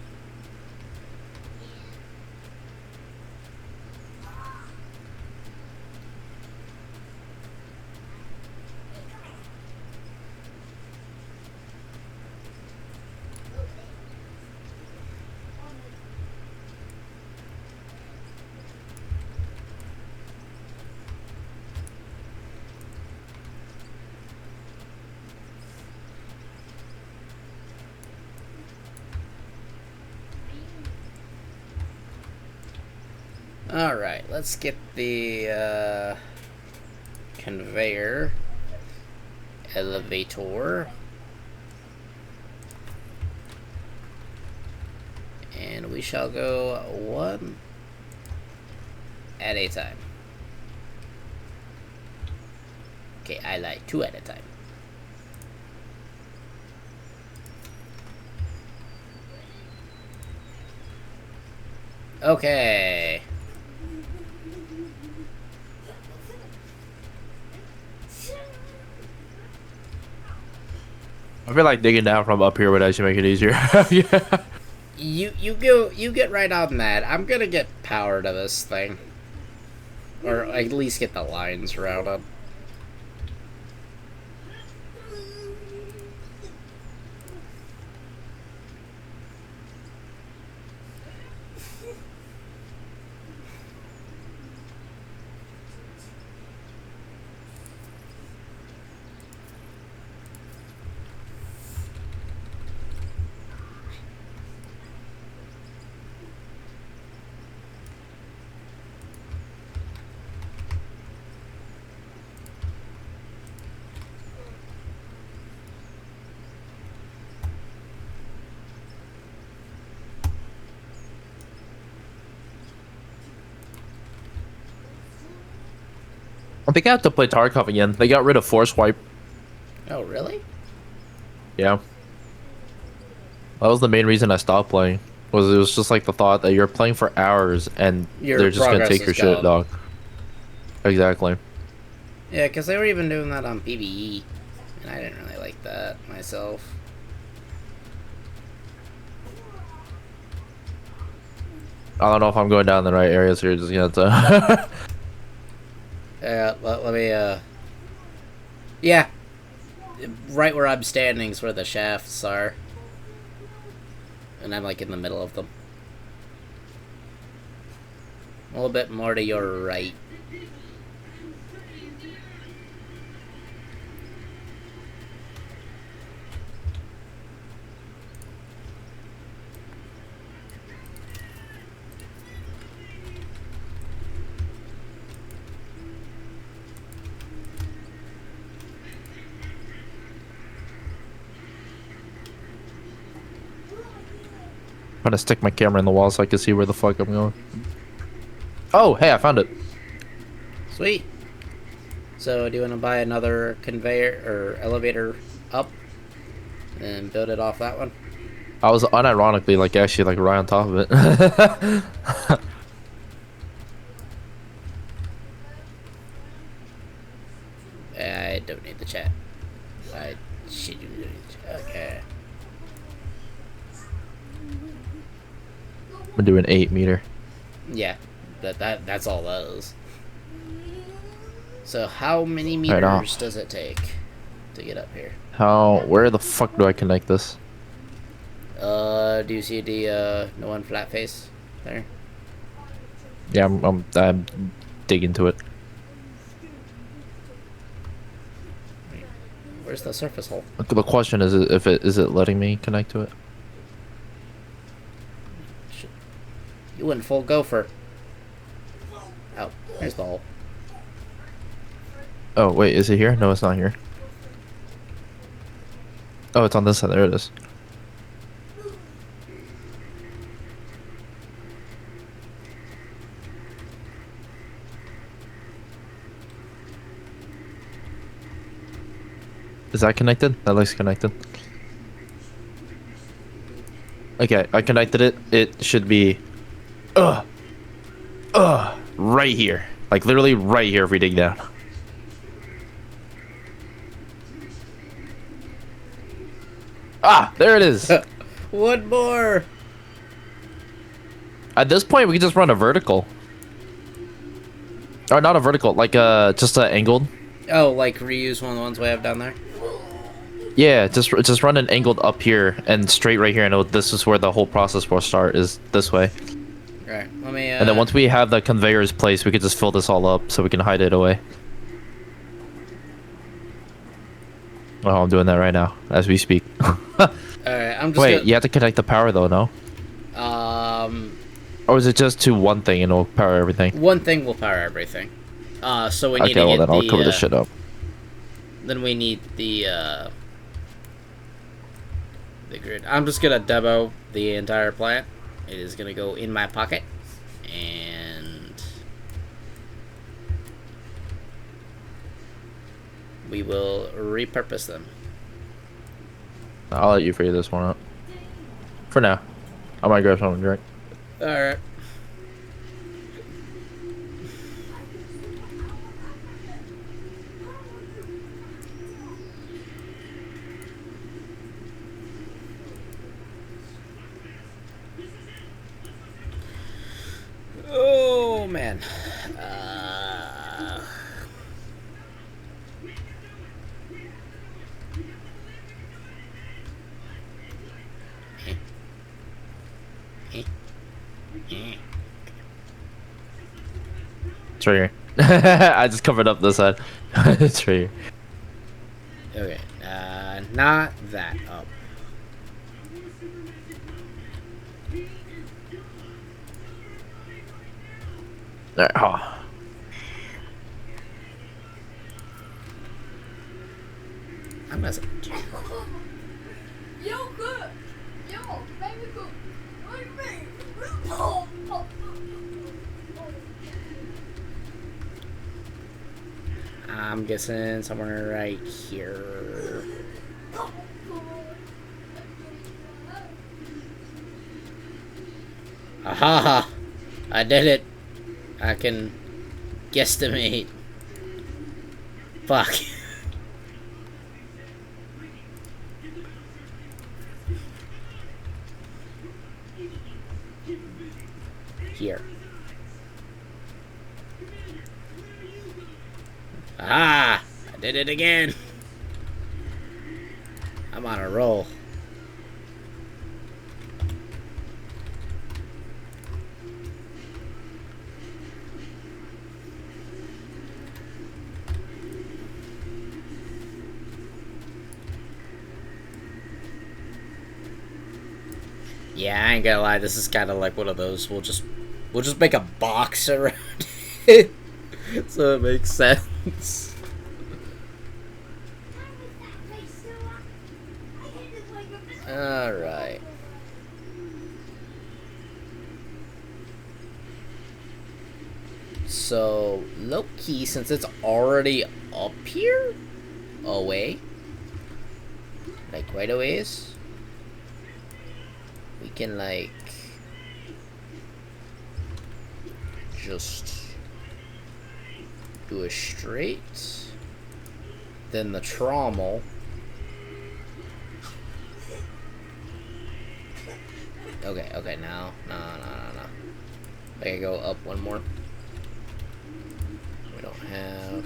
S1: Alright, let's get the conveyor elevator. And we shall go one at a time. Okay, I like two at a time. Okay.
S2: I feel like digging down from up here would actually make it easier. Yeah.
S1: You get right on that. I'm gonna get power to this thing. Or at least get the lines routed.
S2: I think I have to play Tarkov again. They got rid of Force Wipe.
S1: Oh, really?
S2: Yeah. That was the main reason I stopped playing. It was just like the thought that you're playing for hours and
S1: Your
S2: they're just gonna
S1: progress
S2: take your
S1: is
S2: shit,
S1: gone.
S2: dog. Exactly.
S1: Yeah, because they were even doing that on PvE. And I didn't really like that myself.
S2: I don't know if I'm going down the right area, so you're just gonna have to.
S1: Yeah, let me, yeah. Right where I'm standing is where the shafts are. And I'm, like, in the middle of them. A little bit more to your right.
S2: I'm trying to stick my camera in the wall so I can see where the fuck I'm going. Oh, hey, I found it.
S1: Sweet. So, do you want to buy another conveyor or elevator up and build it off that one?
S2: I was unironically like actually like right on top of it.
S1: I don't need the chat. I shit you need the chat. Okay.
S2: I'm doing 8 meter.
S1: Yeah, that's all that is. So how many
S2: Right on.
S1: meters does it take to get up here?
S2: How? Where the fuck do I connect this?
S1: Do you see the no one flat face there?
S2: Yeah, I'm digging to it.
S1: Where's the surface hole?
S2: The question is if it is it letting me connect to it?
S1: Shit. You went full gopher. Oh, there's the hole.
S2: Oh wait, is it here? No, it's not here. Oh, it's on this side. There it is. Is that connected? That looks connected. Okay, I connected it. It should be right here. Like literally right here if we dig down. Ah, there it is.
S1: One more.
S2: At this point we can just run a vertical. Or not a vertical, like just a angled.
S1: Oh, like reuse one of the ones we have down there.
S2: Yeah, just run an angled up here and straight right here. And this is where the whole process will start. Is this way.
S1: All right, let me.
S2: And then once we have the conveyors placed, we could just fill this all up so we can hide it away. Oh, I'm doing that right now as we speak.
S1: All right, I'm just.
S2: Wait, you have to connect the power though, no? Or is it just to one thing and it'll power everything?
S1: One thing will power everything. So we need
S2: Okay,
S1: to
S2: well
S1: get
S2: then I'll cover this shit up.
S1: Then we need the grid. I'm just gonna demo the entire plant. It is gonna go in my pocket, and we will repurpose them.
S2: I'll let you figure this one out. For now. I might grab something to drink.
S1: All right. Oh man.
S2: It's right here. I just covered up this side. It's right here.
S1: Okay. Not that up.
S2: There. Oh.
S1: I'm messing.
S4: Yo, good. Yo, baby, good. What do you mean? Oh, oh,
S1: I'm guessing somewhere right here. Aha! I did it. I can guesstimate. Fuck. Here. Ah! I did it again. I'm on a roll. Yeah, I ain't gonna lie, this is kind of like one of those, we'll just make a box around it, so it makes sense. Alright. So, low-key, since it's already up here, away, like quite a ways, can like just do a straight, then the trommel. Okay, no. I gotta go up one more. We don't have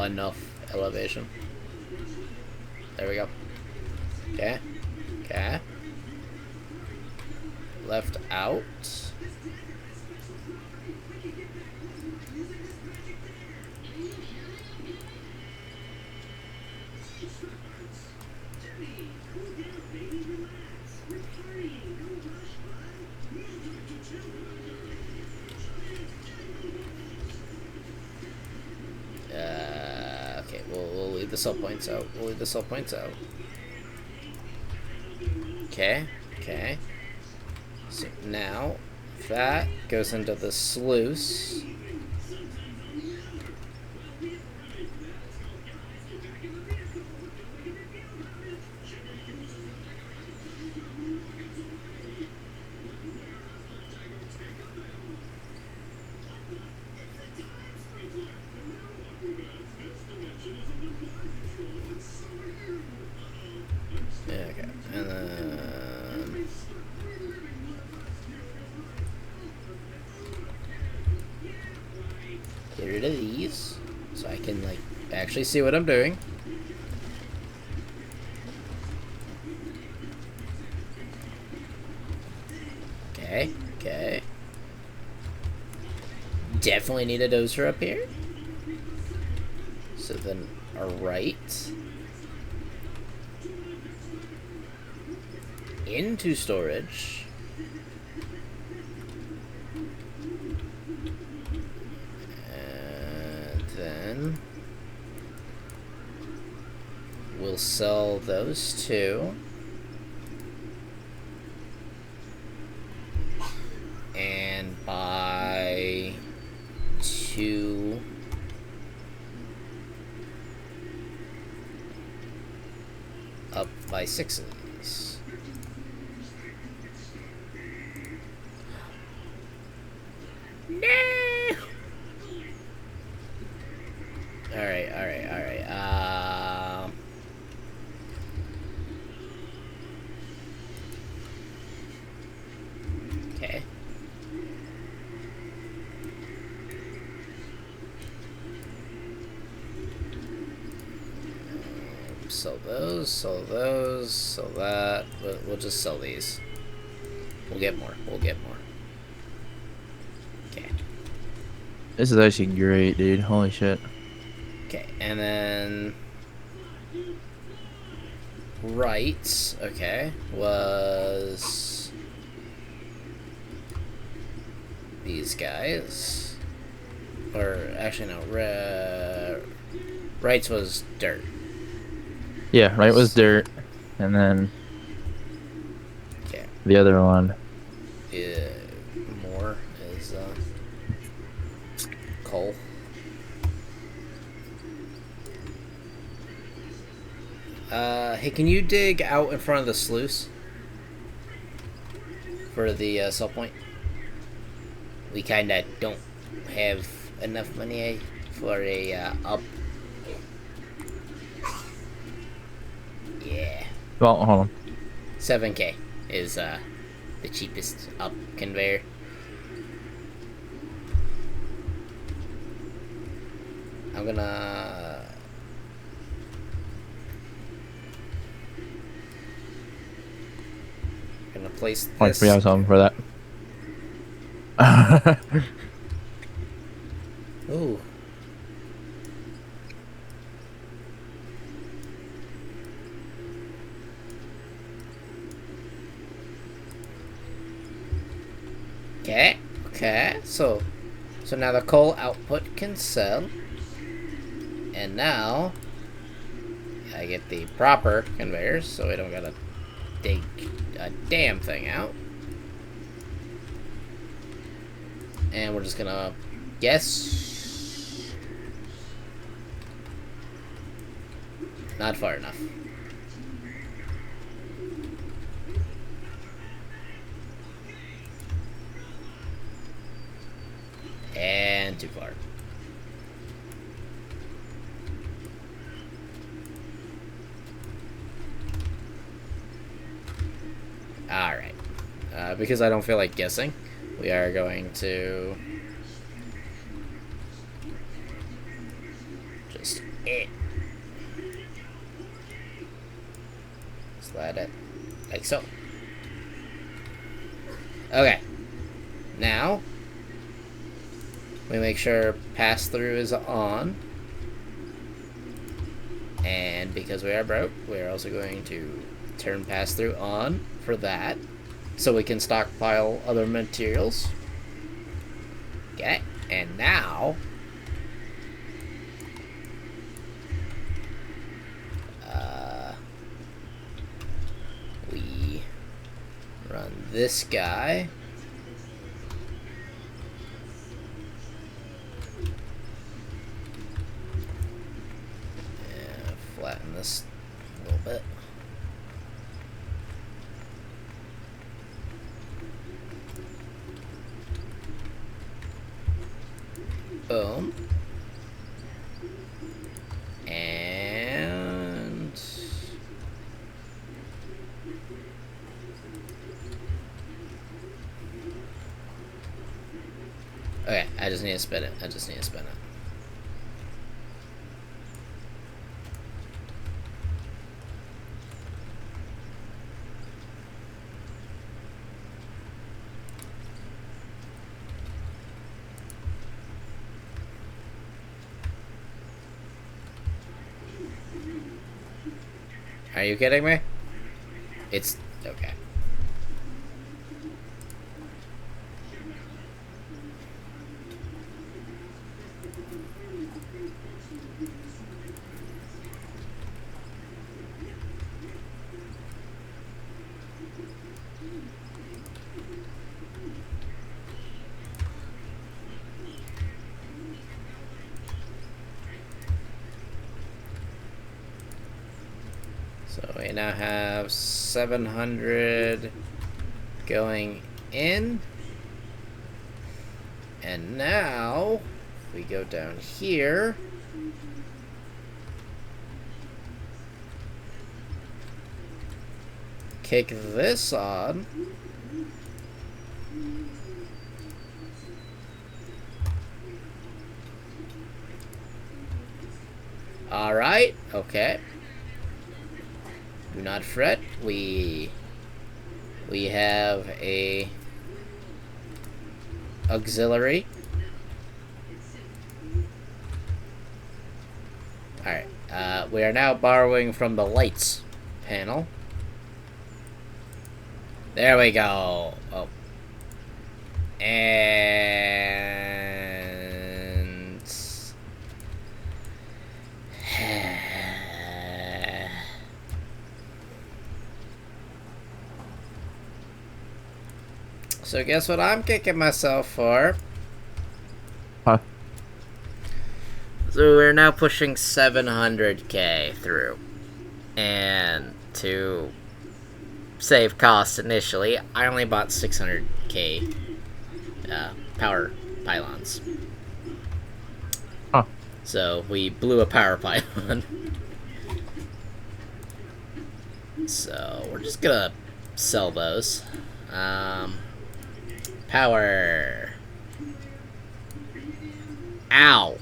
S1: enough elevation. There we go. Okay. Left out. Okay, we'll leave the sub points out. Okay. So now that goes into the sluice. Okay, and then get rid of these so I can like actually see what I'm doing. Okay. Definitely need a dozer up here. So then a right into storage. And then we'll sell those two. And buy 2 up by 6s. No! Alright. Okay. Sell those, sell that. We'll just sell these. We'll get more. Okay.
S2: This is actually great, dude. Holy shit.
S1: Okay, and then right, okay, was these guys. Or actually no, rights was dirt.
S2: Yeah, right was dirt, and then
S1: Okay.
S2: the other one.
S1: More is coal. Hey, can you dig out in front of the sluice for the sell point? We kinda don't have enough money for a up. Yeah.
S2: Well, hold on.
S1: 7K is the cheapest up conveyor. I'm gonna place
S2: Like
S1: this.
S2: 3 hours something for that.
S1: Ooh. Okay. So now the coal output can sell. And now I get the proper conveyors, so I don't gotta dig a damn thing out. And we're just gonna guess. Not far enough. And too far. Alright. Because I don't feel like guessing, we are going to just slide it like so. Okay. Now we make sure pass through is on. And because we are broke, we're also going to turn pass through on for that, so we can stockpile other materials. Okay, and now we run this guy. And flatten this a little bit. Boom. And okay, I just need to spin it. Are you kidding me? It's okay. So we now have 700 going in. And now, if we go down here, kick this on. Alright, okay. Do not fret. We have a auxiliary. Alright. We are now borrowing from the lights panel. There we go. Oh. And so guess what I'm kicking myself for?
S2: Huh?
S1: So we're now pushing 700k through. And to save costs initially, I only bought 600k power pylons.
S2: Huh.
S1: So we blew a power pylon. So we're just gonna sell those. Power. Ow.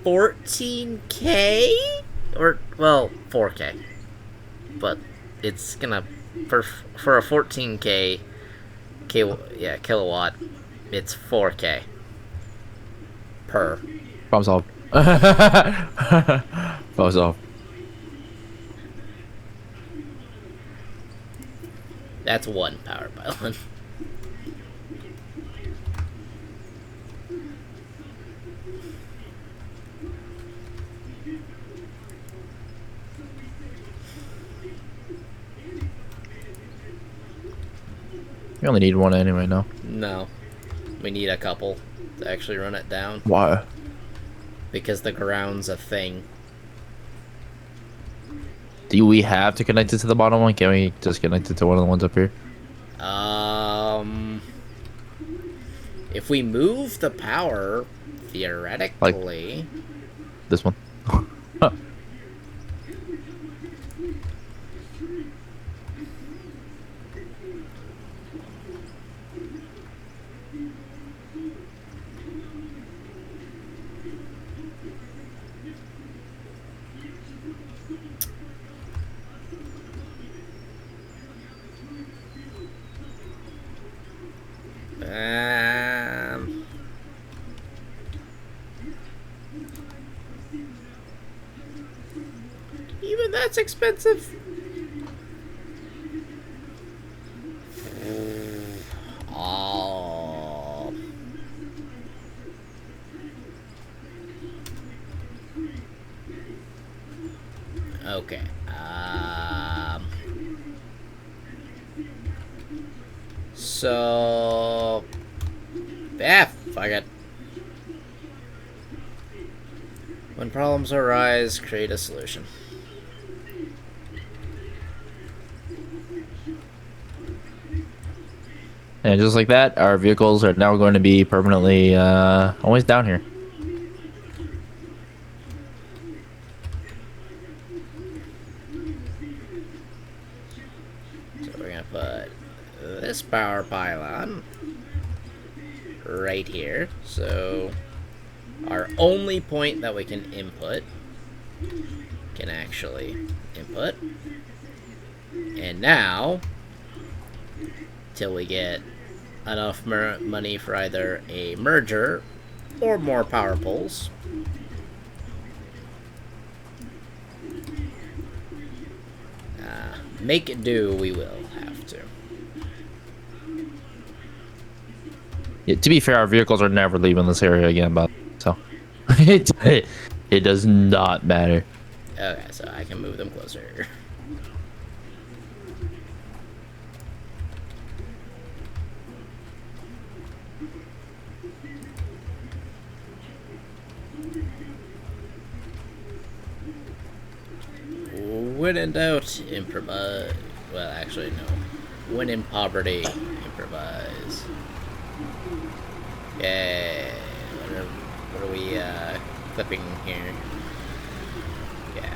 S1: 14k? Or, well, 4k. But it's gonna, for a 14k kilowatt, it's 4k per.
S2: Problem solved. Problem solved.
S1: That's one power pylon.
S2: We only need one anyway now.
S1: No. We need a couple to actually run it down.
S2: Why?
S1: Because the ground's a thing.
S2: Do we have to connect it to the bottom one? Can we just connect it to one of the ones up here?
S1: If we move the power, theoretically...
S2: This one. Huh.
S1: Even that's expensive. Oh. Okay. So, yeah, fuck it. When problems arise, create a solution.
S2: And just like that, our vehicles are now going to be permanently always down here.
S1: So we're gonna put this power pylon right here. So our only point that we can input can actually input. And now, till we get enough money for either a merger or more power poles, make it do, we will have to.
S2: Yeah, to be fair, our vehicles are never leaving this area again, but so it does not matter.
S1: Okay, so I can move them closer. When in doubt, improvise. Well, actually, no. When in poverty, improvise. Yeah. What are we clipping here? Yeah.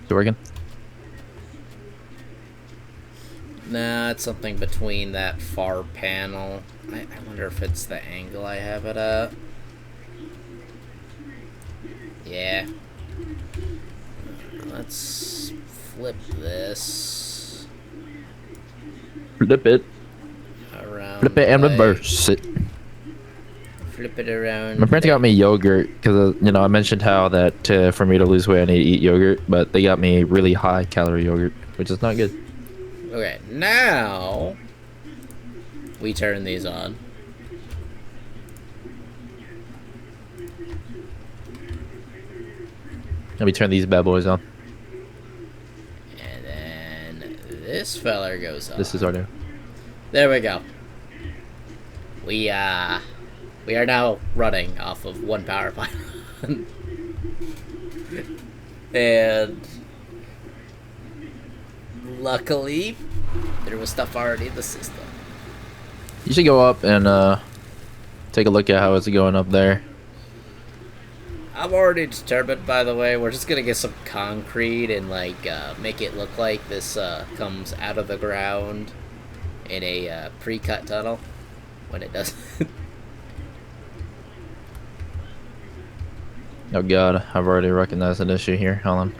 S2: You working?
S1: Nah, it's something between that far panel. I wonder if it's the angle I have it at. Yeah. Let's flip this
S2: Flip it.
S1: around.
S2: Flip it and
S1: like-
S2: reverse it.
S1: Flip it around.
S2: My parents
S1: like-
S2: got me yogurt because I mentioned how that for me to lose weight I need to eat yogurt, but they got me really high calorie yogurt, which is not good.
S1: Okay, now we turn these on.
S2: Let me turn these bad boys on.
S1: And then this feller goes on.
S2: This is our new.
S1: There we go. We are now running off of one power pylon. And luckily there was stuff already in the system.
S2: You should go up and take a look at how it's going up there.
S1: I'm already determined, by the way. We're just gonna get some concrete and make it look like this comes out of the ground in a pre-cut tunnel when it doesn't.
S2: Oh god, I've already recognized an issue here. Hold on.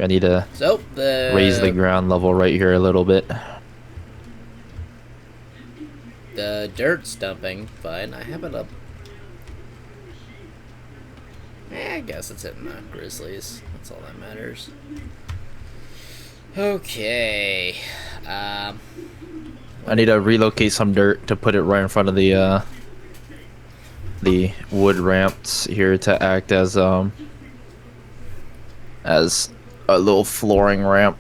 S2: I need to
S1: So
S2: raise the ground level right here a little bit.
S1: The dirt's dumping, fine. I have it up. I guess it's in the Grizzlies. That's all that matters. Okay.
S2: I need to relocate some dirt to put it right in front of the wood ramps here to act as a little flooring ramp.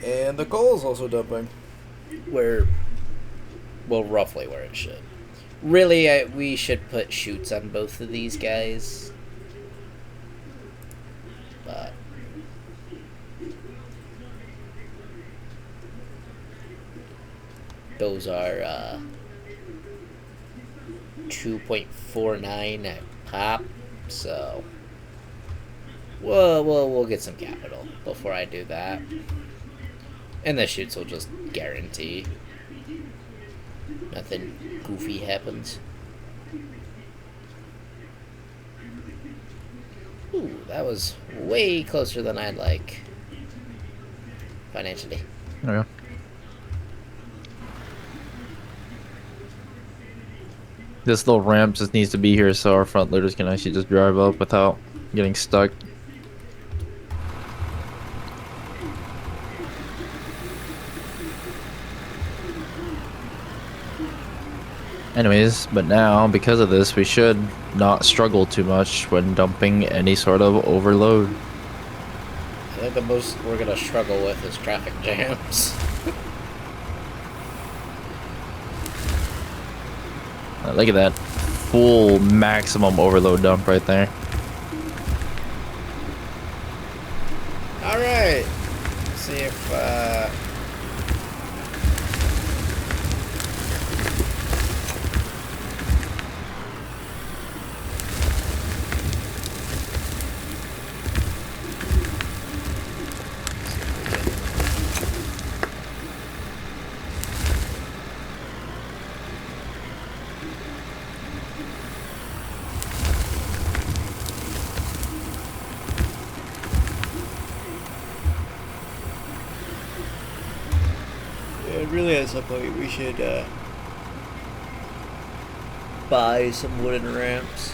S1: And the coal is also dumping. Well, roughly where it should. Really, we should put chutes on both of these guys. But those are 2.49 at pop, so we'll get some capital before I do that. And the chutes will just guarantee nothing goofy happens. Ooh, that was way closer than I'd like. Financially.
S2: Okay. This little ramp just needs to be here so our front loaders can actually just drive up without getting stuck. Anyways, but now, because of this, we should not struggle too much when dumping any sort of overload.
S1: I think the most we're gonna struggle with is traffic jams.
S2: Look at that full maximum overload dump right there.
S1: Alright. Let's see if really at some point we should buy some wooden ramps.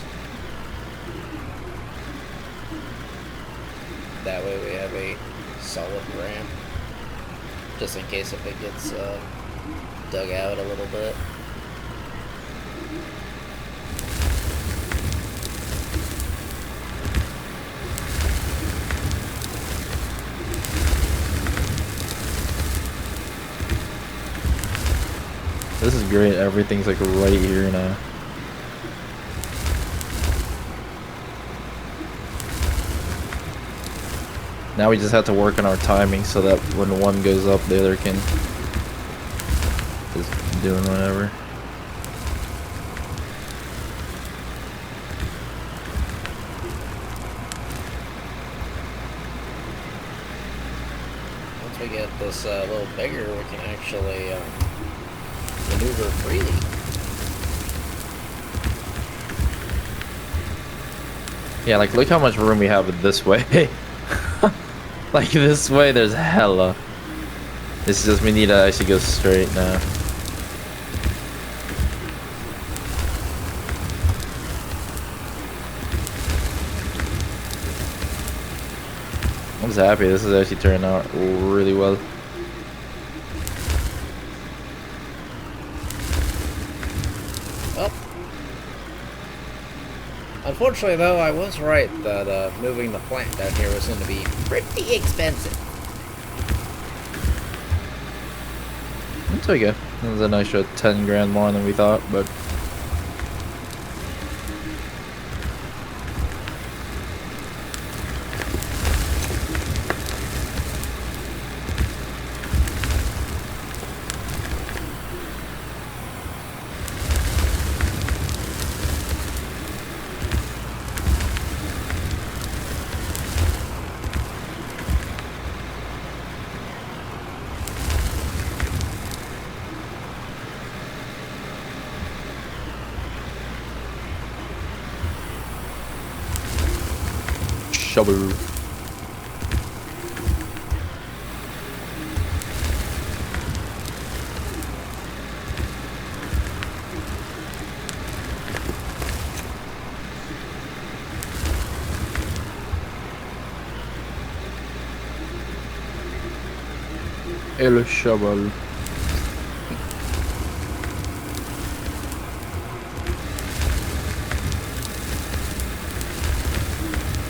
S1: That way we have a solid ramp, just in case if it gets dug out a little bit.
S2: This is great. Everything's like right here now. Now we just have to work on our timing so that when one goes up, the other can just doing whatever.
S1: Once we get this a little bigger, we can actually maneuver freely.
S2: Yeah, like look how much room we have this way. Like this way, there's hella. It's just we need to actually go straight now. I'm just happy this is actually turning out really well.
S1: Well, unfortunately though, I was right that moving the plant down here was going to be pretty expensive.
S2: It's okay. It was an extra 10 grand more than we thought, but shovel. El shovel.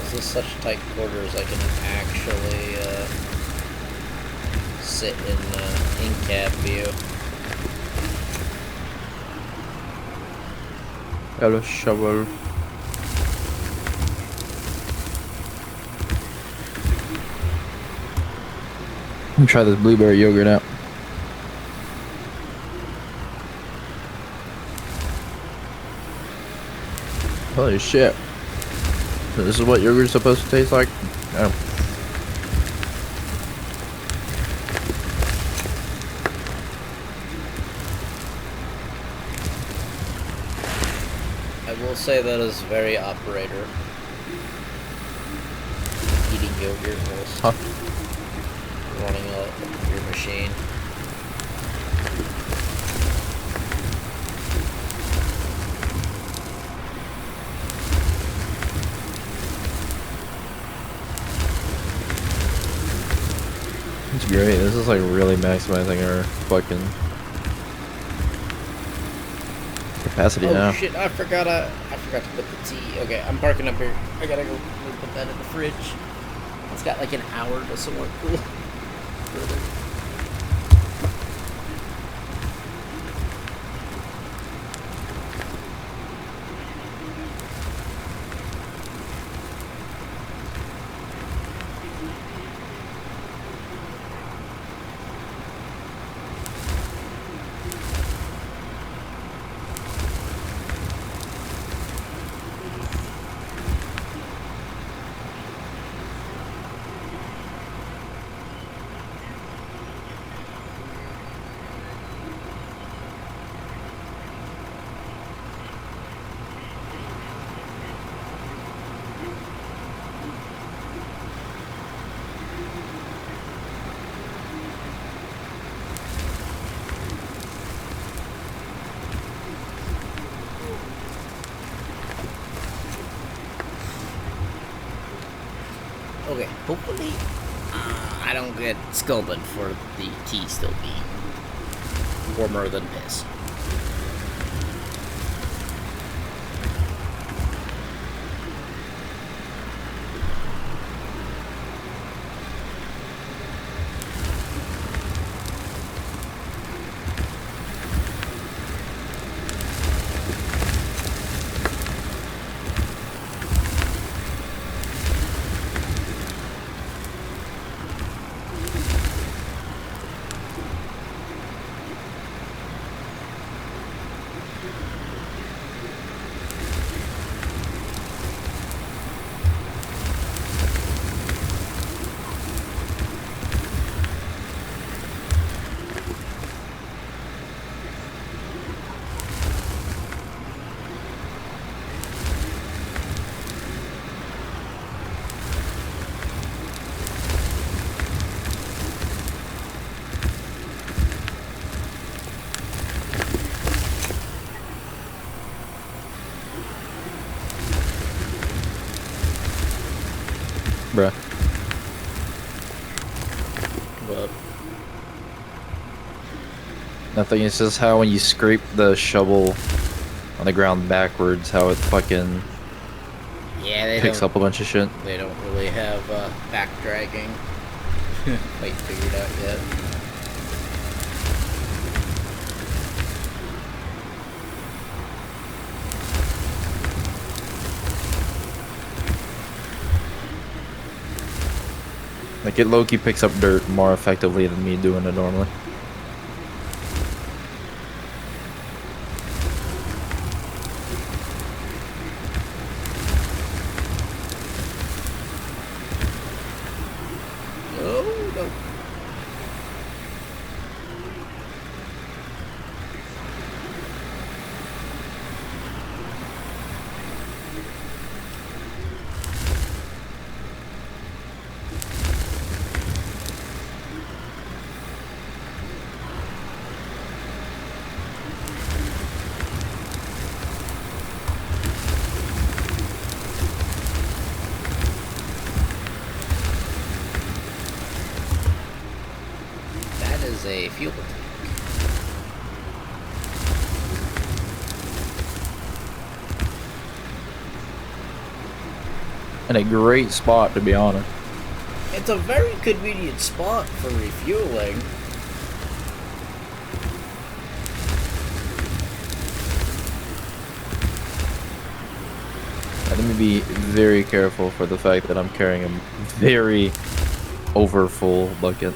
S1: This is such tight quarters I can actually sit in cab view.
S2: Got a shovel. Let me try this blueberry yogurt out. Holy shit. So this is what yogurt's supposed to taste like? Oh.
S1: I will say that is very operator. Eating yogurt whilst running your machine.
S2: It's great. This is like really maximizing our fucking capacity now.
S1: Oh shit! I forgot to put the tea. Okay, I'm parking up here. I gotta go put that in the fridge. It's got like an hour to somewhat cool. Okay, hopefully I don't get sculled for the tea still being warmer than piss.
S2: Bruh.
S1: But
S2: Nothing. It's just how when you scrape the shovel on the ground backwards, how it fucking
S1: yeah, they
S2: picks
S1: don't,
S2: up a bunch of shit.
S1: They don't really have back dragging quite figured out yet.
S2: Like it low-key picks up dirt more effectively than me doing it normally.
S1: Oh no. That is a fuel tank.
S2: And a great spot, to be honest.
S1: It's a very convenient spot for refueling.
S2: me be very careful for the fact that I'm carrying a very overfull bucket.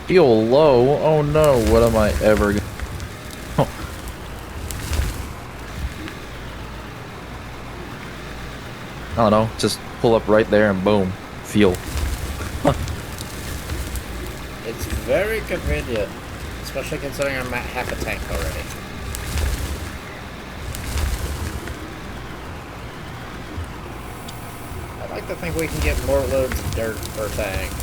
S2: Feel low? Oh no, what am I ever gonna... Oh. I don't know, just pull up right there and boom, fuel.
S1: It's very convenient, especially considering I'm at half a tank already. I'd like to think we can get more loads of dirt per tank.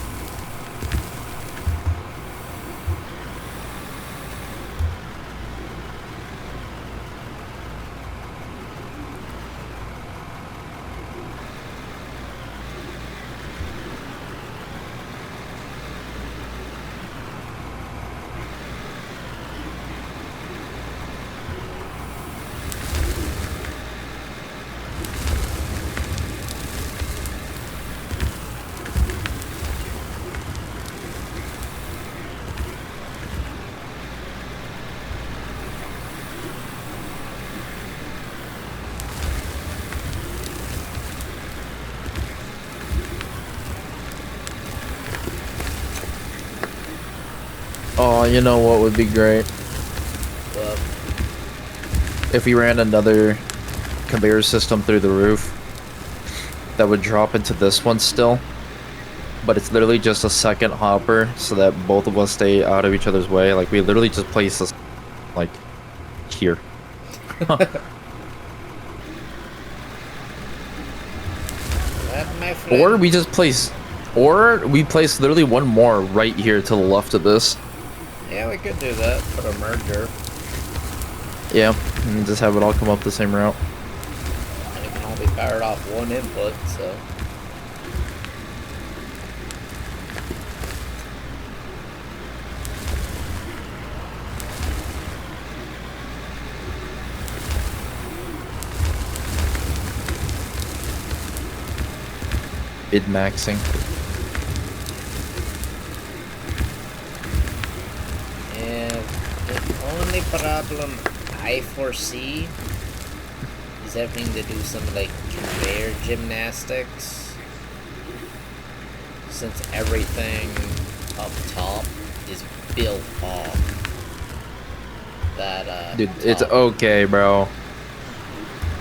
S2: Oh, you know what would be great?
S1: But
S2: If we ran another conveyor system through the roof that would drop into this one still, but it's literally just a second hopper so that both of us stay out of each other's way. Like, we literally just place this, like, here.
S1: that, my friend,
S2: Or we just place, or we place literally one more right here to the left of this.
S1: yeah, we could do that. Put a merger.
S2: Yeah, and just have it all come up the same route.
S1: And it can all be powered off one input, so.
S2: Mid-maxing.
S1: And the only problem I foresee is having to do some like conveyor gymnastics, since everything up top is built off that
S2: Dude, it's
S1: top.
S2: okay, bro.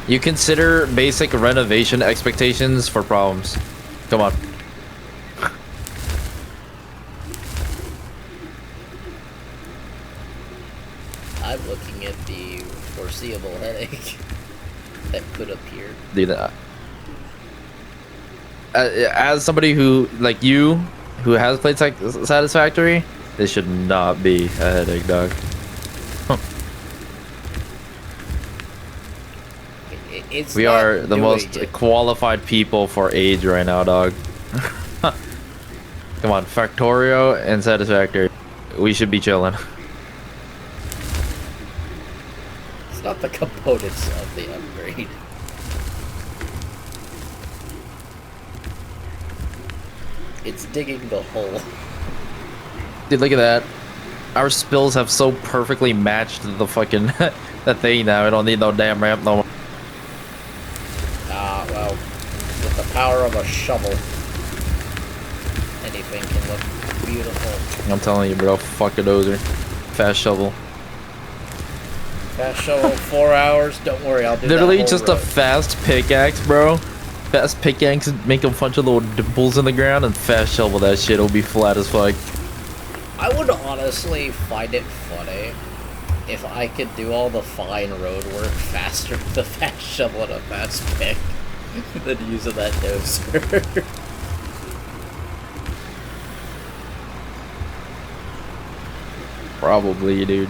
S2: You consider basic renovation expectations for problems. Come on.
S1: I'm looking at the foreseeable headache that could appear.
S2: Dude, as somebody who, like you, who has played Satisfactory, this should not be a headache, dog.
S1: It's
S2: We
S1: not
S2: are the
S1: doing
S2: most
S1: it.
S2: qualified people for age right now, dog. Come on, Factorio and Satisfactory. We should be chilling.
S1: It's not the components of the upgrade. It's digging the hole.
S2: Dude, look at that. Our spills have so perfectly matched the fucking that thing now. I don't need no damn ramp no more.
S1: Ah, well, with the power of a shovel, anything can look beautiful.
S2: I'm telling you, bro. Fuck a dozer. Fast shovel.
S1: Fast shovel, 4 hours. Don't worry, I'll do
S2: Literally
S1: that whole
S2: just a
S1: road.
S2: fast pickaxe, bro. Fast pickaxe, make a bunch of little dimples in the ground, and fast shovel that shit. It'll be flat as fuck.
S1: I would honestly find it funny if I could do all the fine road work faster with a fast shovel and a fast pick than using that dozer.
S2: Probably, dude.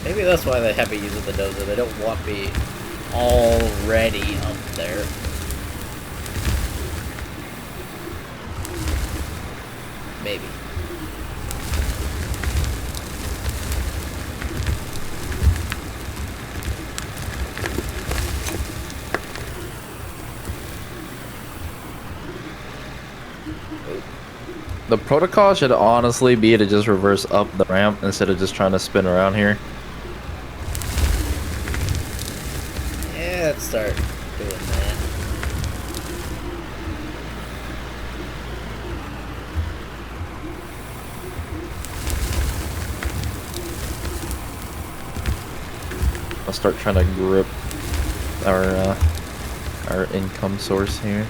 S1: Maybe that's why they have me using the dozer. They don't want me already up there. maybe.
S2: The protocol should honestly be to just reverse up the ramp instead of just trying to spin around here.
S1: Yeah, let's start doing that.
S2: I'll start trying to grip our income source here.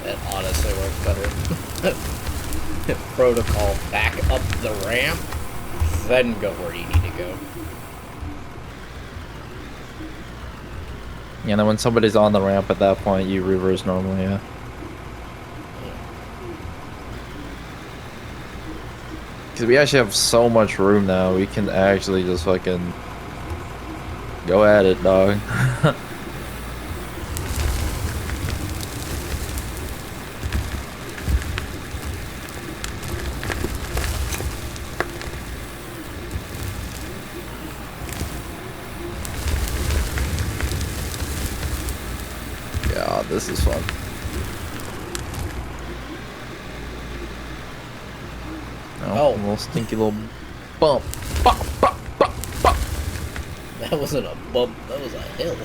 S1: That honestly works better. Protocol, back up the ramp, then go where you need to go.
S2: And then when somebody's on the ramp at that point, you reverse normally, yeah. Because we actually have so much room now, we can actually just fucking go at it, dog. God, this is fun.
S1: Oh.
S2: A little stinky little bump. Bump, bump, bump, bump.
S1: That wasn't a bump, that was a hill.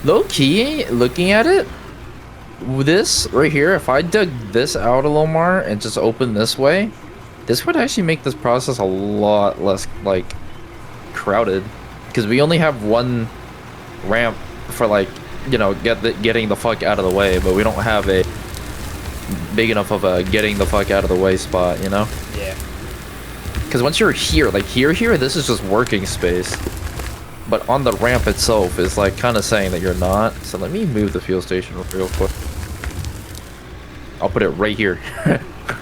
S2: Low key, looking at it, this right here, if I dug this out a little more and just open this way, this would actually make this process a lot less, like, crowded. Because we only have one ramp for, like, you know, getting the fuck out of the way, but we don't have a big enough of a getting the fuck out of the way spot, you know?
S1: Yeah.
S2: Because once you're here, like here, this is just working space. But on the ramp itself is like kind of saying that you're not. So let me move the fuel station real quick. I'll put it right here.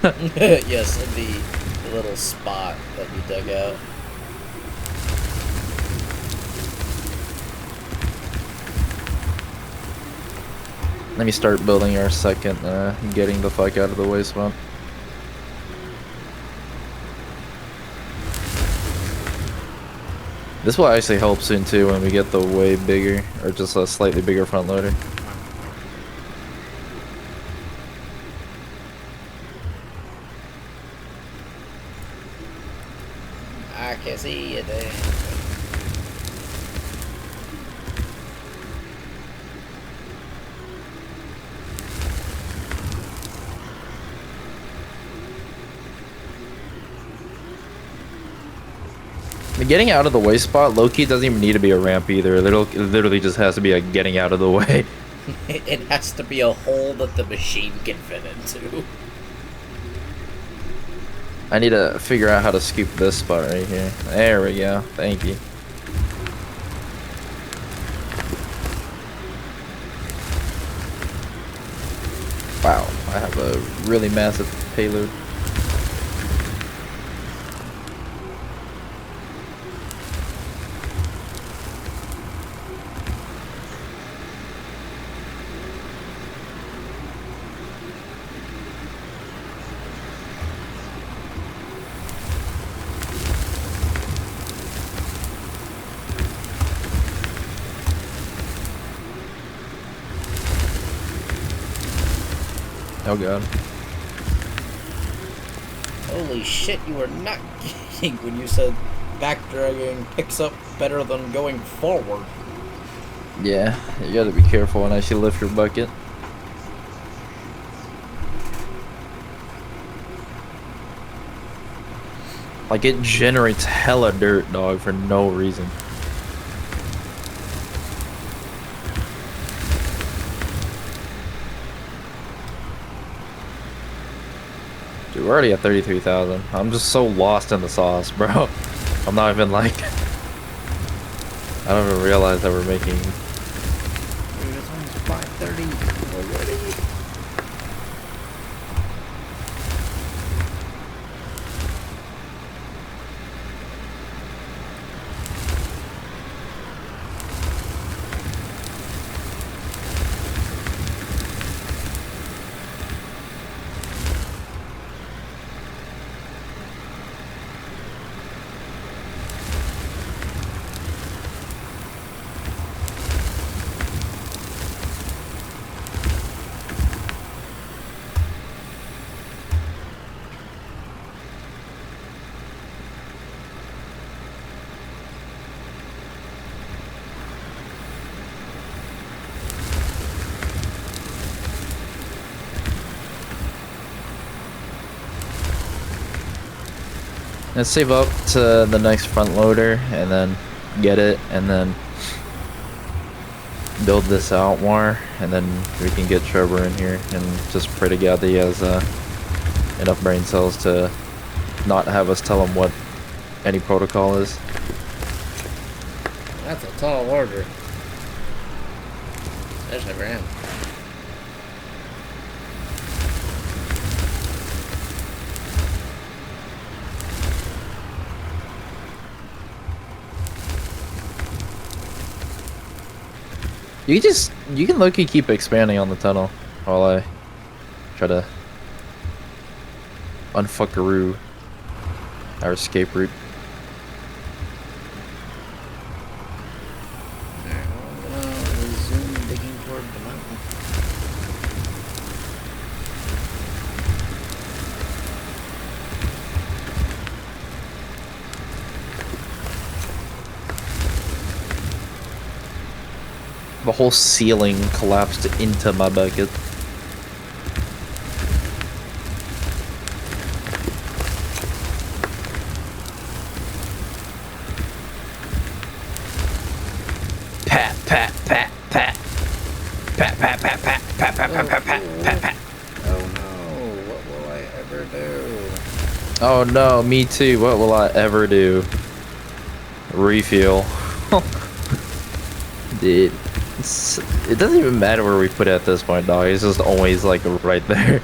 S1: Yes, in the little spot that you dug out.
S2: Let me start building our second getting the fuck out of the way spot. This will actually help soon too when we get the way bigger, or just a slightly bigger front loader.
S1: I can see you there.
S2: Getting out of the way spot, low-key doesn't even need to be a ramp either. It literally just has to be a getting out of the way.
S1: It has to be a hole that the machine can fit into.
S2: I need to figure out how to scoop this spot right here. There we go. Thank you. Wow, I have a really massive payload. Oh god.
S1: Holy shit, you were not kidding when you said backdragging picks up better than going forward.
S2: Yeah, you gotta be careful when I actually lift your bucket. Like, it generates hella dirt, dog, for no reason. We're already at 33,000. I'm just so lost in the sauce, bro. I'm not even like... I don't even realize that we're making...
S1: Dude, it's almost 5:30 already.
S2: Let's save up to the next front loader and then get it and then build this out more, and then we can get Trevor in here and just pray to God that he has enough brain cells to not have us tell him what any protocol is.
S1: That's a tall order. Especially for him.
S2: You can low-key keep expanding on the tunnel while I try to unfuckaroo our escape route.
S1: Alright, well, I'm gonna resume digging toward the mountain.
S2: The whole ceiling collapsed into my bucket. Pat, pat, pat, pat. Pat, pat, pat, pat, pat, pat, pat, pat, pat, pat, pat.
S1: Oh no, what will I ever do?
S2: Oh no, me too. What will I ever do? Refuel. Dude. It doesn't even matter where we put it at this point, dog. It's just always like right there.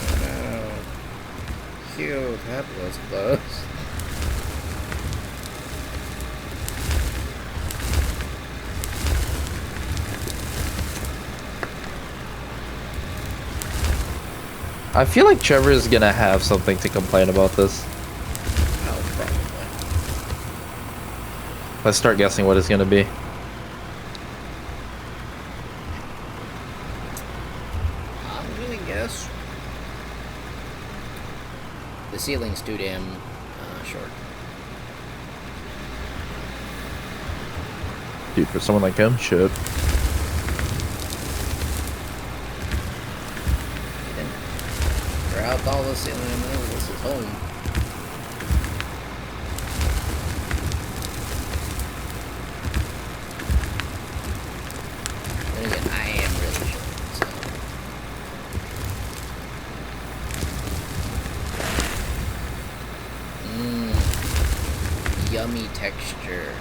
S1: Oh no. Cute, that was close.
S2: I feel like Trevor is gonna have something to complain about this.
S1: Oh, probably.
S2: Let's start guessing what it's gonna be.
S1: I'm gonna guess the ceiling's too damn short.
S2: Dude, for someone like him, should.
S1: Throughout all the ceiling, this is home. Then again, I am really short, so. Yummy texture.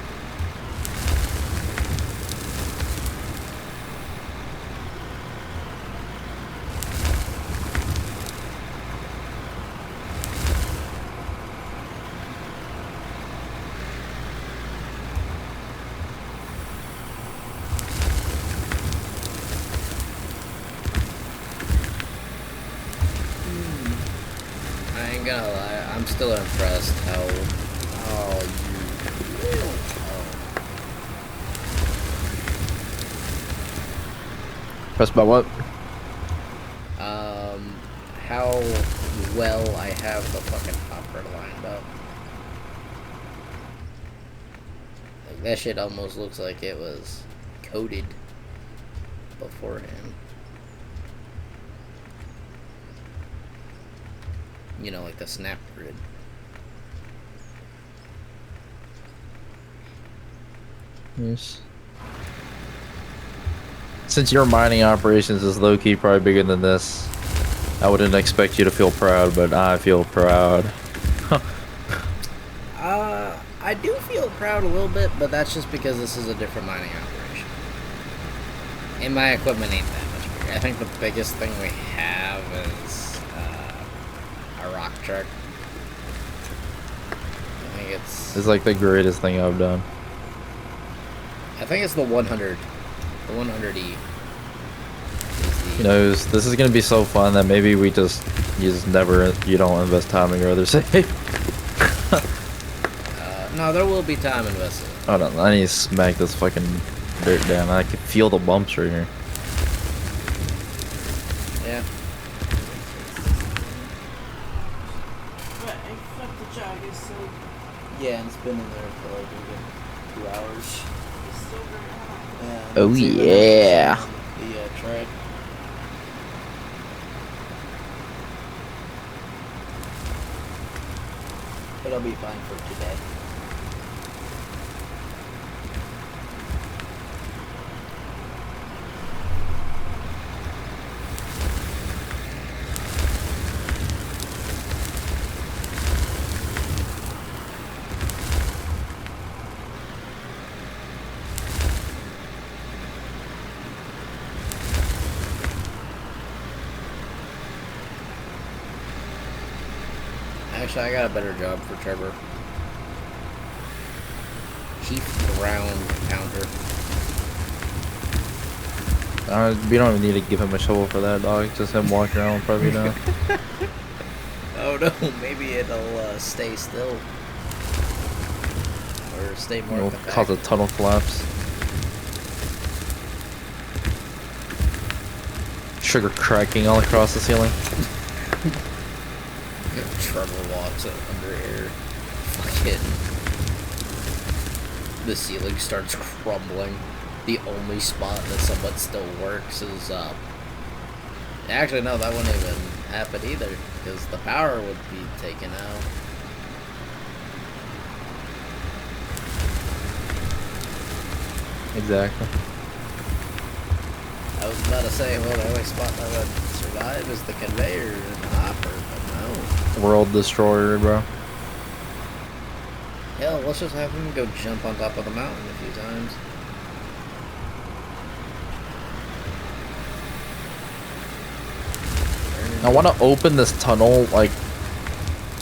S1: I ain't gonna lie, I'm still impressed how you
S2: Pressed by what?
S1: how well I have the fucking hopper lined up. Like that shit almost looks like it was coded beforehand. You know, like the snap grid.
S2: Yes. Since your mining operations is low-key probably bigger than this, I wouldn't expect you to feel proud, but I feel proud.
S1: I do feel proud a little bit, but that's just because this is a different mining operation. And my equipment ain't that much bigger. I think the biggest thing we have is a rock truck. I think
S2: It's like the greatest thing I've done.
S1: I think it's the 100. The 100E.
S2: You know, this is gonna be so fun that maybe you just you don't invest time in your other save.
S1: No, there will be time invested.
S2: Hold on, I need to smack this fucking dirt down. I can feel the bumps right here.
S1: Yeah.
S5: But except the jug is so
S1: Yeah, and it's been in there for like a good 2 hours.
S5: it's still very hot.
S1: Yeah,
S2: Oh,
S1: it's even
S2: yeah.
S1: on the tray. It'll be fine for today. Actually, I got a better job for Trevor. Chief Ground Pounder.
S2: We don't even need to give him a shovel for that, dog. Just him walking around probably now.
S1: Oh no, maybe it'll stay still. Or stay more
S2: It'll
S1: compact.
S2: cause a tunnel collapse. Sugar cracking all across the ceiling.
S1: Trevor walks up under air. Fucking. The ceiling starts crumbling. The only spot that somewhat still works is up. Actually, no, that wouldn't even happen either, because the power would be taken out.
S2: Exactly.
S1: I was about to say, well, the only spot that would survive is the conveyor and the hopper, but no.
S2: World destroyer, bro.
S1: Hell, let's just have him go jump on top of the mountain a few times.
S2: I want to open this tunnel, like,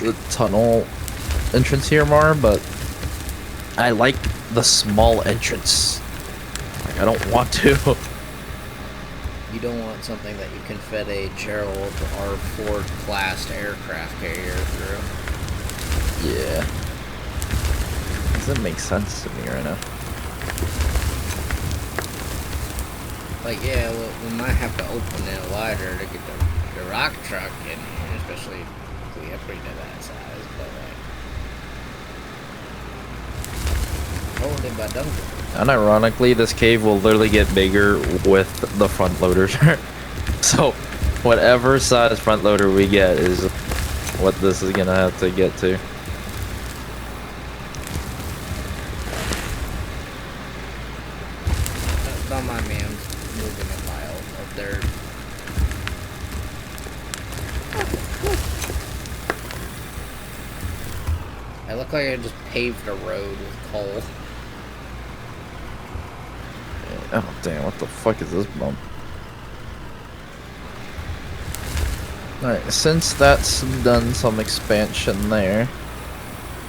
S2: the tunnel entrance here more, but I like the small entrance. Like, I don't want to.
S1: You don't want something that you can fit a Gerald R. Ford class aircraft carrier through.
S2: Yeah. Doesn't make sense to me right now.
S1: Like, yeah, we might have to open it wider to get the rock truck in here, especially if we upgrade to that size, but like... Hold it by Duncan.
S2: Unironically, this cave will literally get bigger with the front loader. So, whatever size front loader we get is what this is gonna have to get to.
S1: Don't mind me, I'm moving a pile of dirt. I look like I just paved a road with coal.
S2: Oh damn, what the fuck is this bump? Alright, since that's done some expansion there,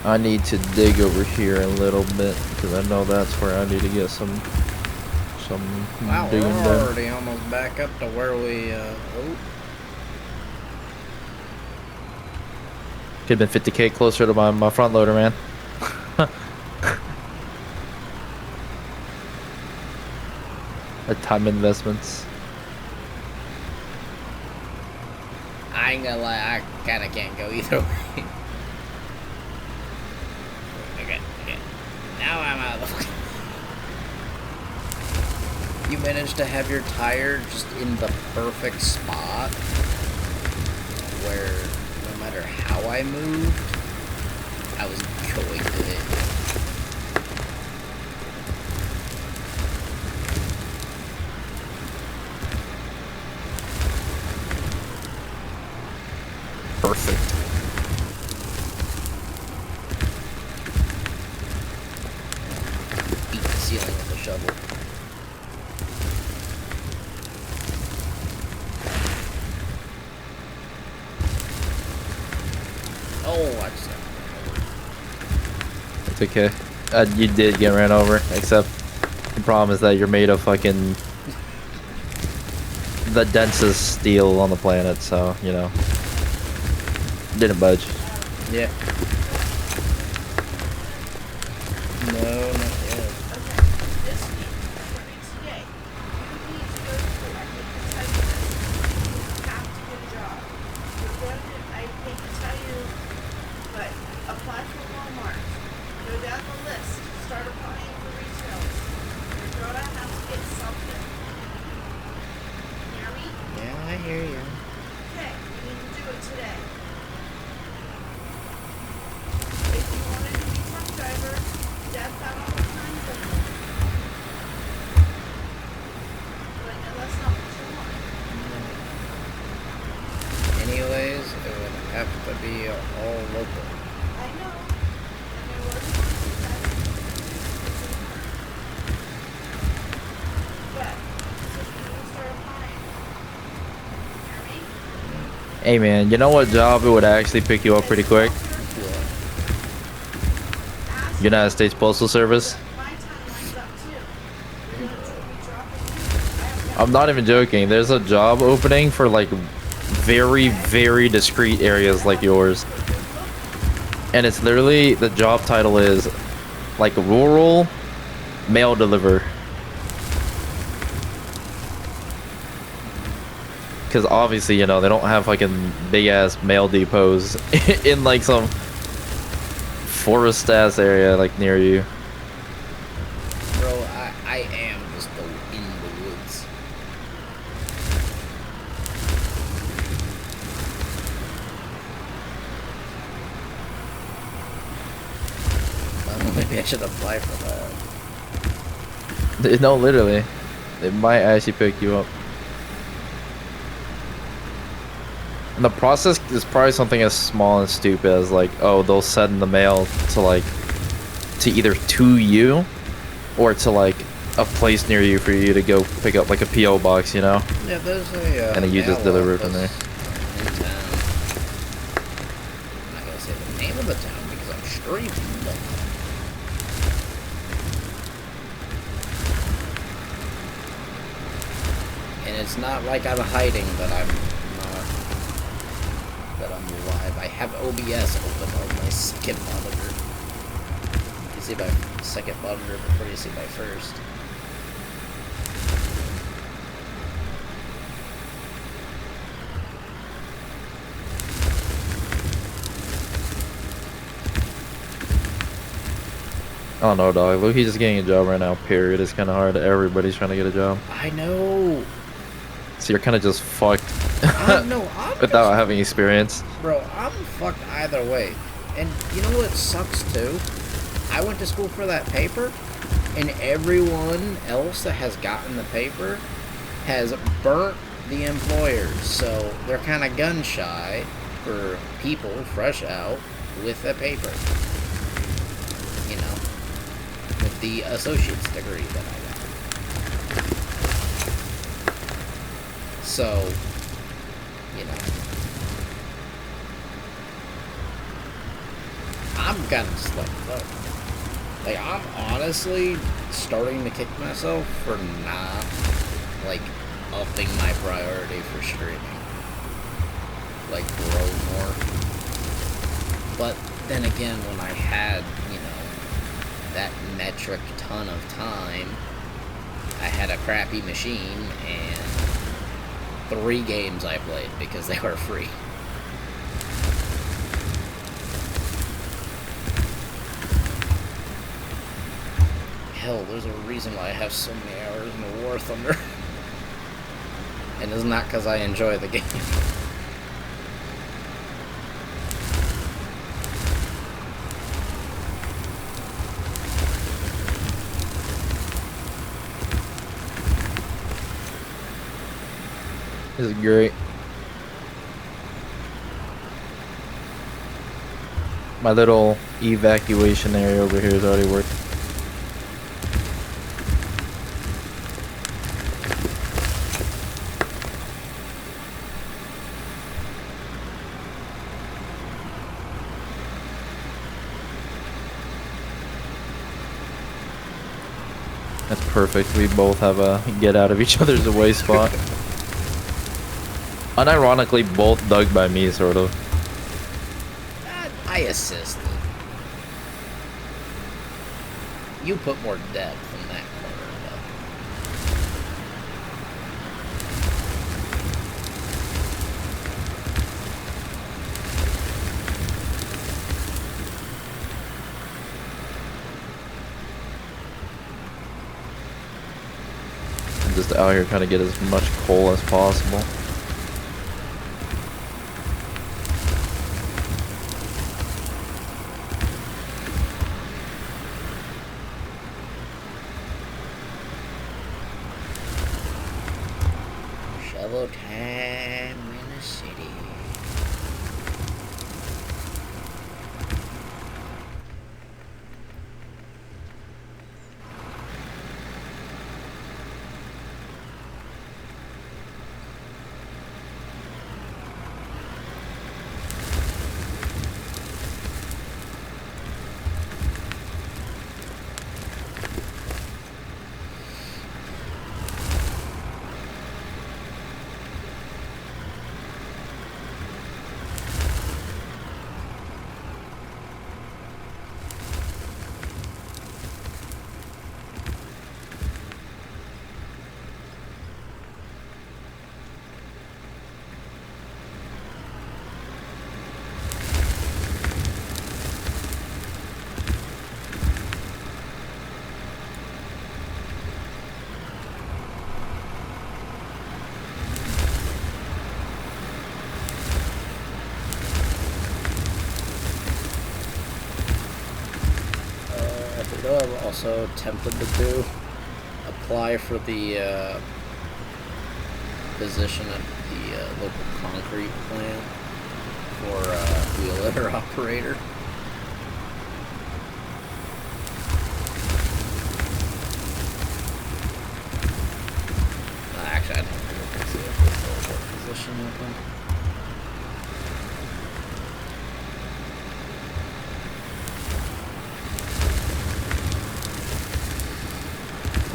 S2: I need to dig over here a little bit, because I know that's where I need to get some
S1: Wow,
S2: digging
S1: we're
S2: done.
S1: already almost back up to where we, oh.
S2: Could've been 50k closer to my front loader, man. The time investments.
S1: I ain't gonna lie, I kinda can't go either way. Okay. Now I'm out of the fucking... You managed to have your tire just in the perfect spot where no matter how I moved, I was going to hit you. shovel. Oh, I just got
S2: It's okay. You did get ran over, except the problem is that you're made of fucking the densest steel on the planet, so, you know. Didn't budge.
S1: Yeah. No, not yet.
S5: Okay, this week, starting today, you need to go to school. I hate to tell you this. You have to get a job. You're going to, I hate to tell you, but apply for Walmart. Go down the list. Start applying for retail. You're going to have to get something. Hear me?
S1: Yeah, I hear you.
S5: Okay, you need to do it today. If you wanted to be truck driver, Dad's got all the time for you. But I know that's not what you want.
S1: Anyways, it would have to be all local.
S5: I know. And there was one who said it's important. But so you need to start applying. Hear me?
S2: Hey man, you know what job it would actually pick you up pretty quick? United States Postal Service.
S5: My time lines up too. You're going to be dropping you.
S2: I'm not even joking. There's a job opening for like very, very discreet areas like yours. And it's literally, the job title is like rural mail deliver. Because obviously, you know, they don't have fucking big ass mail depots in like some forest ass area like near you.
S1: Bro, I am just in the woods. Maybe I should apply for that.
S2: No, literally. It might actually pick you up. And the process is probably something as small and stupid as like, oh, they'll send the mail to like, to either to you or to like a place near you for you to go pick up, like a P.O. box, you know?
S1: Yeah, there's a
S2: And then you just
S1: mail
S2: deliver it from
S1: office
S2: there.
S1: in town. I'm not gonna say the name of the town because I'm streaming, but and it's not like I'm hiding that I'm not, that I'm live. I have OBS open on my second monitor. You can see my second monitor before you see my first.
S2: I don't know, dog. Look, he's just getting a job right now, period. It's kind of hard. Everybody's trying to get a job.
S1: I know.
S2: So you're kind of just fucked
S1: I'm
S2: without having experience.
S1: Bro, I'm fucked either way. And you know what sucks too? I went to school for that paper, and everyone else that has gotten the paper has burnt the employers. So they're kind of gun shy for people fresh out with a paper. You know, with the associate's degree that I got. So, you know, I'm kind of just like, look, like, I'm honestly starting to kick myself for not, like, upping my priority for streaming. Like, grow more. But then again, when I had, you know, that metric ton of time, I had a crappy machine and 3 games I played because they were free. Hell, there's a reason why I have so many hours in War Thunder. And it's not because I enjoy the game.
S2: This is great. My little evacuation area over here is already working. That's perfect. We both have a get out of each other's away spot. Unironically, both dug by me, sort of.
S1: I assisted. You put more depth in that corner, though.
S2: I'm just out here trying to get as much coal as possible.
S1: Shovel time in the city. You know what I'm also tempted to do? Apply for the position at the local concrete plant for wheel litter operator. Actually, I don't think it's a position open.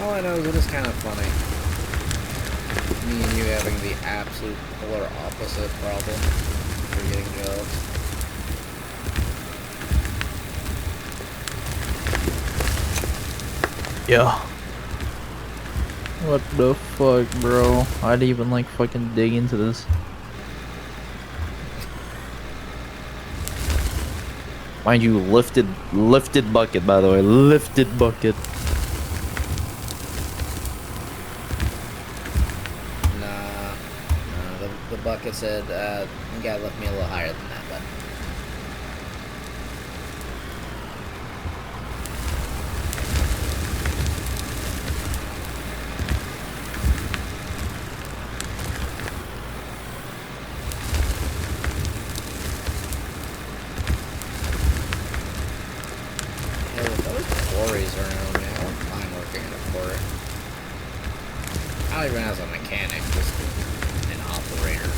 S1: All I know is it is kind of funny. Me and you having the absolute polar opposite problem for getting jobs.
S2: Yeah.
S3: What the fuck, bro? I'd even like fucking dig into this.
S2: Mind you, lifted bucket, by the way. Lifted bucket.
S1: The bucket said, you gotta lift me a little higher than that, bud. Yeah, with those quarries around me, I wouldn't mind working in a quarry. Not even as a mechanic, just an operator.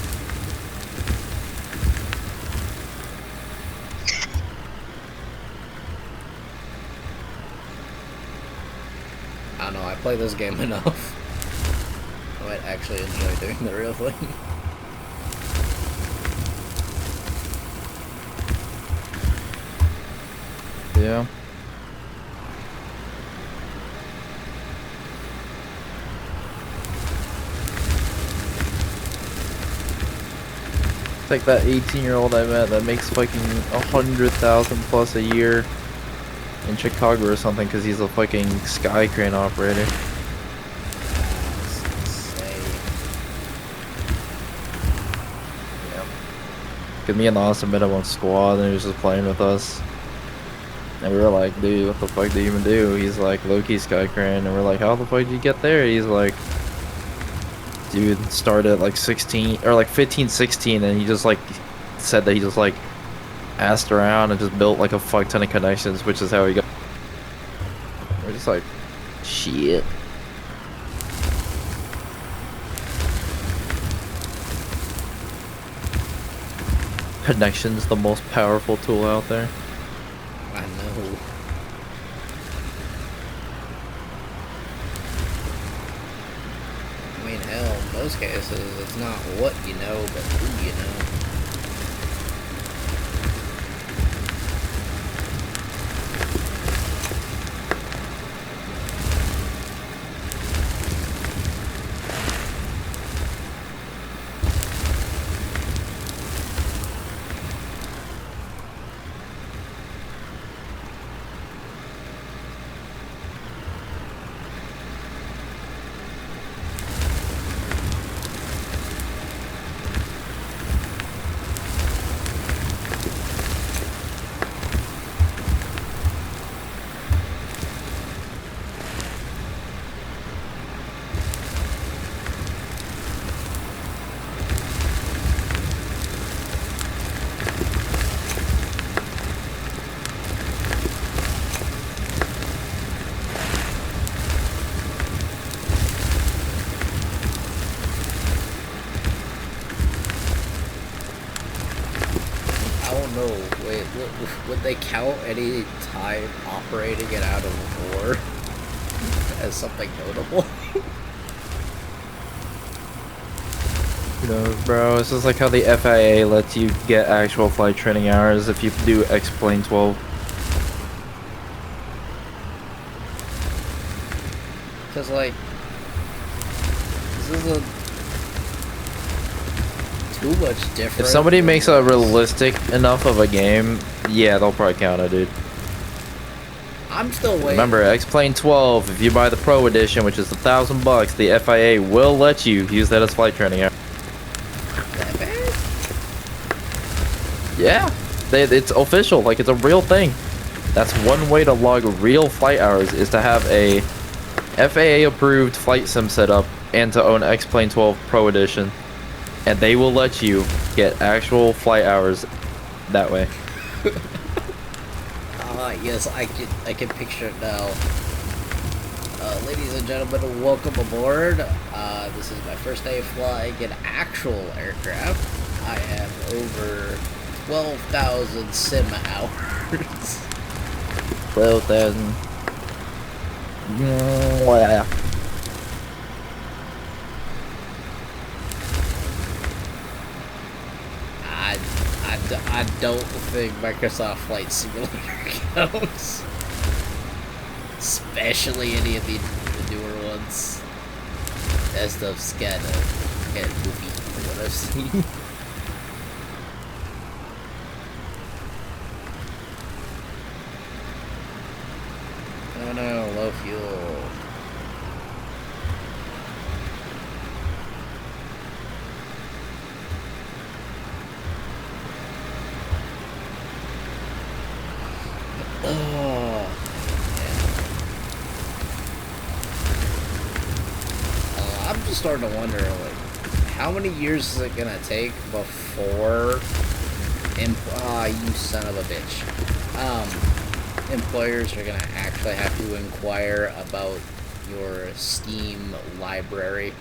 S1: I don't know, I play this game enough. I might actually enjoy doing the real thing.
S3: Yeah. It's like that 18-year-old I met that makes fucking 100,000 plus a year in Chicago or something because he's a fucking sky crane operator. Cause me and Austin met him on squad and he was just playing with us. And we were like, dude, what the fuck do you even do? He's like, low-key sky crane. And we're like, how the fuck did you get there? He's like, dude, started at like 16 or like 15, 16, and he just like said that he just like asked around and just built like a fuck ton of connections, which is how he got. We're just like, shit. Connections, the most powerful tool out there.
S1: I know. those cases, it's not what you know, but who you know. I don't know. Wait, would they count any time operating it out of war as something notable?
S2: You know, bro, it's just like how the FIA lets you get actual flight training hours if you do X-Plane 12.
S1: Because, like, this isn't too much different.
S2: If somebody
S1: than
S2: makes a
S1: what's-
S2: realistic enough of a game, yeah, they'll probably count it, dude.
S1: I'm still waiting.
S2: Remember, X-Plane 12, if you buy the Pro Edition, which is $1,000, the FIA will let you use that as flight training hours.
S1: That bad?
S2: Yeah, it's official. Like, it's a real thing. That's one way to log real flight hours, is to have a FAA-approved flight sim setup and to own X-Plane 12 Pro Edition. And they will let you get actual flight hours that way.
S1: Yes, I can picture it now. Ladies and gentlemen, welcome aboard. This is my first day flying an actual aircraft. I have over 12,000 sim hours.
S2: 12,000. Yeah.
S1: I don't think Microsoft Flight Simulator counts. Especially any of the newer ones. That stuff's kinda goofy from what I've seen. Oh no, low fuel. Oh, yeah. I'm just starting to wonder, like, how many years is it gonna take before you son of a bitch. Employers are gonna actually have to inquire about your Steam library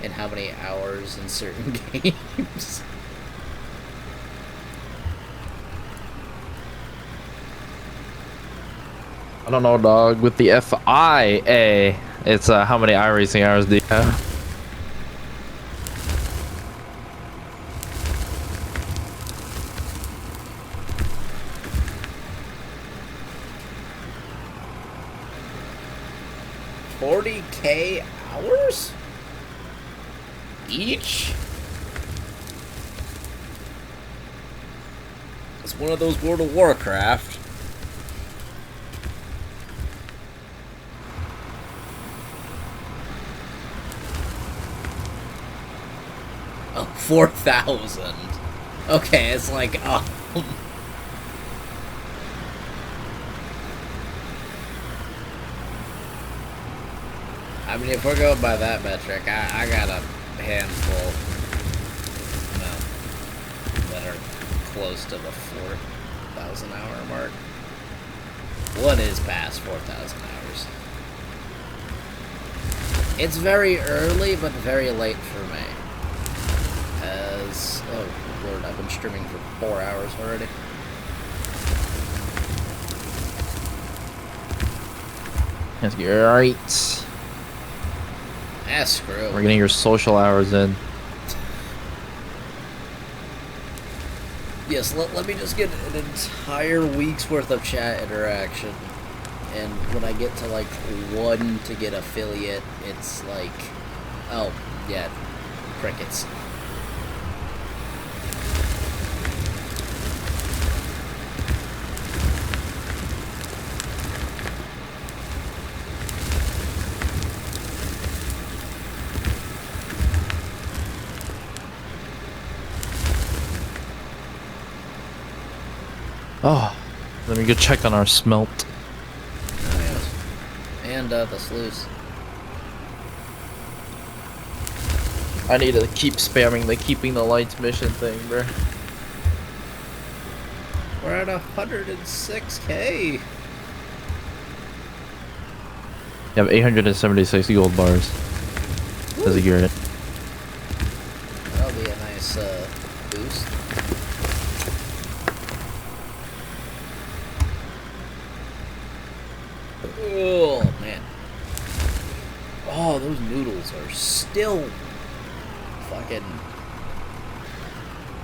S1: and how many hours in certain games.
S2: I don't know, dog. With the FIA, it's how many iRacing hours do you have?
S1: $40K hours? Each? It's one of those World of Warcraft. Oh, 4,000. Okay, it's like, I mean, if we're going by that metric, I got a handful, that are close to the 4,000 hour mark. One is past 4,000 hours. It's very early, but very late for me. As, oh lord, I've been streaming for 4 hours already.
S2: That's great.
S1: Screw.
S2: We're getting your social hours in.
S1: Yes, let me just get an entire week's worth of chat interaction. And when I get to like 1 to get affiliate, it's like, oh, yeah, crickets.
S2: Oh, let me go check on our smelt.
S1: Oh, yes. And the sluice.
S2: I need to keep spamming the keeping the lights mission thing, bro.
S1: We're at 106K.
S2: You have 876 gold bars. As a Garrett.
S1: That'll be a nice boost. Oh, man. Oh, those noodles are still fucking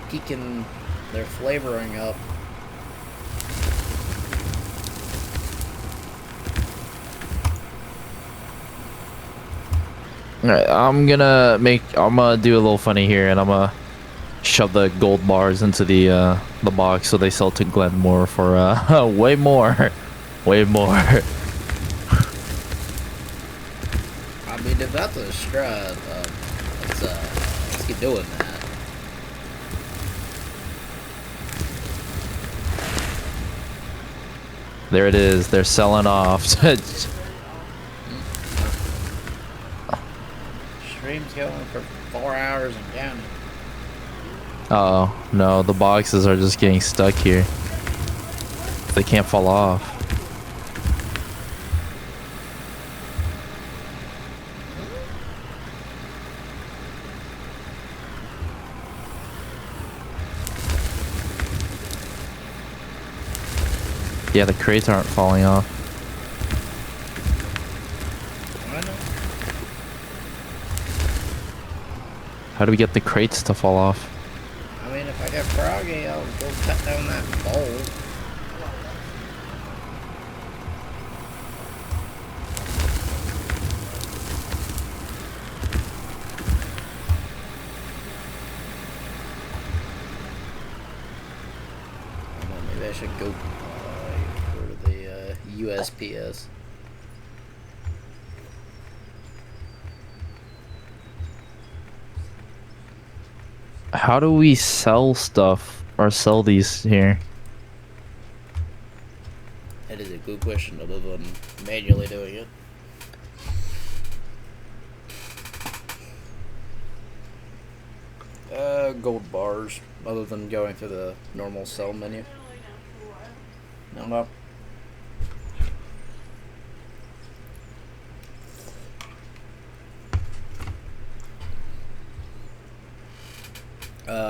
S1: peaking their flavoring up.
S2: Alright, I'm gonna do a little funny here, and I'm gonna shove the gold bars into the box so they sell to Glenmore for way more. Way more.
S1: I mean, if that's a strat, let's keep doing that.
S2: There it is, they're selling off.
S1: Stream's going for 4 hours and counting.
S2: Oh no, the boxes are just getting stuck here. They can't fall off. Yeah, the crates aren't falling off.
S1: I know.
S2: How do we get the crates to fall off?
S1: I mean, if I get froggy, I'll go cut down that bowl. Maybe I should go for the USPS.
S2: How do we sell stuff or sell these here?
S1: That is a good question, other than manually doing it. Gold bars, other than going through the normal sell menu. No.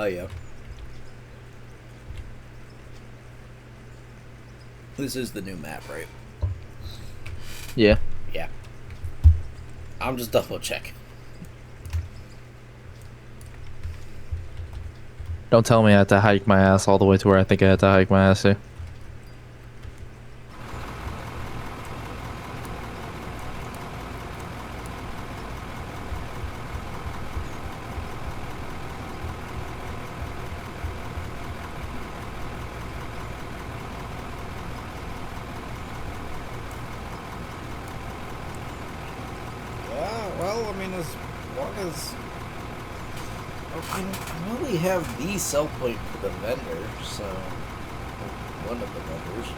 S1: Yeah. This is the new map, right?
S2: Yeah.
S1: Yeah. I'm just double checking.
S2: Don't tell me I had to hike my ass all the way to where I think I had to hike my ass to.
S1: Yeah, well, I mean, as long as... I know we have the sell point for the vendor, so... One of the vendors.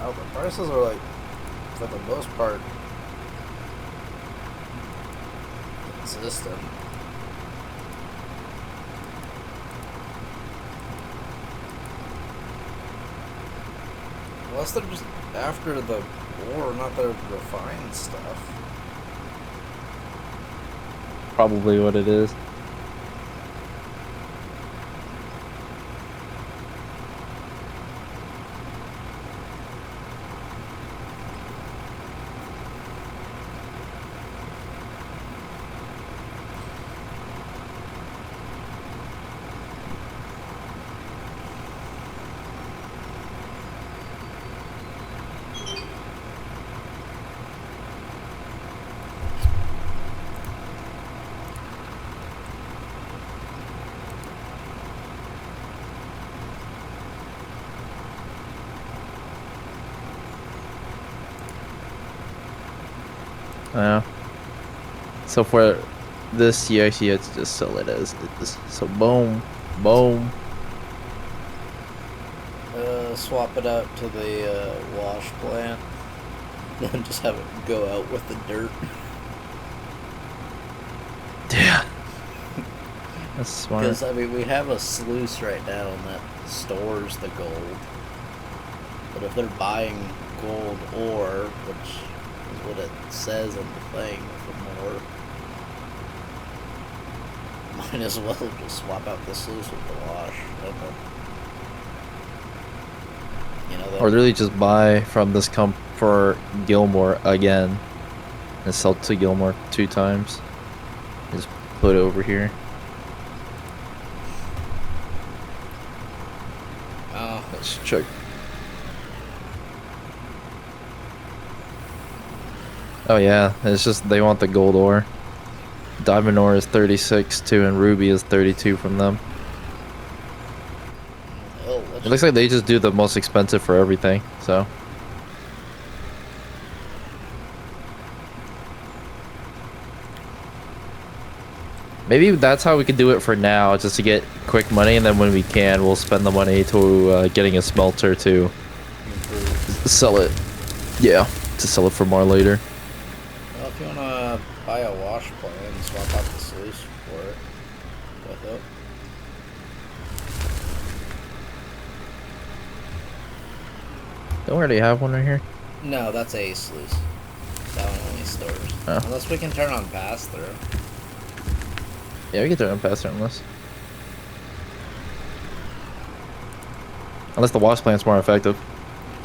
S1: Wow, the prices are like, for the most part, consistent. Unless they're just after the war, not the refined stuff.
S2: Probably what it is. Yeah. So for this, you actually have to just sell it as it is. So boom, boom.
S1: Swap it out to the wash plant. And just have it go out with the dirt.
S2: Yeah. That's smart.
S1: Because, I mean, we have a sluice right now that stores the gold. But if they're buying gold ore, which is what it says on the thing for more, might as well just swap out the sluice with the wash. You know,
S2: Or really just buy from this comp for Gilmore again and sell to Gilmore 2 times. Just put it over here. Let's check. Oh yeah, it's just they want the gold ore. Diamond ore is 36 too, and ruby is 32 from them. It looks like they just do the most expensive for everything, so. Maybe that's how we could do it for now, just to get quick money, and then when we can, we'll spend the money to getting a smelter to sell it. Yeah, to sell it for more later.
S1: Well, if you want to buy a wash plant and swap out the sluice for it, with it.
S2: Don't we already have one right here?
S1: No, that's a sluice. That one only stores.
S2: Oh.
S1: Unless we can turn on pass through.
S2: Yeah, we can turn on past unless the wash plant's more effective.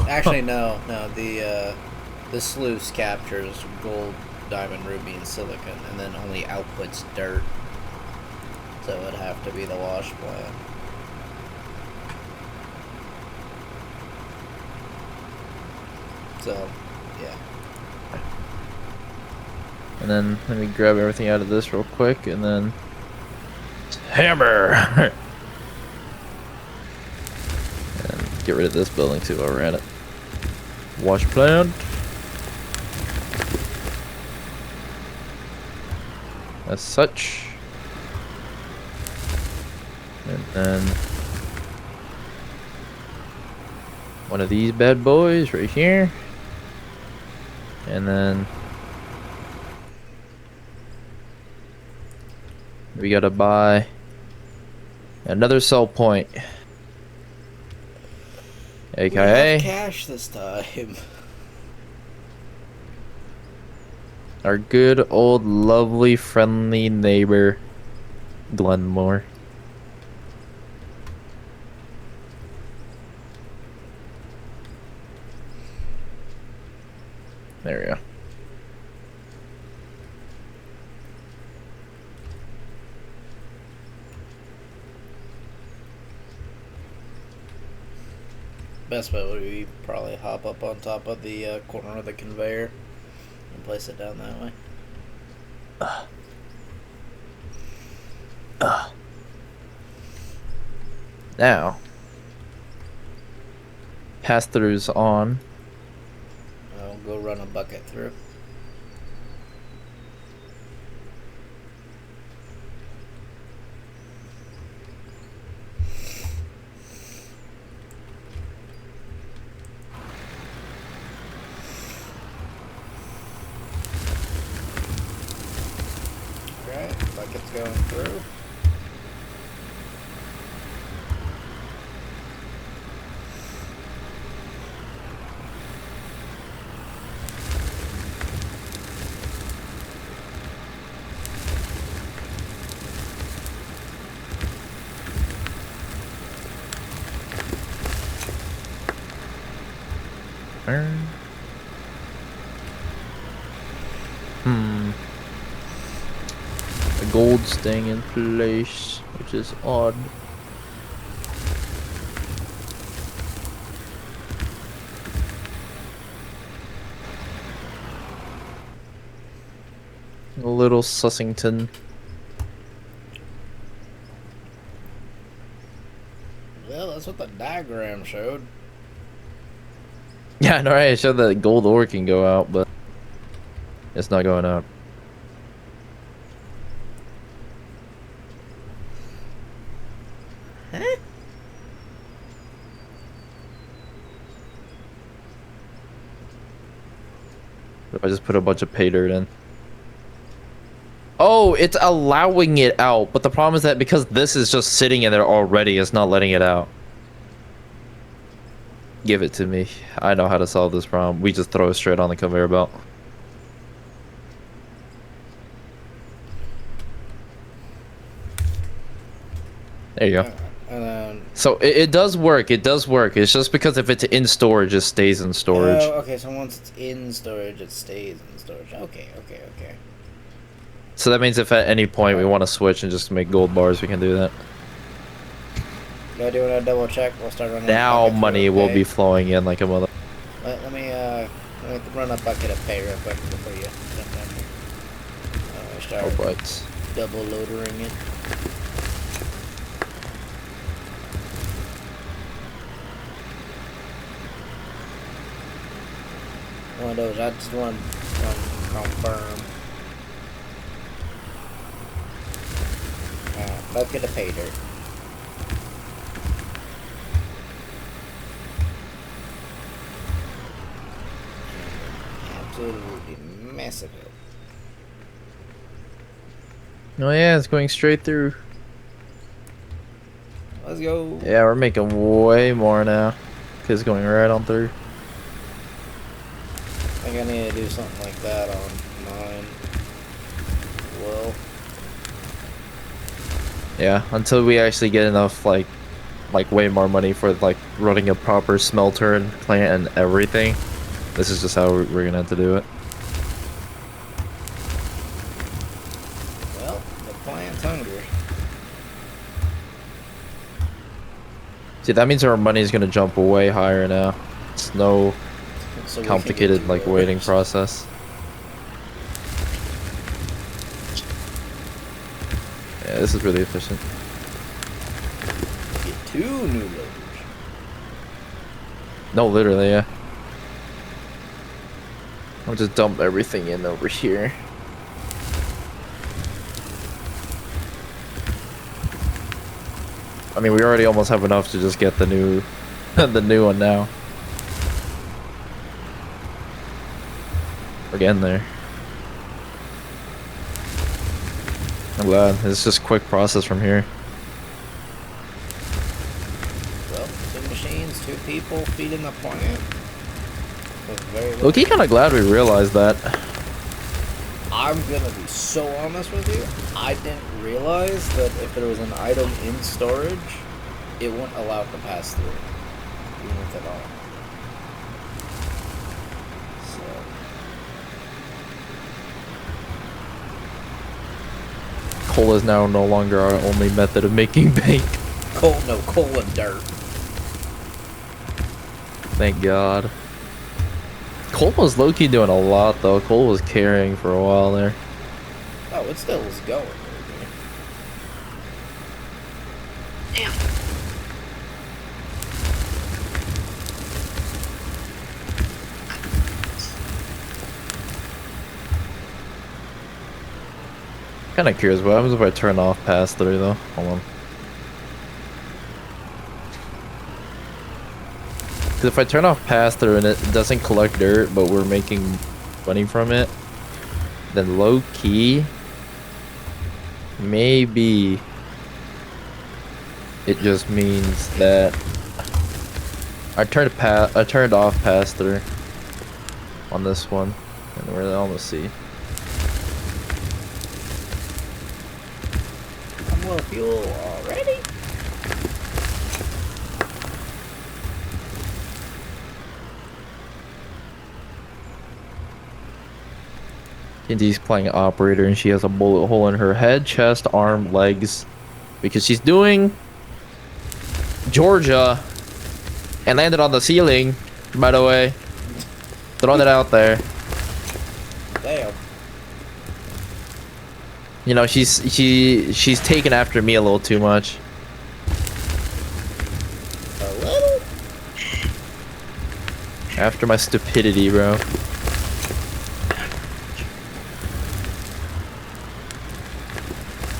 S1: Actually, no. The sluice captures gold, diamond, ruby, and silicon, and then only outputs dirt. So it would have to be the wash plant. So, yeah.
S2: And then let me grab everything out of this real quick, and then hammer. And get rid of this building too while we're at it. Wash plant. As such. And then one of these bad boys right here. And then we gotta buy another sell point.
S1: We
S2: AKA
S1: have cash this time.
S2: our good old lovely friendly neighbor Glenmore. There we go.
S1: Best bet would be probably hop up on top of the corner of the conveyor and place it down that way.
S2: Now, pass throughs on.
S1: I'll go run a bucket through. going through.
S2: The gold staying in place, which is odd. A little Sussington.
S1: Well, that's what the diagram showed.
S2: Yeah, I know, right? It showed that gold ore can go out, but it's not going out.
S1: Huh?
S2: If I just put a bunch of pay dirt in. Oh, it's allowing it out, but the problem is that because this is just sitting in there already, it's not letting it out. Give it to me. I know how to solve this problem. We just throw it straight on the conveyor belt. There you go.
S1: And then...
S2: So it does work. It does work. It's just because if it's in storage, it stays in storage.
S1: Oh, okay, so once it's in storage, it stays in storage. Okay.
S2: So that means if at any point we want to switch and just make gold bars, we can do that.
S1: Gotta do a double check. We'll start running.
S2: Now money will be flowing in like a mother.
S1: Let me run a bucket of pay real quick before you jump in. Start
S2: Oh, but
S1: double loadering it. One of those. I just want to confirm. Bucket of pay dirt. Absolutely massive.
S2: oh yeah, it's going straight through.
S1: Let's go.
S2: Yeah, we're making way more now. Cause it's going right on through.
S1: I think I need to do something like that on mine. Well,
S2: Yeah, until we actually get enough like way more money for like running a proper smelter and plant and everything. This is just how we're gonna have to do it.
S1: well, the plant's hungry.
S2: See, that means our money is gonna jump way higher now. It's no
S1: So we can get
S2: complicated
S1: two
S2: like waiting
S1: loaders.
S2: process. Yeah, this is really efficient.
S1: Get 2 new loaders.
S2: No, literally, yeah. I'll just dump everything in over here. I mean, we already almost have enough to just get the new, the new one now. We're getting there. I'm glad. It's just quick process from here.
S1: Well, 2 machines, 2 people feeding the plant. With very little.
S2: Look, kind of glad we realized that.
S1: I'm gonna be so honest with you. I didn't realize that if there was an item in storage, it wouldn't allow it to pass through, even if at all. So,
S2: Coal is now no longer our only method of making bank.
S1: coal and dirt.
S2: Thank God. Cole was low-key doing a lot, though. Cole was carrying for a while there.
S1: Oh, it still is going.
S5: Damn.
S2: Kind of curious what happens if I turn off pass-through, though. Hold on. Because if I turn off pass-through and it doesn't collect dirt, but we're making money from it, then low-key, maybe it just means that I turned off pass through on this one, and we're almost see.
S1: I'm low fuel already.
S2: Kinzi's playing operator, and she has a bullet hole in her head, chest, arm, legs, because she's doing Georgia and landed on the ceiling, by the way. Throwing it out there.
S1: Damn.
S2: You know, she's taken after me a little too much.
S1: A little?
S2: After my stupidity, bro.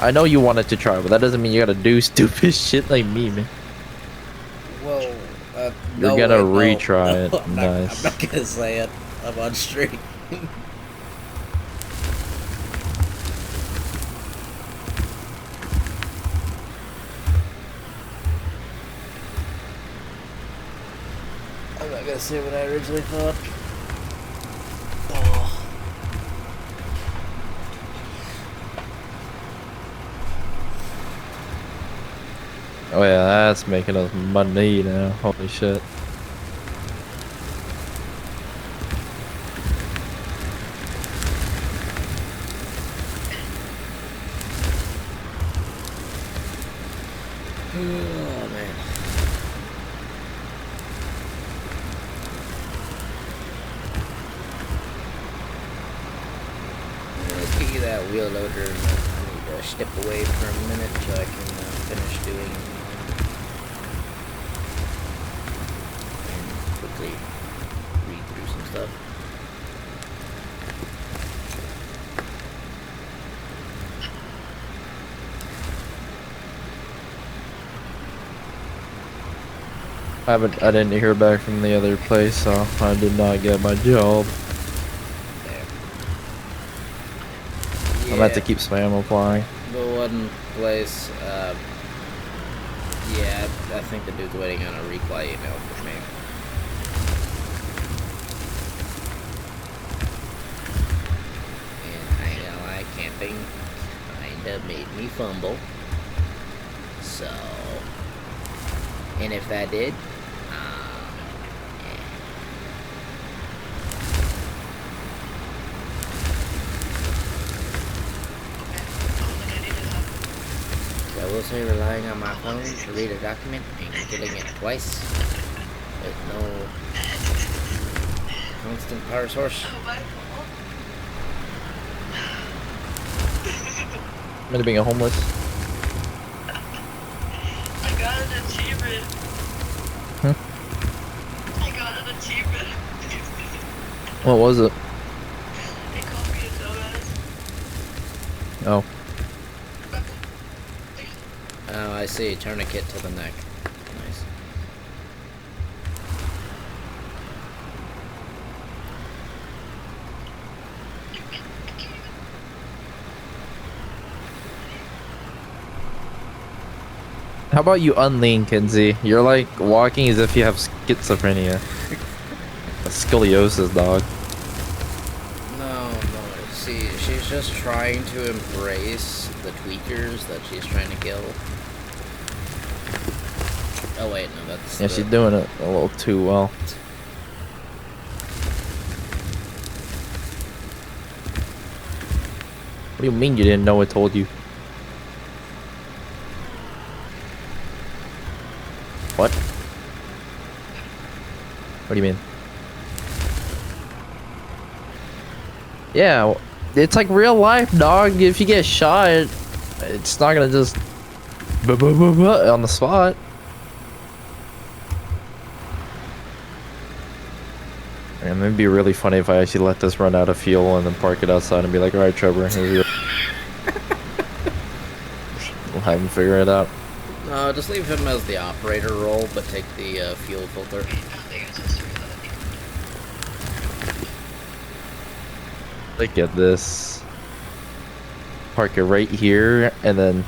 S2: I know you wanted to try, but that doesn't mean you gotta do stupid shit like me, man.
S1: Well,
S2: You're
S1: no,
S2: gonna
S1: wait,
S2: retry it.
S1: I'm
S2: Nice.
S1: not gonna say it. I'm on stream. I'm not gonna say what I originally thought. Oh.
S2: Oh yeah, that's making us money now. Holy shit.
S1: Oh man. Let's get you that wheel loader. I need to step away for a minute so I can finish doing and quickly read through some stuff.
S2: I didn't hear back from the other place, so I did not get my job.
S1: There.
S2: I'm gonna have to keep spam applying.
S1: The one place, yeah, I think the dude's waiting on a reply email from me. And I ain't gonna lie, camping kinda made me fumble. So, and if that did, yeah. So I will say relying on my phone to read a document and getting it twice with no constant power source.
S2: I'm gonna being a homeless.
S6: I got an achievement. I got an achievement.
S2: What was it?
S6: They called me a dumbass.
S2: Oh.
S1: Oh, I see. Tourniquet to the neck. Nice.
S2: How about you unlean, Kenzie? You're like walking as if you have schizophrenia. A scoliosis, dog.
S1: No, no. See, she's just trying to embrace the tweakers that she's trying to kill. Oh wait, no, that's
S2: Yeah, she's doing it a little too well. What do you mean you didn't know I told you? What? What do you mean? Yeah, it's like real life, dog. If you get shot, it's not gonna just on the spot. And it'd be really funny if I actually let this run out of fuel and then park it outside and be like, alright, Trevor, here's your... We'll have him figure it out.
S1: No, just leave him as the operator role, but take the fuel filter.
S2: Look at this. park it right here, and then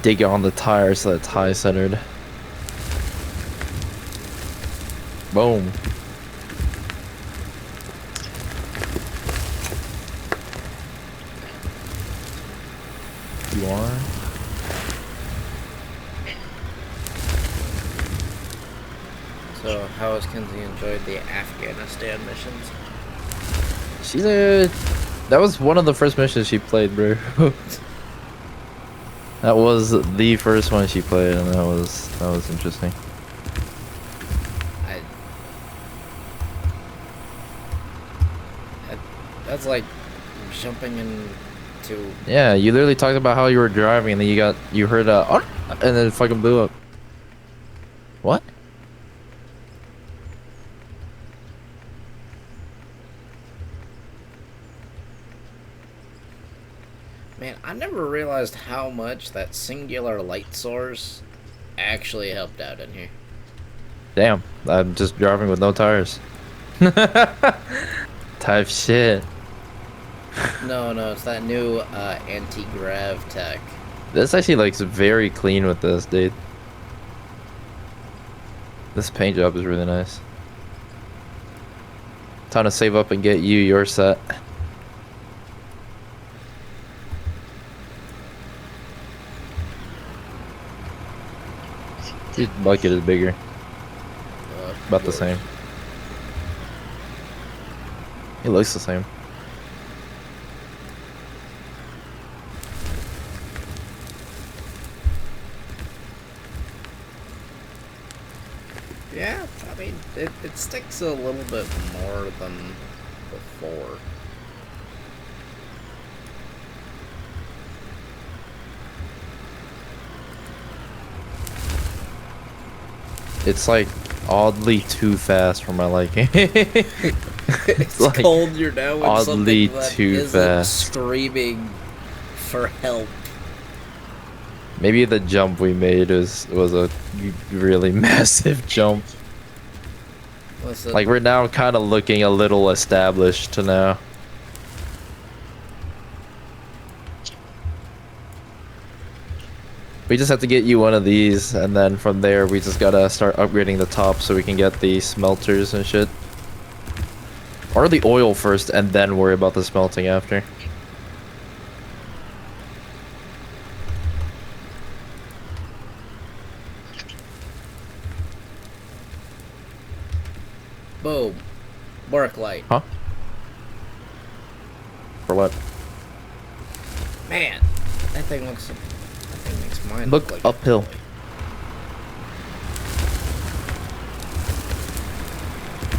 S2: dig it on the tire so that's high centered. Boom. You are?
S1: So, how has Kenzie enjoyed the Afghanistan missions?
S2: She's a... That was one of the first missions she played, bro. That was the first one she played, and that was interesting.
S1: That's like jumping into...
S2: Yeah, you literally talked about how you were driving, and then you heard "Oh," and then it fucking blew up. What?
S1: Man, I never realized how much that singular light source actually helped out in here.
S2: Damn, I'm just driving with no tires. Type shit.
S1: No, it's that new anti-grav tech.
S2: This actually looks very clean with this, dude. This paint job is really nice. Time to save up and get you your set. Your bucket is bigger. About the same. It looks the same.
S1: Yeah, I mean, it sticks a little bit more than before.
S2: It's like oddly too fast for my liking.
S1: It's
S2: like
S1: cold, you're down with
S2: oddly
S1: something that
S2: too
S1: isn't
S2: fast.
S1: screaming for help.
S2: Maybe the jump we made was a really massive jump.
S1: Listen,
S2: Like we're now kind of looking a little established to now. We just have to get you one of these, and then from there we just gotta start upgrading the top so we can get the smelters and shit. Or the oil first, and then worry about the smelting after.
S1: boom, work light.
S2: Huh? For what?
S1: Man, that thing makes mine
S2: Look
S1: like
S2: uphill.
S1: a toy.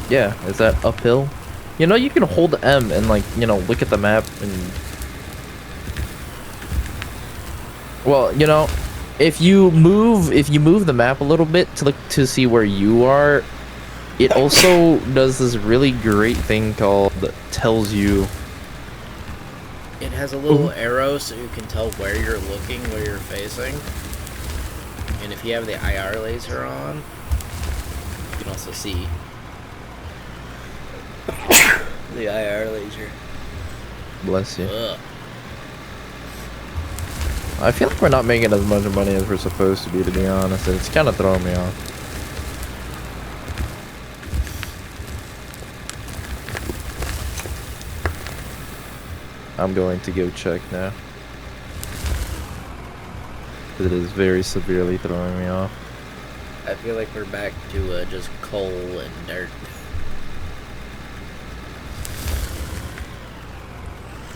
S2: Yeah, is that uphill? You know, you can hold M and like, you know, look at the map and... Well, you know, if you move the map a little bit to look to see where you are, it also does this really great thing called tells you.
S1: It has a little arrow so you can tell where you're looking, where you're facing. And if you have the IR laser on, you can also see the IR laser.
S2: Bless you.
S1: Ugh.
S2: I feel like we're not making as much money as we're supposed to be honest. It's kind of throwing me off. I'm going to go check now. 'Cause it is very severely throwing me off.
S1: I feel like we're back to just coal and dirt.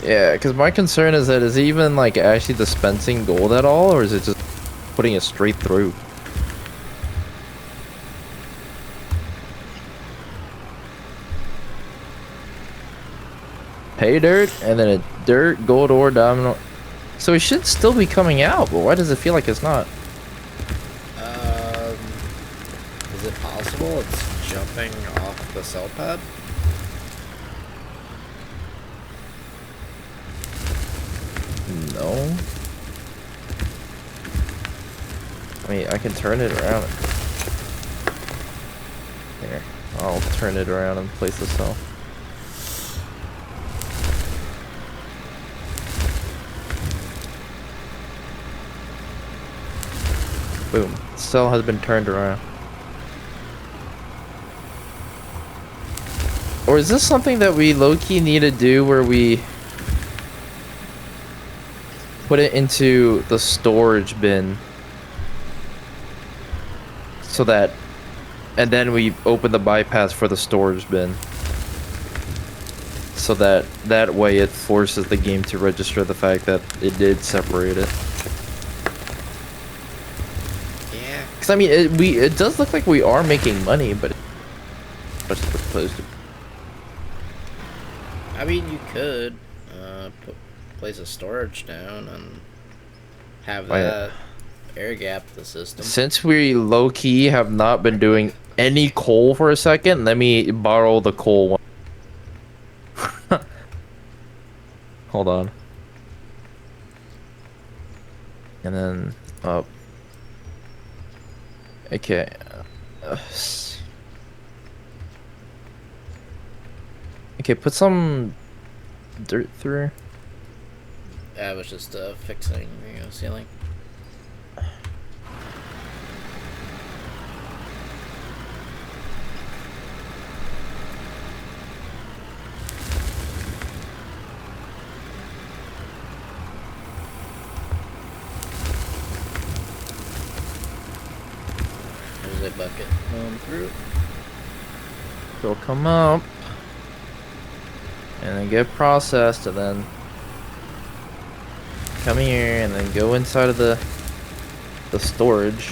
S2: Yeah, because my concern is that is it even like actually dispensing gold at all, or is it just putting it straight through? Pay dirt, and then a dirt, gold ore, diamond ore. So it should still be coming out, but why does it feel like it's not?
S1: Is it possible it's jumping off the cell pad?
S2: No. I mean, I can turn it around. Here, I'll turn it around and place the cell. Boom. Cell has been turned around. Or is this something that we low-key need to do where we put it into the storage bin so that, and then we open the bypass for the storage bin so that that way it forces the game to register the fact that it did separate it.
S1: Yeah.
S2: Because I mean, it does look like we are making money, but it's supposed to.
S1: I mean, you could place a storage down and have
S2: Oh, yeah.
S1: that air gap the system.
S2: Since we low-key have not been doing any coal for a second, let me borrow the coal one. Hold on. And then up. Okay. Okay, put some dirt through.
S1: I was just fixing the ceiling. There's a bucket going through.
S2: They'll come up. And then get processed, and then come here, and then go inside of the storage.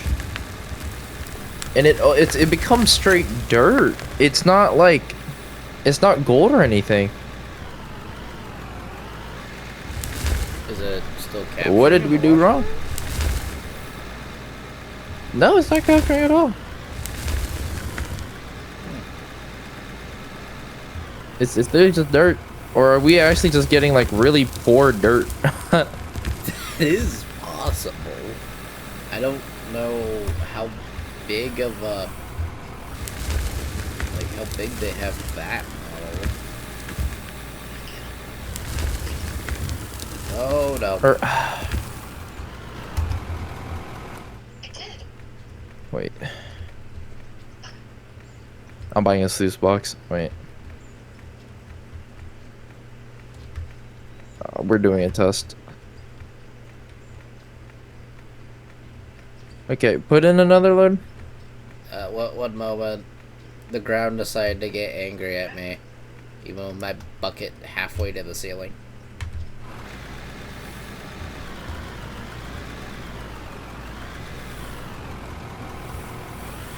S2: And it becomes straight dirt. It's not like, it's not gold or anything.
S1: Is it still capturing?
S2: What did we
S1: the
S2: do
S1: water?
S2: wrong? No, it's not capturing at all. It's literally just dirt. Or are we actually just getting like really poor dirt?
S1: It is possible. I don't know how big of a, like how big they have that model. Oh no.
S2: Or wait. I'm buying a sluice box. Wait. We're doing a test. Okay, put in another load.
S1: What moment the ground decided to get angry at me, even with my bucket halfway to the ceiling.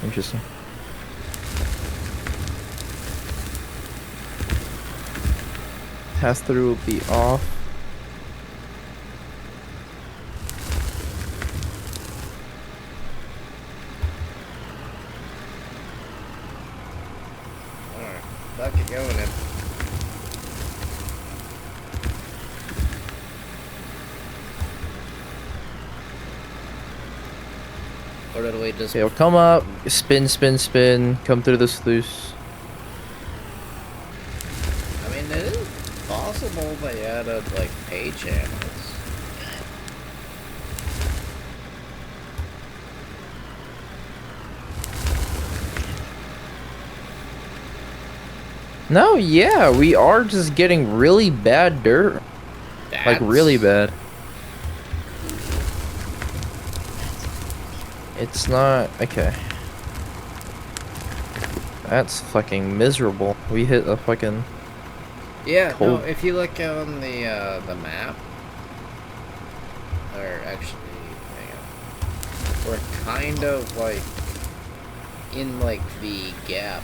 S2: Interesting. Pass through will be off.
S1: Alright, bucket going in. Or did we just...
S2: Okay, we'll come up, spin, spin, spin, come through the sluice.
S1: I mean, it is possible they added, like, pay channels.
S2: No, yeah, we are just getting really bad dirt. Like, really bad. It's not... Okay. That's fucking miserable. We hit a fucking...
S1: Yeah, no,
S2: cold.
S1: if you look on the map, or actually, hang on, we're kind of like in like the gap,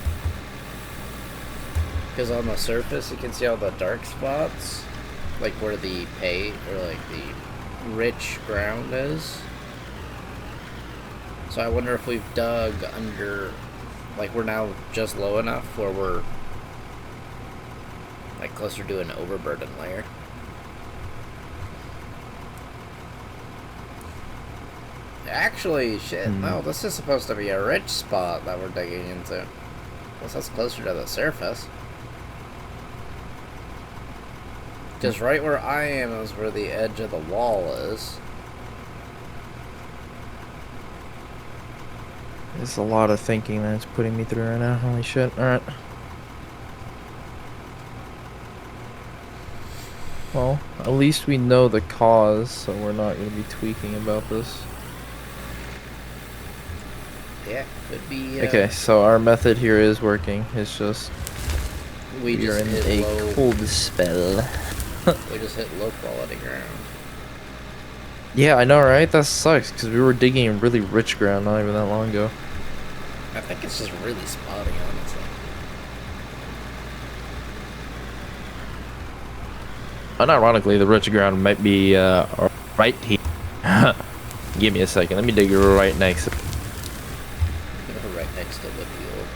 S1: because on the surface you can see all the dark spots, like where the pay or like the rich ground is. So I wonder if we've dug under, like we're now just low enough where we're like closer to an overburden layer. Actually, shit, no, this is supposed to be a rich spot that we're digging into. Guess that's closer to the surface. Because right where I am is where the edge of the wall is.
S3: There's a lot of thinking that it's putting me through right now. Holy shit. Alright. Well, at least we know the cause, so we're not going to be tweaking about this.
S1: Yeah, could be.
S3: Okay, so our method here is working. It's just
S1: we
S3: we
S1: just
S3: are in
S1: hit
S3: a
S1: low.
S3: cold spell.
S1: We just hit low quality ground.
S3: Yeah, I know, right? That sucks because we were digging in really rich ground not even that long ago.
S1: I think it's just really spotty, honestly.
S3: Unironically, the rich ground might be right here. Give me a second. Let me dig right next to
S1: Right next to the field.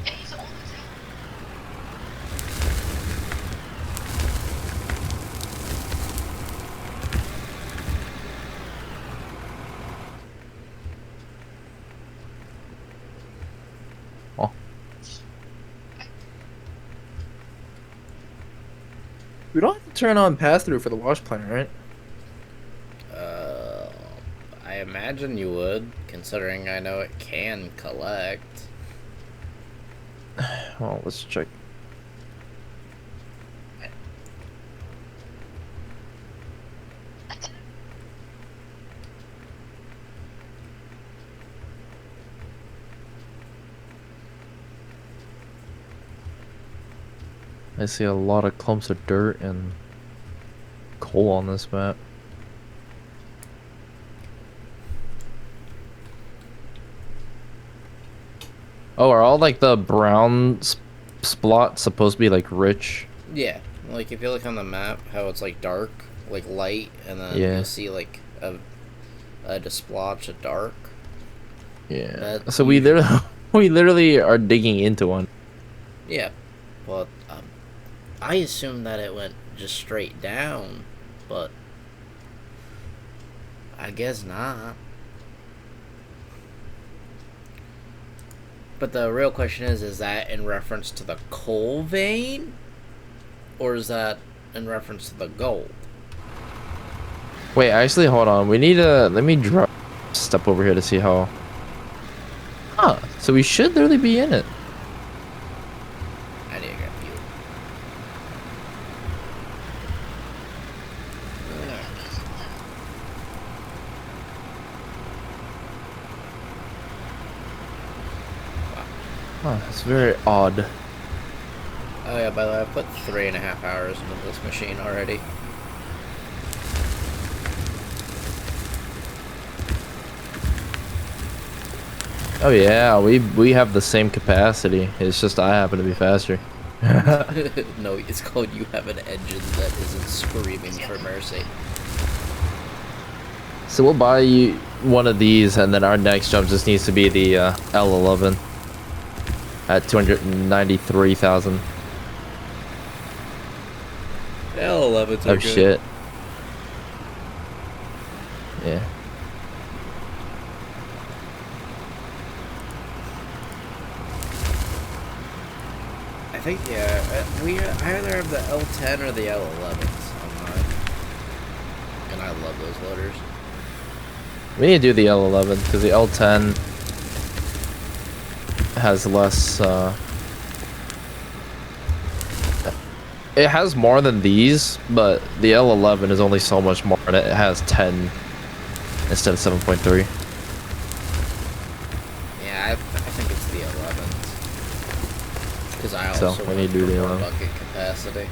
S6: Yeah, he's old as hell.
S3: Oh. We don't have to turn on pass-through for the wash plant, right?
S1: I imagine you would, considering I know it can collect.
S3: Well, let's check. I see a lot of clumps of dirt and coal on this map. Oh, are all like the brown splots supposed to be like rich?
S1: Yeah, like if you look on the map, how it's like dark, like light, and then
S3: Yeah.
S1: you'll see like a splotch of dark.
S3: Yeah.
S1: That
S3: So we literally we literally are digging into one.
S1: Yeah, well, I assumed that it went just straight down, but I guess not. But the real question is that in reference to the coal vein? Or is that in reference to the gold?
S3: Wait, actually, hold on. We need to let me drop step over here to see how. Huh. So we should literally be in it.
S1: I need to get you.
S3: Huh, it's very odd.
S1: Oh yeah, by the way, I put 3.5 hours into this machine already.
S3: Oh yeah, we have the same capacity. It's just I happen to be faster.
S1: No, it's called you have an engine that isn't screaming for mercy.
S3: So we'll buy you one of these, and then our next jump just needs to be the L11 at 293,000.
S1: L11's
S3: Oh shit. Yeah.
S1: I think, yeah, we either have the L10 or the L11s on mine. And I love those loaders.
S3: We need to do the L11 because the L10 has less. It has more than these, but the L11 is only so much more, and it has 10 instead of 7.3.
S1: Yeah, I think it's the 11s. Because I
S3: So,
S1: also
S3: we need to do the
S1: more
S3: 11.
S1: bucket capacity.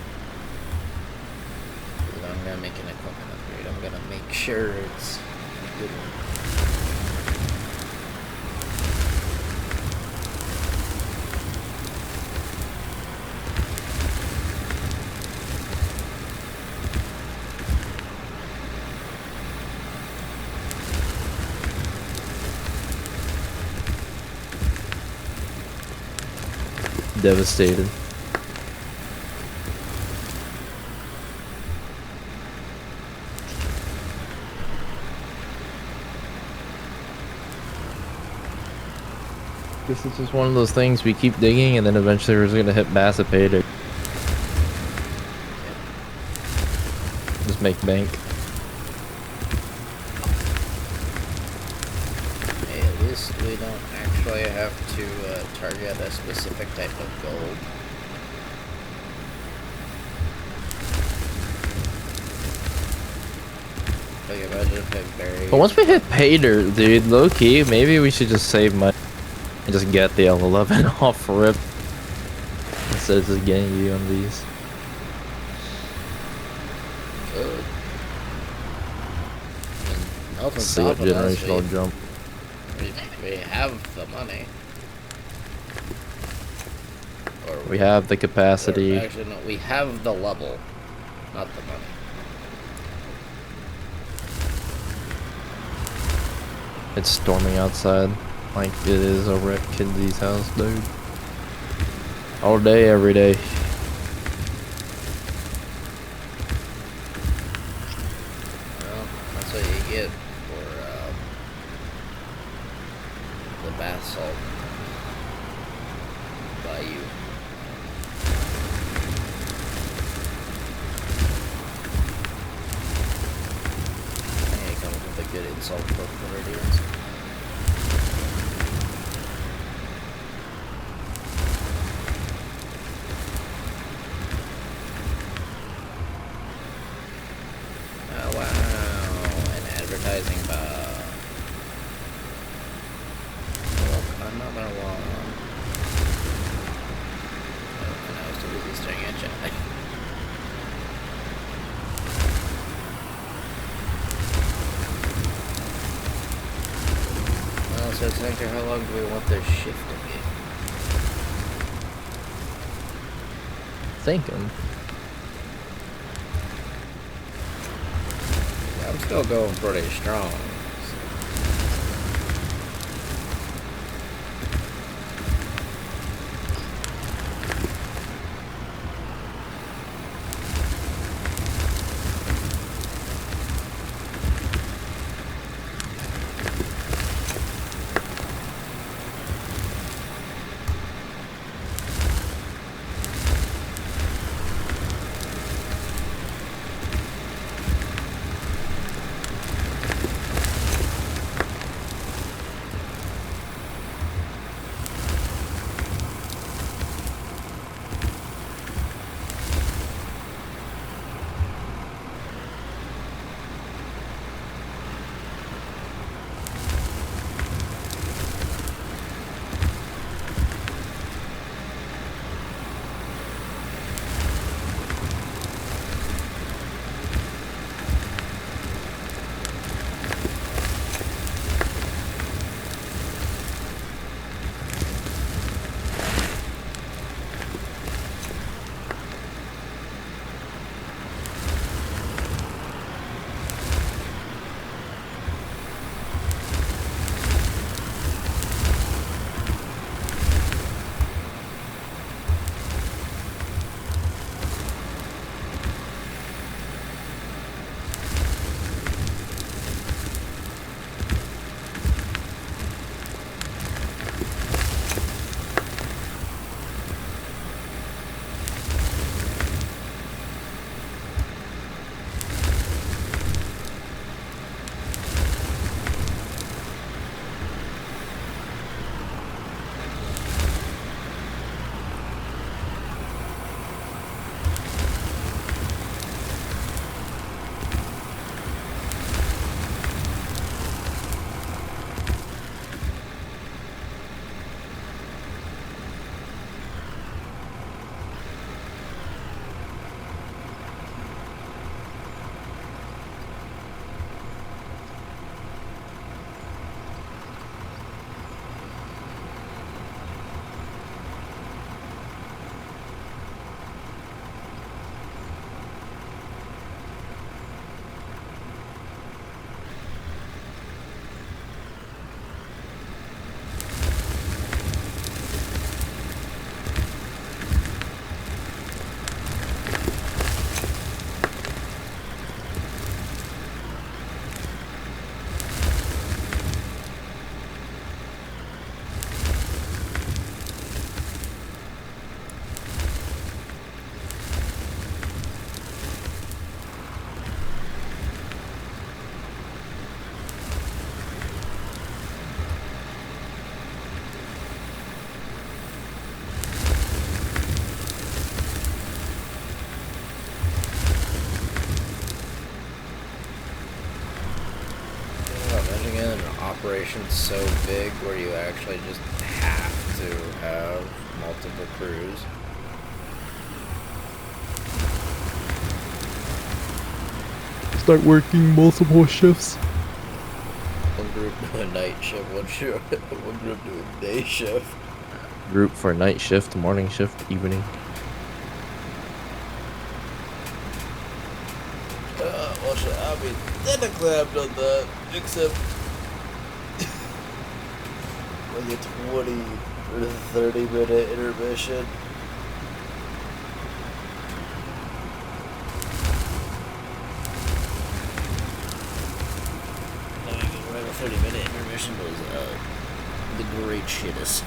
S1: If I'm gonna make an equipment upgrade, I'm gonna make sure it's a good one.
S3: Devastated. This is just one of those things we keep digging, and then eventually we're just gonna hit massive payday. Just make bank.
S1: this, we don't actually have to target a specific type of gold. Like, imagine if it varies.
S2: But once we hit pay dirt, dude, low key, maybe we should just save money and just get the L11 off rip instead of just getting you on these.
S1: Good. I mean, nothing's
S2: See what
S1: stopping us.
S2: generational jump.
S1: We have the money. Or
S2: We have the
S1: or
S2: capacity.
S1: actually, no, we have the level, not the money.
S2: It's storming outside, like it is over at Kinsey's house, dude. All day, every day.
S1: Well, that's what you get for the bath salt by you. I need to come up with a good insult for Floridians. Oh wow, an advertising bar. Look, I'm not gonna want. Oh, and I was too busy staring at Gemini. Well, so it's like, how long do we want this shift to be?
S2: Thinking.
S1: I'm still going pretty strong. imagine an operation so big where you actually just have to have multiple crews.
S2: Start working multiple shifts.
S1: One group doing night shift, one group doing day shift.
S2: Group for night shift, morning shift, evening.
S1: Well, shit, I mean, technically I've done that, except like a 20 or 30-minute intermission. I mean, right, a 30-minute intermission was the great shittest.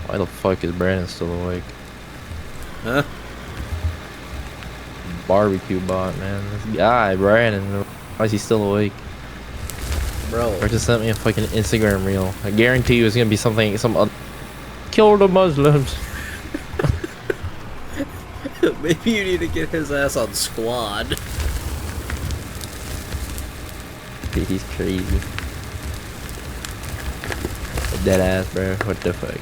S2: Why the fuck is Brandon still awake?
S1: Huh?
S2: Barbecue bot, man. This guy, Brandon, why is he still awake?
S1: Bro.
S2: Or just sent me a fucking Instagram reel. I guarantee you it's gonna be something, kill the Muslims.
S1: Maybe you need to get his ass on squad.
S2: Dude, he's crazy. Dead ass, bro. What the fuck?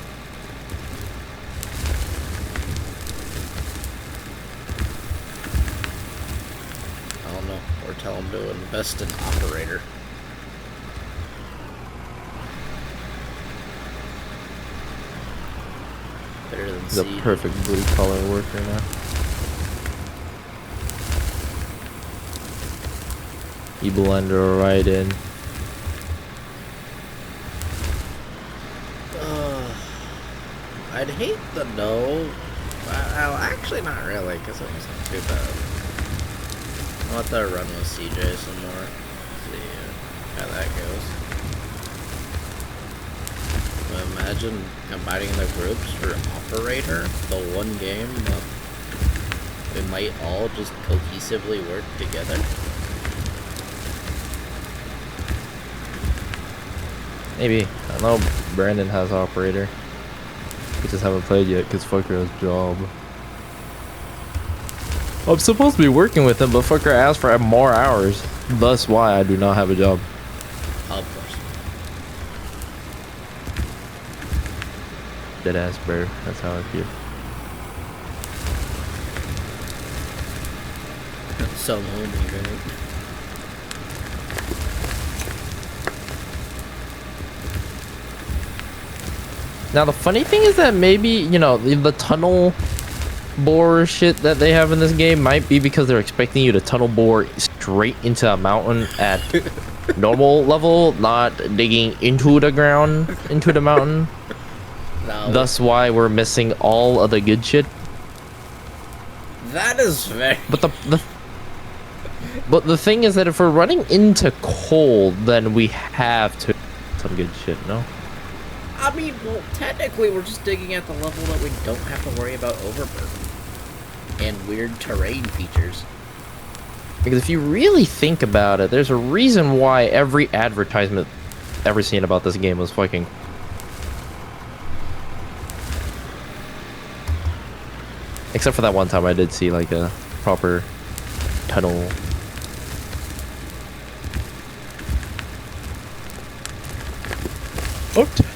S1: I don't know. Or tell him to invest in operator. Better than
S2: He's a
S1: Siege.
S2: perfect blue collar worker now. You blend her right in.
S1: I'd hate the no. Well, actually not really, because it wasn't too bad. I'll let that run with CJ some more. See how that goes. But imagine combining the groups for operator, the one game, we might all just cohesively work together.
S2: Maybe. I know Brandon has operator. We just haven't played yet because fucker has job. I'm supposed to be working with him, but fucker asked for more hours. Thus why I do not have a job.
S1: Of course.
S2: Dead ass, bro. That's how I feel.
S1: So lonely, right?
S2: Now the funny thing is that maybe, you know, the tunnel bore shit that they have in this game might be because they're expecting you to tunnel bore straight into a mountain at normal level, not digging into the ground, into the mountain.
S1: No,
S2: Thus why we're missing all of the good shit.
S1: that is very...
S2: But the thing is that if we're running into cold, then we have to some good shit, no?
S1: I mean, well, technically we're just digging at the level that we don't have to worry about overburden and weird terrain features.
S2: Because if you really think about it, there's a reason why every advertisement ever seen about this game was fucking... Except for that one time I did see like a proper tunnel.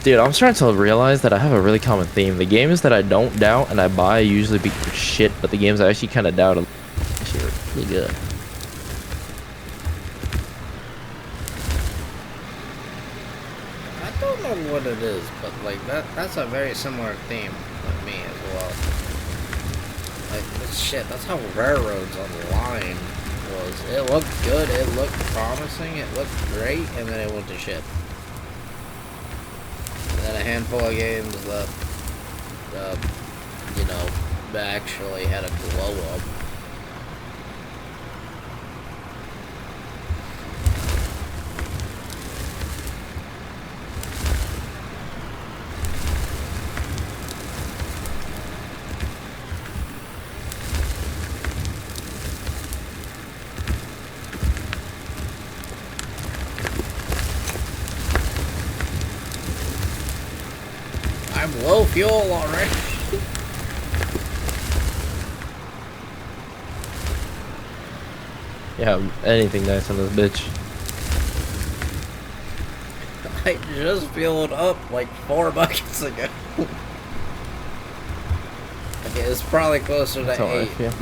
S2: Dude, I'm starting to realize that I have a really common theme. The games that I don't doubt and I buy usually be shit, but the games I actually kind of doubt are actually really good.
S1: I don't know what it is, but like that's a very similar theme with me as well. Like shit, that's how Railroads Online was. It looked good, it looked promising, it looked great, and then it went to shit. And then a handful of games that, you know, actually had a glow up. I'm low fuel already.
S2: Yeah, anything nice on this bitch.
S1: I just filled up like 4 buckets ago. Okay, it's probably closer
S2: That's
S1: to
S2: how I
S1: 8.
S2: feel.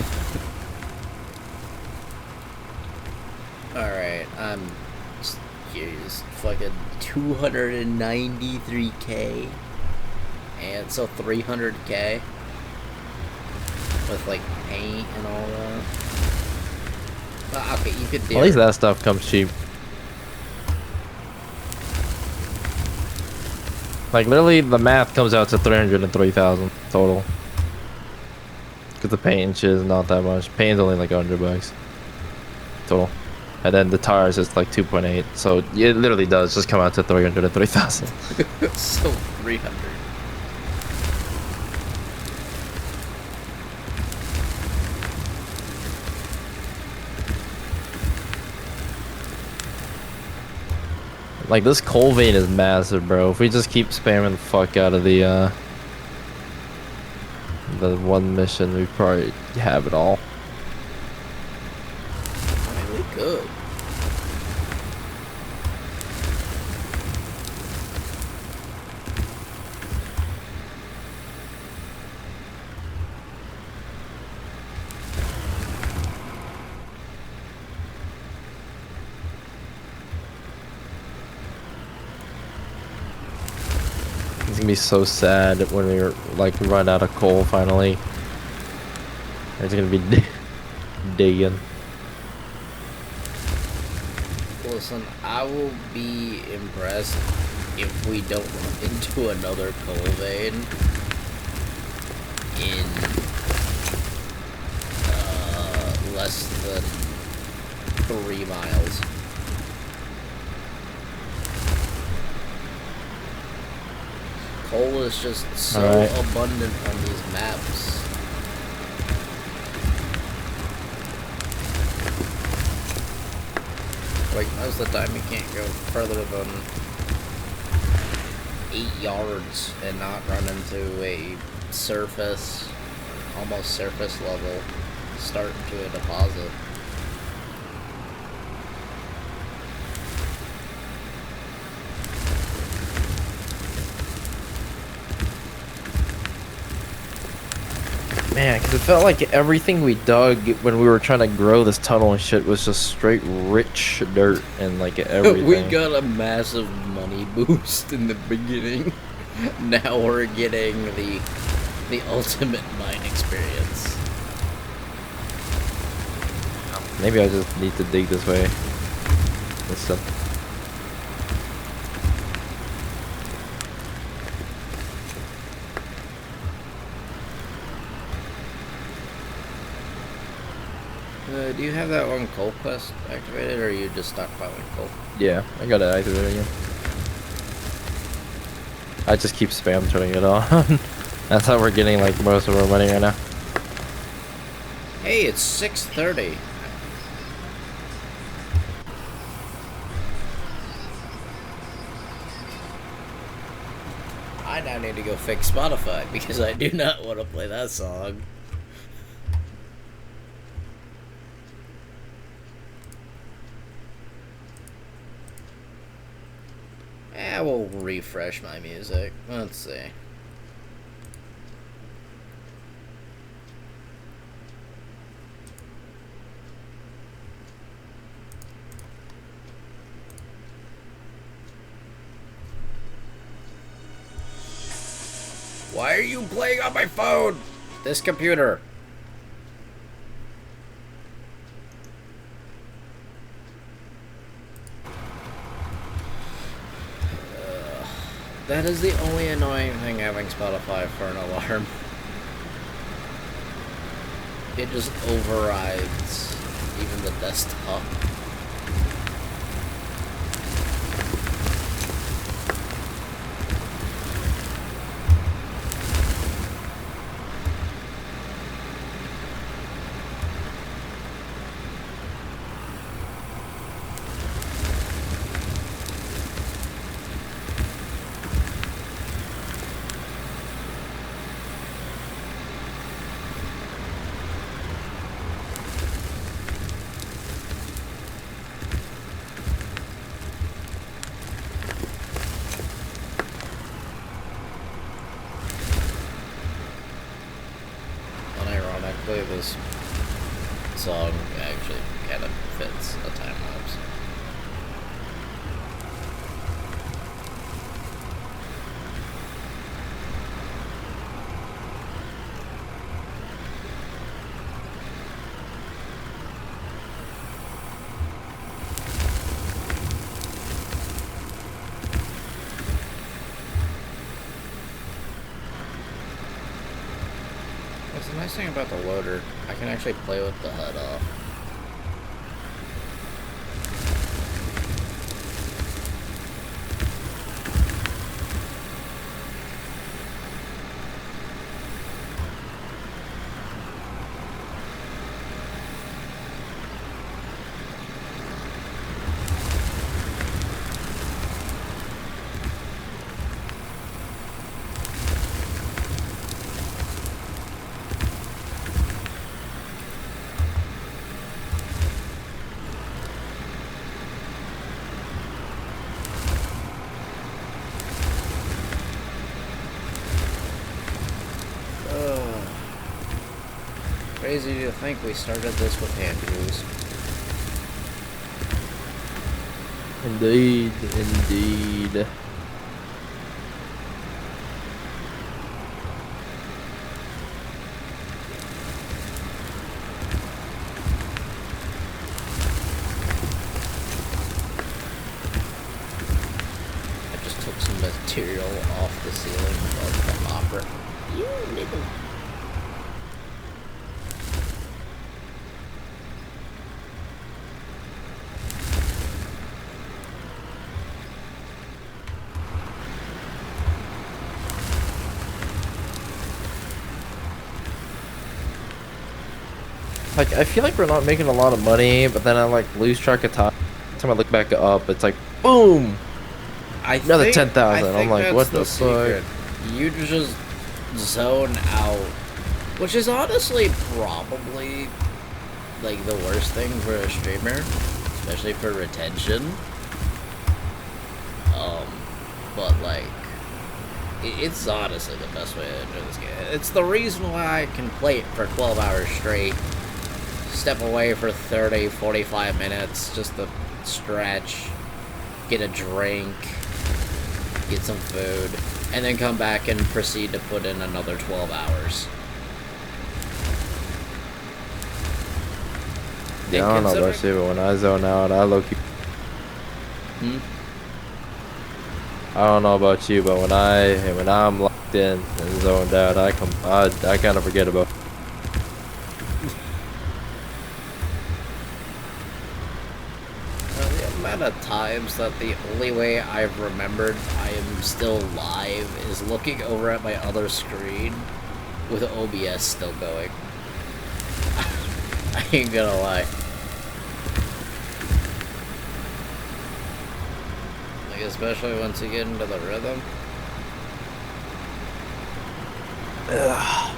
S1: Alright, I'm just curious. Fucking 293k. And so 300k. With like paint and all that. Okay, you could do
S2: At least that stuff comes cheap. Like literally, the math comes out to 303,000 total. Cause the paint and shit is not that much. Paint's only like $100 total, and then the tires is like 2.8. So it literally does just come out to 303,000.
S1: So 300.
S2: Like this coal vein is massive, bro. If we just keep spamming the fuck out of the one mission, we probably have it all.
S1: I mean, we could.
S2: It's gonna be so sad when we like run out of coal finally. It's gonna be digging.
S1: Listen, I will be impressed if we don't run into another coal vein in less than 3 miles. Coal is just so
S2: Alright.
S1: abundant on these maps. Like, most of the time you can't go further than 8 yards and not run into a surface, almost surface level start to a deposit.
S2: Man, because it felt like everything we dug when we were trying to grow this tunnel and shit was just straight rich dirt and like everything.
S1: We got a massive money boost in the beginning. Now we're getting the ultimate mine experience.
S2: Maybe I just need to dig this way. This stuff.
S1: Do you have that one coal quest activated, or are you just stockpiling coal?
S2: Yeah, I got it activated again. I just keep spam turning it on. That's how we're getting like most of our money right now.
S1: Hey, it's 6:30. I now need to go fix Spotify because I do not want to play that song. I will refresh my music. Let's see. Why are you playing on my phone? This computer. That is the only annoying thing having Spotify for an alarm. It just overrides even the desktop. Technically, this song actually kind of fits a time lapse. What's the nice thing about the loader? I can actually play with the HUD off. Crazy to think we started this with hand tools.
S2: Indeed, indeed.
S1: I just took some material off the ceiling of the hopper. You little.
S2: Like, I feel like we're not making a lot of money, but then I like lose track of time. Every time I look back up, it's like, boom! Another 10,000. I'm like, what the fuck?
S1: You just zone out, which is honestly probably like the worst thing for a streamer, especially for retention. But like, it's honestly the best way to enjoy this game. It's the reason why I can play it for 12 hours straight. Step away for 30, 45 minutes just to stretch, get a drink, get some food, and then come back and proceed to put in another 12 hours.
S2: Yeah, I don't know about you, but when I zone out, I low-key... I don't know about you, but when I'm locked in and zoned out, I kind of forget about...
S1: The amount of times that the only way I've remembered I am still live is looking over at my other screen with OBS still going. I ain't gonna lie. Like, especially once you get into the rhythm.
S2: Ugh.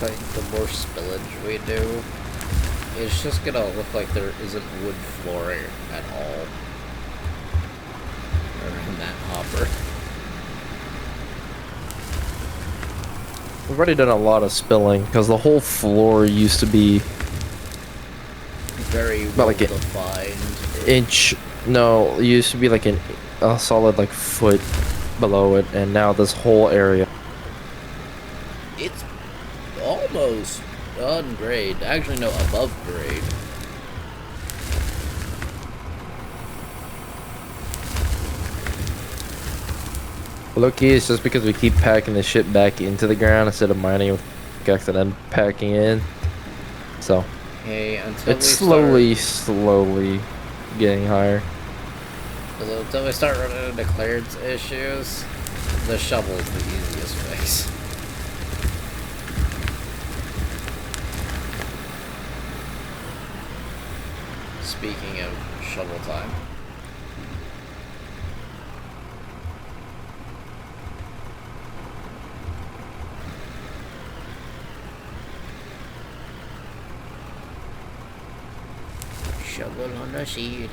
S1: Like, the more spillage we do, it's just gonna look like there isn't wood flooring at all around that hopper.
S2: We've already done a lot of spilling, because the whole floor used to be...
S1: Very
S2: About
S1: well
S2: like
S1: defined.
S2: inch... No, it used to be like a solid like foot below it, and now this whole area...
S1: It's almost on grade. Actually, no, above grade.
S2: Low-key, it's just because we keep packing the shit back into the ground instead of mining with pickaxe and then packing in. So,
S1: Hey, until
S2: it's slowly getting higher.
S1: Because until we start running into clearance issues, the shovel is the easiest fix. Speaking of shovel time. Shovel on the ceiling.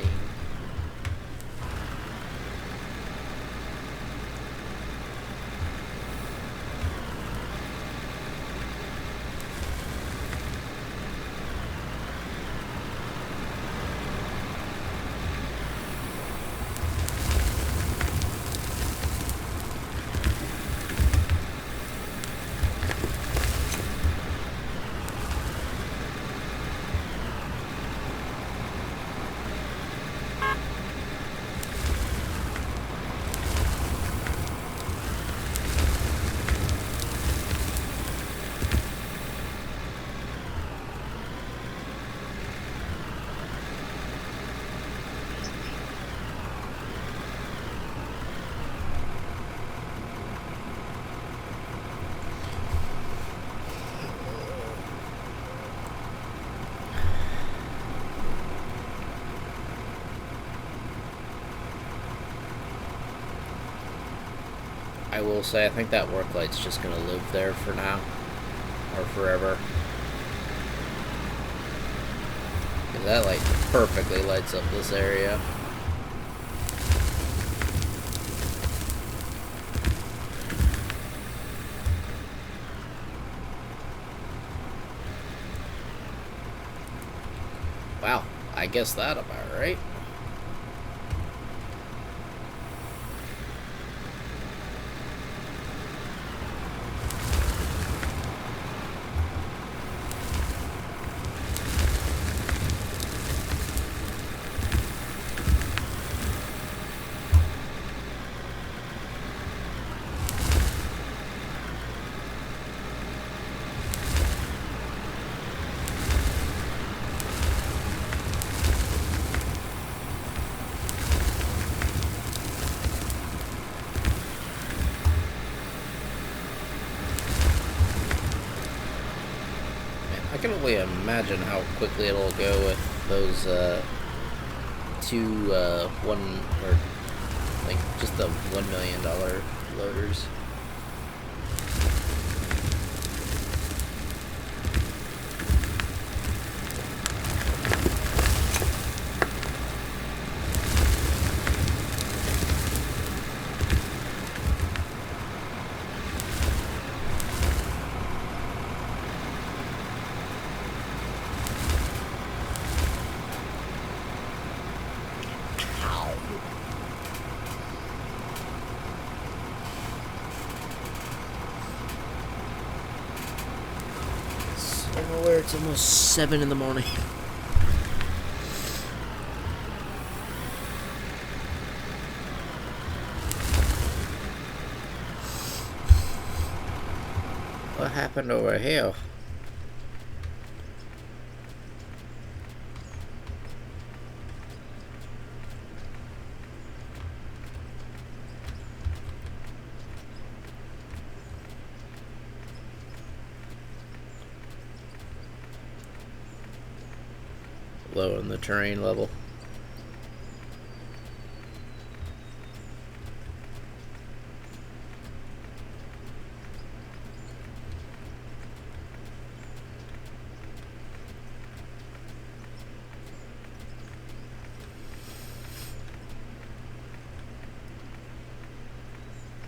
S1: I will say, I think that work light's just gonna live there for now. Or forever. 'Cause that light perfectly lights up this area. Wow, I guess that about right. I can only imagine how quickly it'll go with those two one or like just the $1 million loaders. Somewhere it's almost 7 in the morning. What happened over here? Low in the terrain level.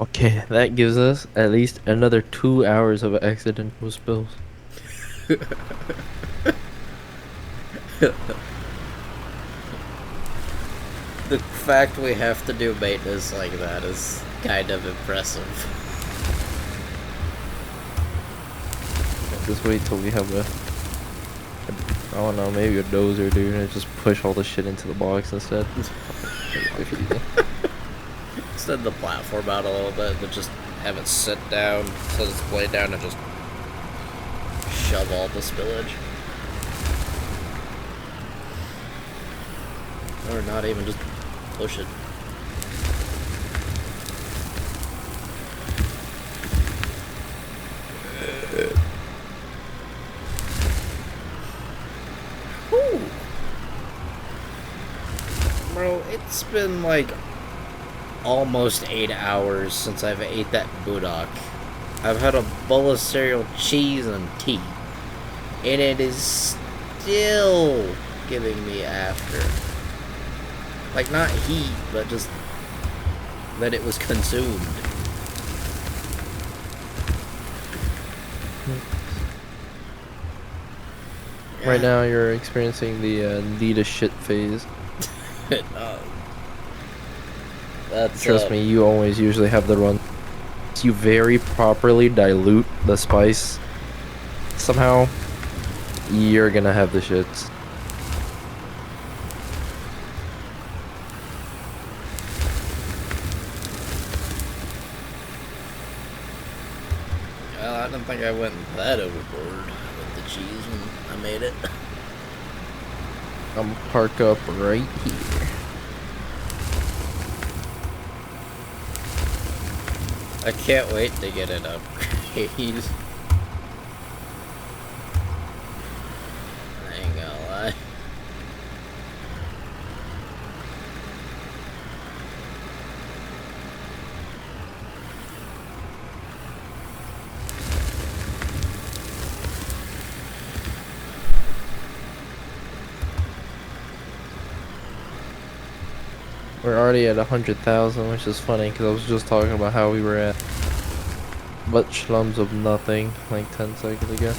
S2: Okay, that gives us at least another 2 hours of accidental spills.
S1: The fact we have to do maintenance like that is kind of impressive.
S2: Just wait till we have I don't know, maybe a dozer, dude, and just push all the shit into the box instead.
S1: Extend the platform out a little bit, but just have it sit down, set its blade down, and just shove all the spillage. Or not even, just push it. It's been like almost 8 hours since I've ate that Budok. I've had a bowl of cereal, cheese, and tea. And it is still giving me after. Like, not heat, but just that it was consumed.
S2: Right now, you're experiencing the need a shit phase.
S1: uh, that's
S2: Trust me, you always usually have the run. You very properly dilute the spice. Somehow, you're gonna have the shits.
S1: Well, I don't think I went that overboard with the cheese when I made it.
S2: I'm gonna park up right here.
S1: I can't wait to get it upgrade. I ain't gonna lie.
S2: We're already at 100,000, which is funny because I was just talking about how we were at butt schlums of nothing like 10 seconds ago.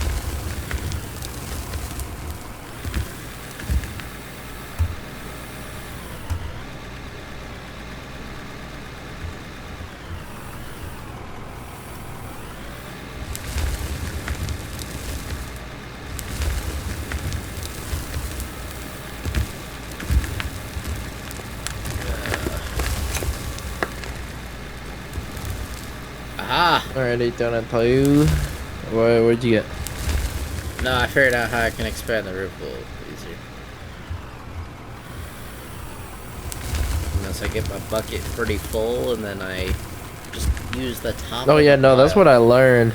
S1: Aha!
S2: Alright, 8,2. What'd you get?
S1: No, I figured out how I can expand the roof a little easier. Unless I get my bucket pretty full and then I just use the top.
S2: Oh
S1: of
S2: yeah,
S1: the
S2: no, that's
S1: pile.
S2: what I learned.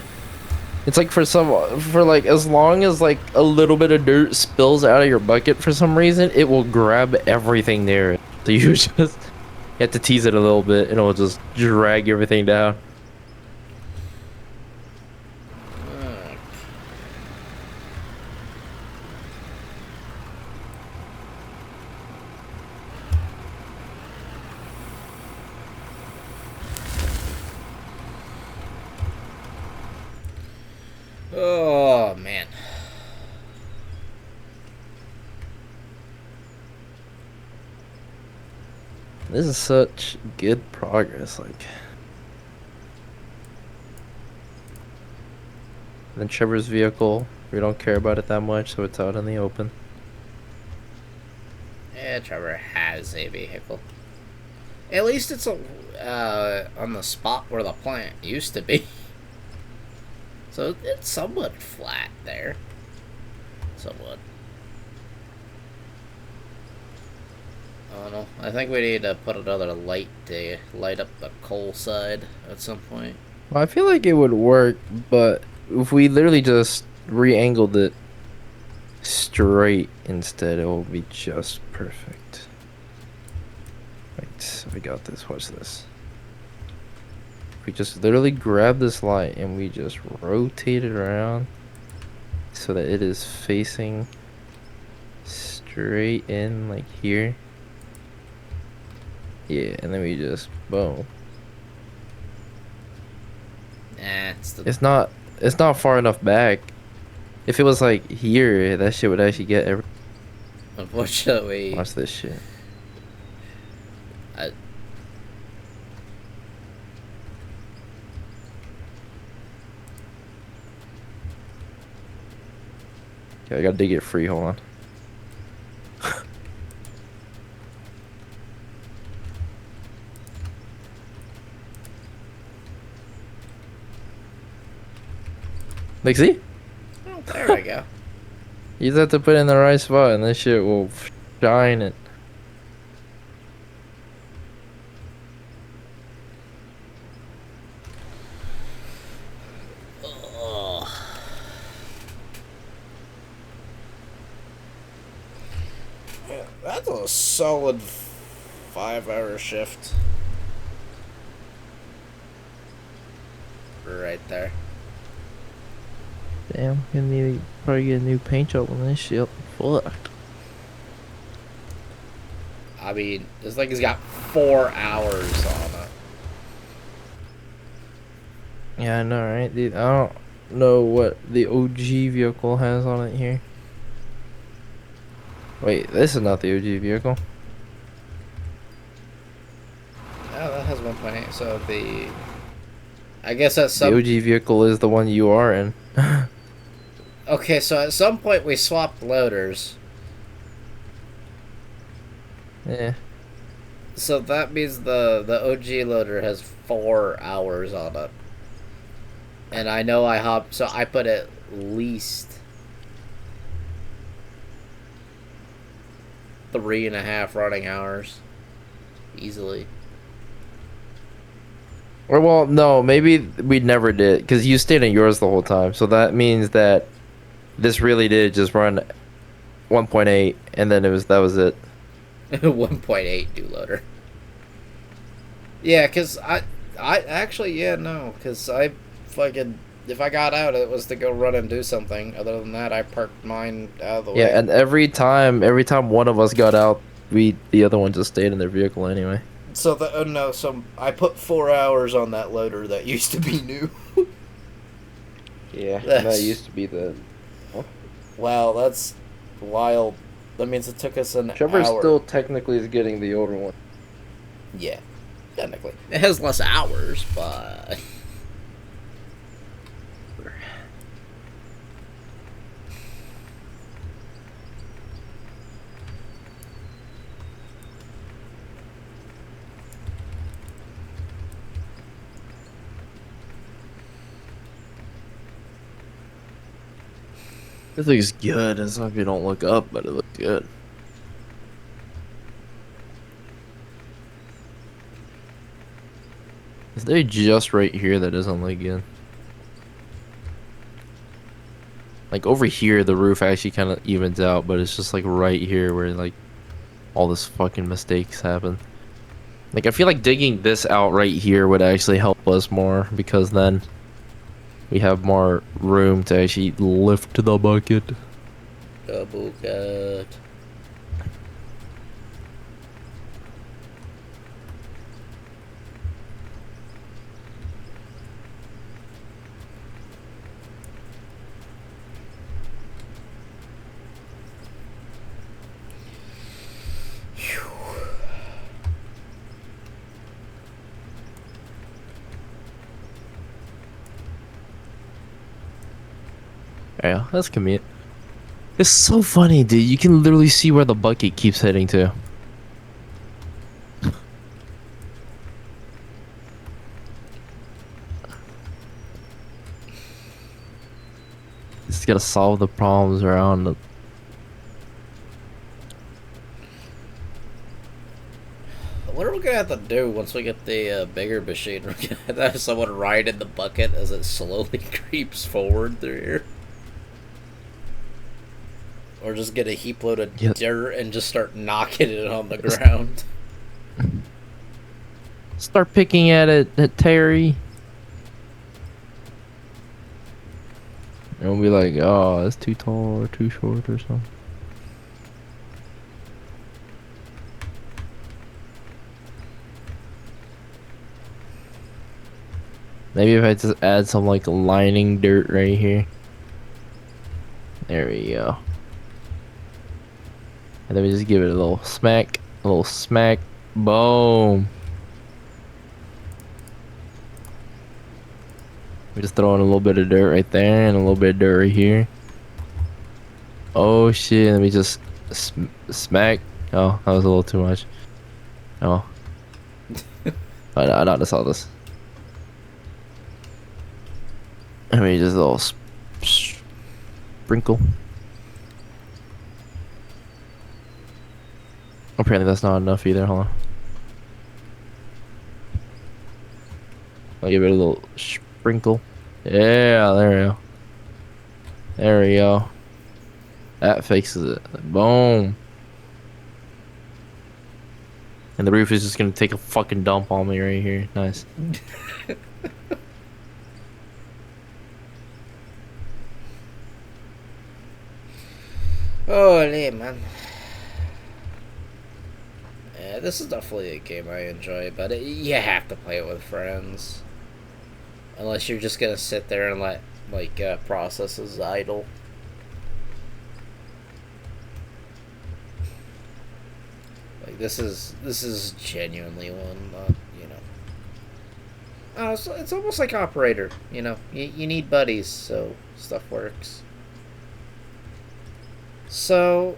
S2: It's like for like as long as like a little bit of dirt spills out of your bucket for some reason, it will grab everything there. So you just you have to tease it a little bit and it'll just drag everything down.
S1: Oh man.
S2: This is such good progress, like. Then Trevor's vehicle, we don't care about it that much, so it's out in the open.
S1: Yeah, Trevor has a vehicle. At least it's on the spot where the plant used to be. So it's somewhat flat there. Somewhat. I don't know. I think we need to put another light to light up the coal side at some point.
S2: Well, I feel like it would work, but if we literally just re-angled it straight instead, it will be just perfect. Right, we got this. Watch this. We just literally grab this light and we just rotate it around so that it is facing straight in like here. Yeah, and then we just boom.
S1: Nah,
S2: It's not far enough back. If it was like here, that shit would actually get every.
S1: unfortunately.
S2: Watch this shit. Okay, I gotta dig it free. Hold on. Like, see?
S1: Oh, there we go.
S2: You just have to put it in the right spot, and this shit will shine it.
S1: Ugh. That's a solid 5-hour shift. Right there.
S2: Damn, gonna need to probably get a new paint job on this shit. Fuck.
S1: I mean, this thing has got 4 hours on it.
S2: Yeah, I know, right, dude? I don't know what the OG vehicle has on it here. Wait, this is not the OG vehicle.
S1: Oh, that has 1.8. So the, I guess at
S2: The
S1: some.
S2: OG vehicle is the one you are in.
S1: Okay, so at some point we swapped loaders.
S2: Yeah.
S1: So that means the OG loader has 4 hours on it. And I know so I put at least 3.5 running hours. Easily.
S2: Or, well, no, maybe we never did, because you stayed in yours the whole time. So that means that this really did just run 1.8, and then that was it.
S1: 1.8 new loader. Yeah, because I actually, yeah, no, because I fucking, if I got out, it was to go run and do something. Other than that, I parked mine out of the way.
S2: Yeah, and every time one of us got out, the other one just stayed in their vehicle anyway.
S1: So so I put 4 hours on that loader that used to be new.
S2: Yeah,
S1: That's-
S2: that used to be the.
S1: Wow, that's wild. That means it took us an
S2: Trevor
S1: hour.
S2: still technically is getting the older one.
S1: Yeah, technically. It has less hours, but...
S2: This looks good. As long as you don't look up, but it looks good. Is there just right here that doesn't look good? Like over here, the roof actually kind of evens out, but it's just like right here where like all this fucking mistakes happen. Like I feel like digging this out right here would actually help us more, because then we have more room to actually lift the bucket.
S1: Double cut.
S2: Yeah, that's commute. It's so funny, dude. You can literally see where the bucket keeps heading to. Just gotta solve the problems around the.
S1: What are we gonna have to do once we get the bigger machine? We're gonna have to have someone ride in the bucket as it slowly creeps forward through here. Or just get a heap load of
S2: Yeah.
S1: dirt and just start knocking it on the ground.
S2: Start picking at it, Terry. And we'll be like, oh, it's too tall or too short or something. Maybe if I just add some like lining dirt right here. There we go. And then we just give it a little smack, boom. We just throw in a little bit of dirt right there and a little bit of dirt right here. Oh shit, and we just smack. Oh, that was a little too much. Oh. I not saw this. I mean, just a little sprinkle. Apparently that's not enough either, hold on. I'll give it a little sprinkle. Yeah, there we go. There we go. That fixes it. Boom. And the roof is just gonna take a fucking dump on me right here. Nice.
S1: Holy man. Yeah, this is definitely a game I enjoy, but you have to play it with friends. Unless you're just gonna sit there and let, like, processes idle. Like, this is genuinely one, you know. Oh, it's almost like Operator, you know. You need buddies, so stuff works. So,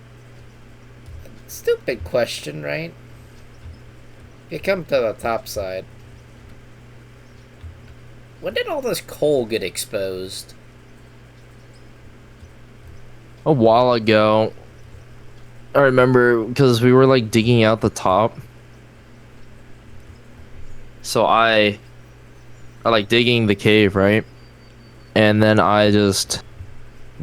S1: stupid question, right? You come to the top side. When did all this coal get exposed?
S2: A while ago, I remember because we were like digging out the top. So I like digging the cave, right? And then I just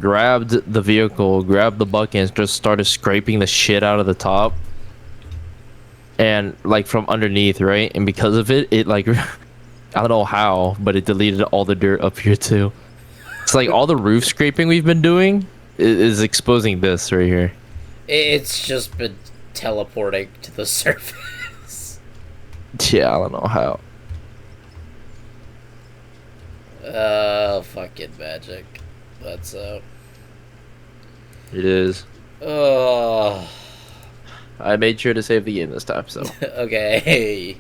S2: grabbed the vehicle, grabbed the bucket, and just started scraping the shit out of the top. And like from underneath, right? And because of it, it like I don't know how, but it deleted all the dirt up here too. It's like all the roof scraping we've been doing is exposing this right here.
S1: It's just been teleporting to the surface.
S2: Yeah, I don't know how.
S1: Fucking magic. That's
S2: It is.
S1: Oh.
S2: I made sure to save the game this time, so.
S1: Okay.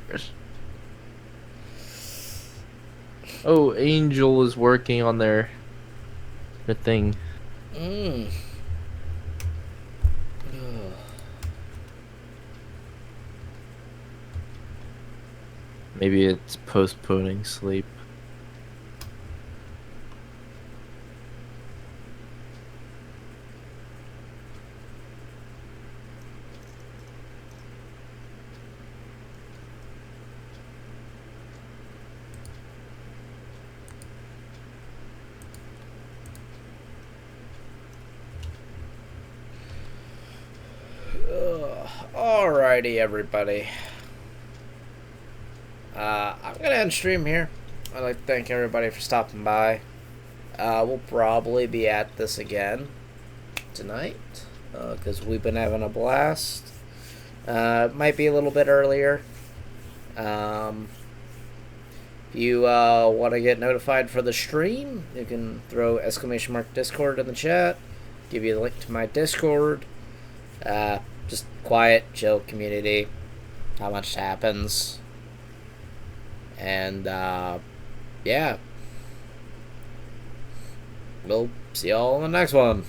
S2: Oh, Angel is working on their thing.
S1: Mm.
S2: Maybe it's postponing sleep.
S1: Alrighty, everybody. I'm gonna end stream here. I'd like to thank everybody for stopping by. We'll probably be at this again tonight because we've been having a blast. Might be a little bit earlier. If you want to get notified for the stream, you can throw !Discord in the chat. Give you the link to my Discord. Just quiet, chill community. Not much happens. And, yeah. We'll see y'all in the next one.